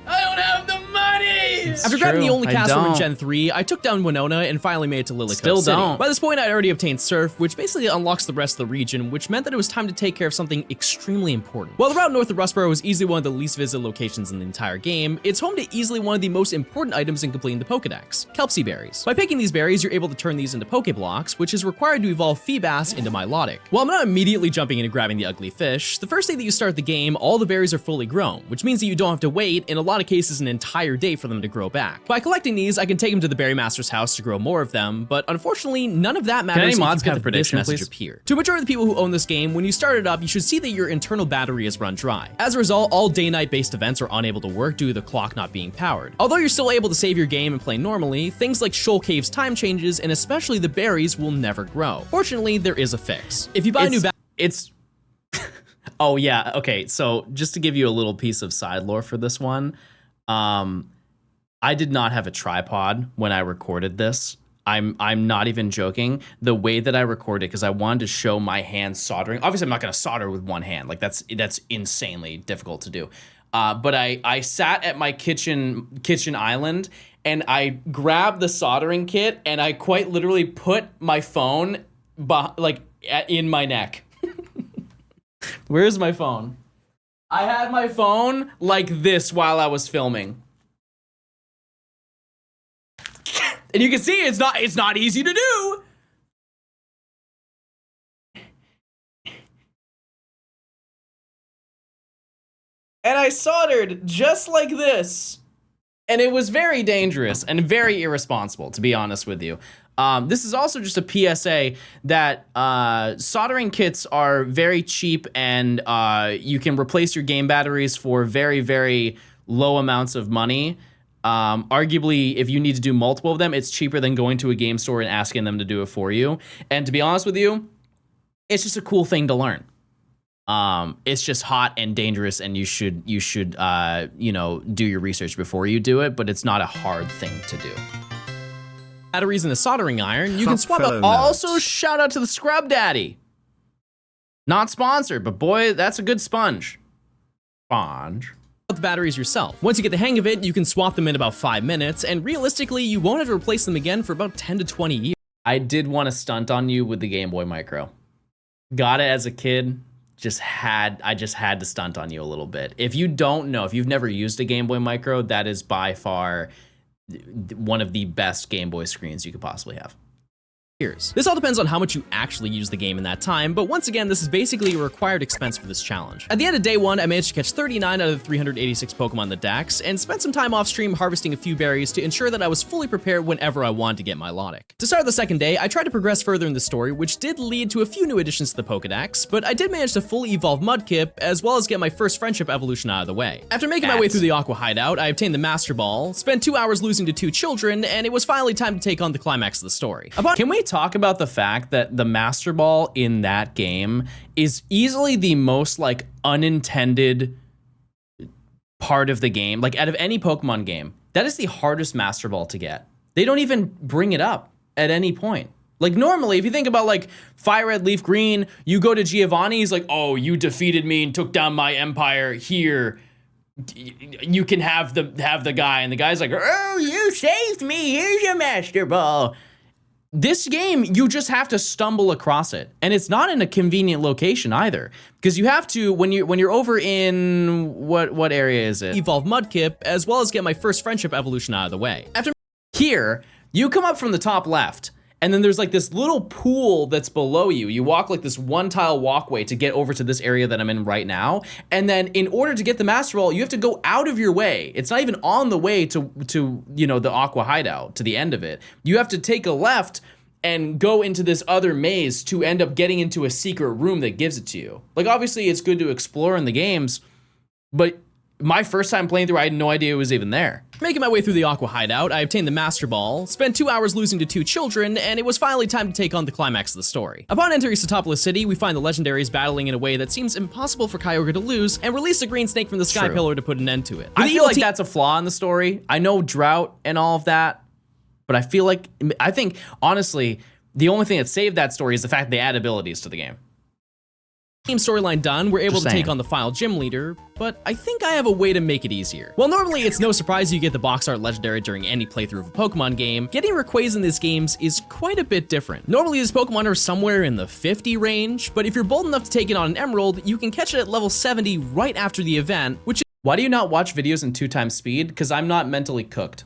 I don't have the money! After grabbing the only Castform in Gen 3, I took down Winona and finally made it to Lillicove City. Don't. By this point, I'd already obtained Surf, which basically unlocks the rest of the region, which meant that it was time to take care of something extremely important. While the route north of Rustboro was easily one of the least visited locations in the entire game, it's home to easily one of the most important items in completing the Pokedex: Kelpsie berries. By picking these berries, you're able to turn these into Pokeblocks, which is required to evolve Feebas into Milotic. While I'm not immediately jumping into grabbing the ugly fish, the first day that you start the game, all the berries are fully grown, which means that you don't have to wait, in a lot of cases, an entire entire day for them to grow back. By collecting these, I can take them to the Berry Master's house to grow more of them, but unfortunately, none of that matters any if mods you get have the this prediction, message please? appear. To a majority of the people who own this game, when you start it up, you should see that your internal battery is run dry. As a result, all day-night based events are unable to work due to the clock not being powered. Although you're still able to save your game and play normally, things like Shoal Cave's time changes and especially the berries will never grow. Fortunately, there is a fix. If you buy a new It's oh yeah, okay, so just to give you a little piece of side lore for this one, I did not have a tripod when I recorded this. I'm not even joking. The way that I recorded, because I wanted to show my hands soldering. Obviously, I'm not gonna solder with one hand. Like that's insanely difficult to do. But I sat at my kitchen island and I grabbed the soldering kit and I quite literally put my phone in my neck. Where's my phone? I had my phone like this while I was filming. And you can see it's not easy to do. And I soldered just like this. And it was very dangerous and very irresponsible, to be honest with you. This is also just a PSA that soldering kits are very cheap and you can replace your game batteries for very, very low amounts of money. Arguably, if you need to do multiple of them, it's cheaper than going to a game store and asking them to do it for you. And to be honest with you, it's just a cool thing to learn. It's just hot and dangerous, and you should you know, do your research before you do it, but it's not a hard thing to do. batteries and a soldering iron, you can swap out. Also, shout out to the Scrub Daddy. Not sponsored, but boy, that's a good sponge. The batteries yourself. Once you get the hang of it, you can swap them in about 5 minutes, and realistically, you won't have to replace them again for about 10 to 20 years. I did want to stunt on you with the Game Boy Micro. Got it as a kid. I just had to stunt on you a little bit. If you don't know, if you've never used a Game Boy Micro, that is by far one of the best Game Boy screens you could possibly have. This all depends on how much you actually use the game in that time, but once again, this is basically a required expense for this challenge. At the end of day 1, I managed to catch 39 out of the 386 Pokemon in the dex, and spent some time off stream harvesting a few berries to ensure that I was fully prepared whenever I wanted to get my Milotic. To start the second day, I tried to progress further in the story, which did lead to a few new additions to the Pokedex, but I did manage to fully evolve Mudkip, as well as get my first friendship evolution out of the way. After making my way through the Aqua Hideout, I obtained the Master Ball, spent 2 hours losing to 2 children, and it was finally time to take on the climax of the story. Can we talk about the fact that the Master Ball in that game is easily the most like unintended part of the game? Like out of any Pokemon game, that is the hardest Master Ball to get. They don't even bring it up at any point. Like normally, if you think about like Fire Red, Leaf Green, you go to Giovanni, he's like, oh, you defeated me and took down my empire here. You can have the guy, and the guy's like, oh, you saved me, here's your Master Ball. This game, you just have to stumble across it, and it's not in a convenient location either, because you have to when you're over in what area is it? Evolve Mudkip, as well as get my first friendship evolution out of the way. After here, you come up from the top left, and then there's like this little pool that's below you. You walk like this 1-tile walkway to get over to this area that I'm in right now, and then in order to get the Master Ball, you have to go out of your way. It's not even on the way to you know, the Aqua Hideout, to the end of it. You have to take a left and go into this other maze to end up getting into a secret room that gives it to you. Like, obviously, it's good to explore in the games, but my first time playing through, I had no idea it was even there. Making my way through the Aqua Hideout, I obtained the Master Ball, spent 2 hours losing to 2 children, and it was finally time to take on the climax of the story. Upon entering Satopolis City, we find the legendaries battling in a way that seems impossible for Kyogre to lose, and release a green snake from the Sky Pillar to put an end to it. I feel like that's a flaw in the story. I know drought and all of that, but I think, honestly, the only thing that saved that story is the fact they add abilities to the game. Team storyline done, we're able to take on the File Gym Leader, but I think I have a way to make it easier. While normally it's no surprise you get the box art legendary during any playthrough of a Pokemon game, getting Rayquaza in these games is quite a bit different. Normally these Pokemon are somewhere in the 50 range, but if you're bold enough to take it on an Emerald, you can catch it at level 70 right after the event, which is— Why do you not watch videos in 2 times speed? Because I'm not mentally cooked.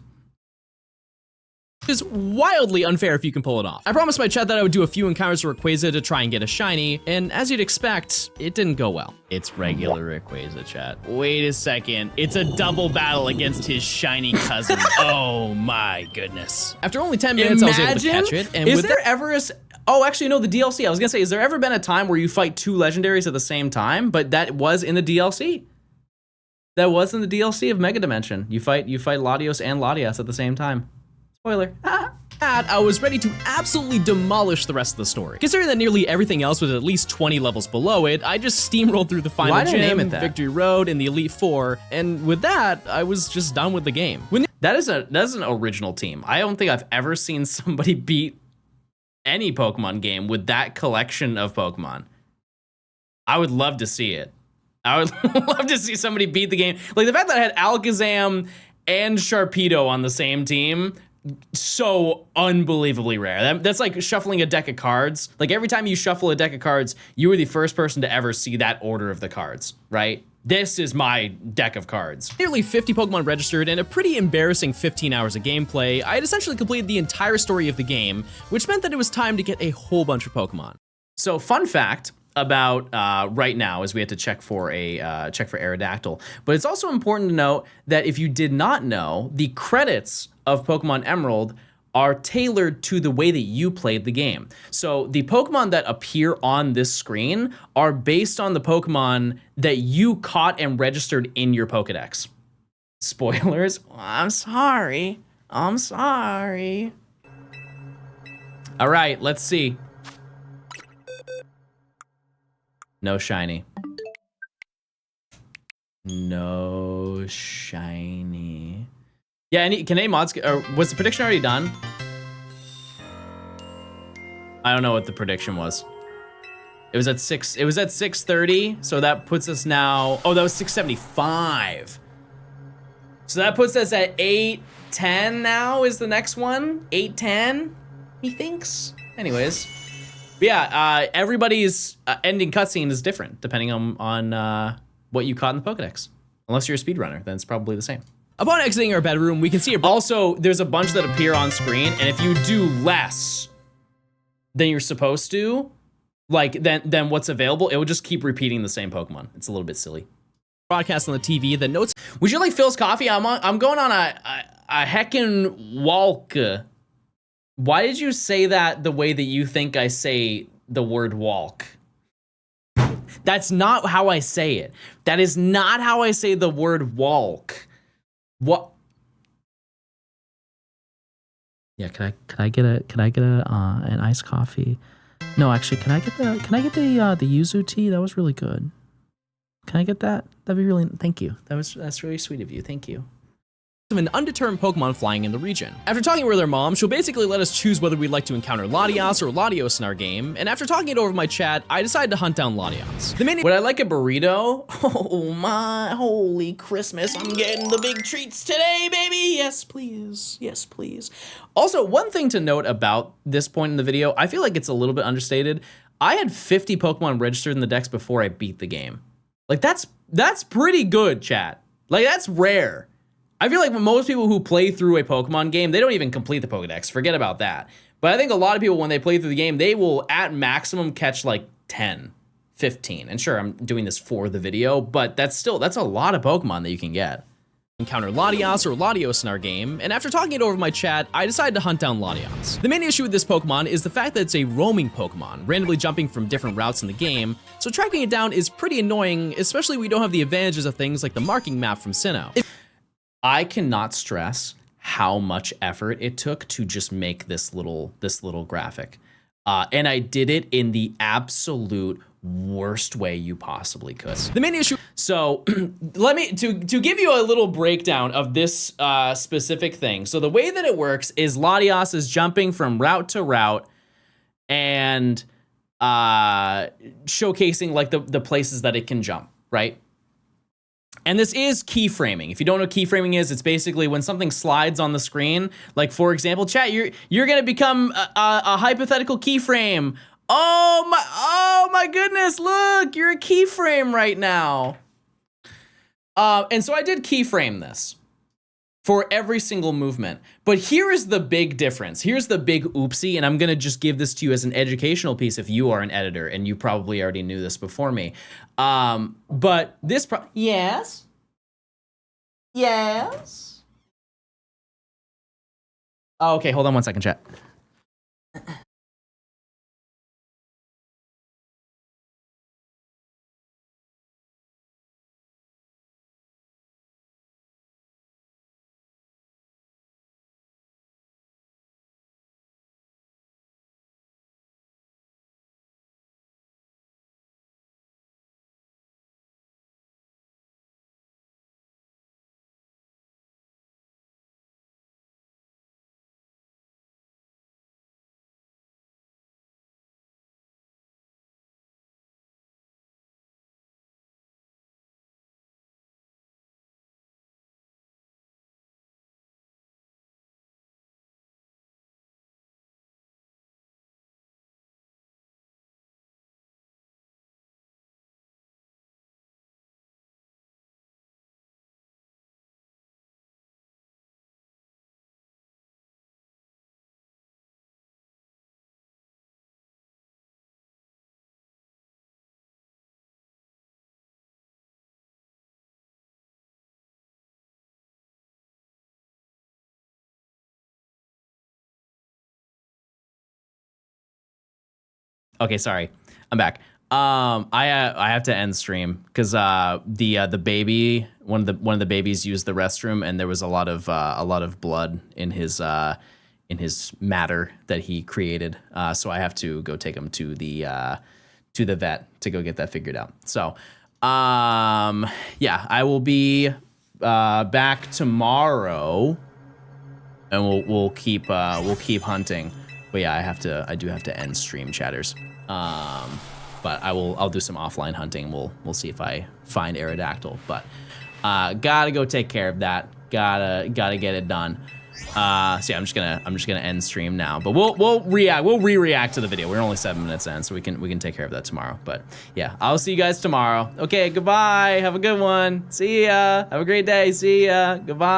is wildly unfair if you can pull it off. I promised my chat that I would do a few encounters with Rayquaza to try and get a shiny, and as you'd expect, it didn't go well. It's regular Rayquaza, chat. Wait a second, it's a double battle against his shiny cousin. Oh my goodness. After only 10 minutes, I was able to catch it, and is there ever a... Oh, actually, no, the DLC. I was gonna say, has there ever been a time where you fight 2 legendaries at the same time? But that was in the DLC. That was in the DLC of Mega Dimension. You fight Latios and Latias at the same time. Spoiler. I was ready to absolutely demolish the rest of the story. Considering that nearly everything else was at least 20 levels below it, I just steamrolled through the final Why did I name gym, it that? Victory Road, and the Elite Four, and with that, I was just done with the game. That is an original team. I don't think I've ever seen somebody beat any Pokemon game with that collection of Pokemon. I would love to see it. I would love to see somebody beat the game. Like the fact that I had Alakazam and Sharpedo on the same team, so unbelievably rare. That's like shuffling a deck of cards. Like every time you shuffle a deck of cards, you were the first person to ever see that order of the cards, right? This is my deck of cards. Nearly 50 Pokemon registered and a pretty embarrassing 15 hours of gameplay, I had essentially completed the entire story of the game, which meant that it was time to get a whole bunch of Pokemon. So fun fact about right now is we had to check for Aerodactyl, but it's also important to note that if you did not know, the credits of Pokemon Emerald are tailored to the way that you played the game. So the Pokemon that appear on this screen are based on the Pokemon that you caught and registered in your Pokedex. Spoilers. I'm sorry. I'm sorry. All right, let's see. No shiny. No shiny. Yeah, can any mods, or was the prediction already done? I don't know what the prediction was. It was at 6:30, so that puts us now, oh, that was 6:75. So that puts us at 8:10 now is the next one. 8:10, he thinks. Anyways. But yeah, everybody's ending cutscene is different depending on what you caught in the Pokedex. Unless you're a speedrunner, then it's probably the same. Upon exiting our bedroom, we can see Also, there's a bunch that appear on screen, and if you do less than you're supposed to, like then what's available, it will just keep repeating the same Pokemon. It's a little bit silly. broadcast on the TV that notes. Would you like Phil's coffee? I'm going on a heckin' walk. Why did you say that the way that you think I say the word walk? That's not how I say it. That is not how I say the word walk. What? Yeah, can I get an iced coffee? No, actually, can I get the yuzu tea? That was really good. Can I get that? That'd be really, thank you. That's really sweet of you. Thank you. Of an undetermined Pokemon flying in the region. After talking with our mom, she'll basically let us choose whether we'd like to encounter Latias or Latios in our game, and after talking it over with my chat, I decided to hunt down Latias. Would I like a burrito? Oh my holy Christmas, I'm getting the big treats today, baby! Yes, please. Yes, please. Also, one thing to note about this point in the video, I feel like it's a little bit understated. I had 50 Pokemon registered in the Dex before I beat the game. Like, that's pretty good, chat. Like, that's rare. I feel like most people who play through a Pokemon game, they don't even complete the Pokedex. Forget about that. But I think a lot of people, when they play through the game, they will at maximum catch like 10, 15. And sure, I'm doing this for the video, but that's a lot of Pokemon that you can get. Encounter Latias or Latios in our game, and after talking it over with my chat, I decided to hunt down Latias. The main issue with this Pokemon is the fact that it's a roaming Pokemon, randomly jumping from different routes in the game, so tracking it down is pretty annoying, especially when we don't have the advantages of things like the marking map from Sinnoh. I cannot stress how much effort it took to just make this little graphic. And I did it in the absolute worst way you possibly could. The main issue. So let me, to give you a little breakdown of this specific thing. So the way that it works is Latias is jumping from route to route and showcasing like the places that it can jump, right? And this is keyframing. If you don't know what keyframing is, it's basically when something slides on the screen. Like, for example, chat, you're gonna become a hypothetical keyframe. Oh my goodness, look, you're a keyframe right now. And so I did keyframe this for every single movement. But here is the big difference. Here's the big oopsie, and I'm gonna just give this to you as an educational piece if you are an editor, and you probably already knew this before me. But this yes? Yes? Oh, okay, hold on one second, chat. Okay, sorry, I'm back. I have to end stream because the baby, one of the babies used the restroom, and there was a lot of blood in his matter that he created. So I have to go take him to the vet to go get that figured out. So yeah, I will be back tomorrow, and we'll keep hunting. But yeah, I do have to end stream, chatters. But I'll do some offline hunting. We'll see if I find Aerodactyl. But gotta go take care of that. Gotta get it done. So yeah, I'm just gonna end stream now. But we'll re-react to the video. We're only 7 minutes in, so we can take care of that tomorrow. But yeah, I'll see you guys tomorrow. Okay, goodbye. Have a good one. See ya. Have a great day. See ya. Goodbye.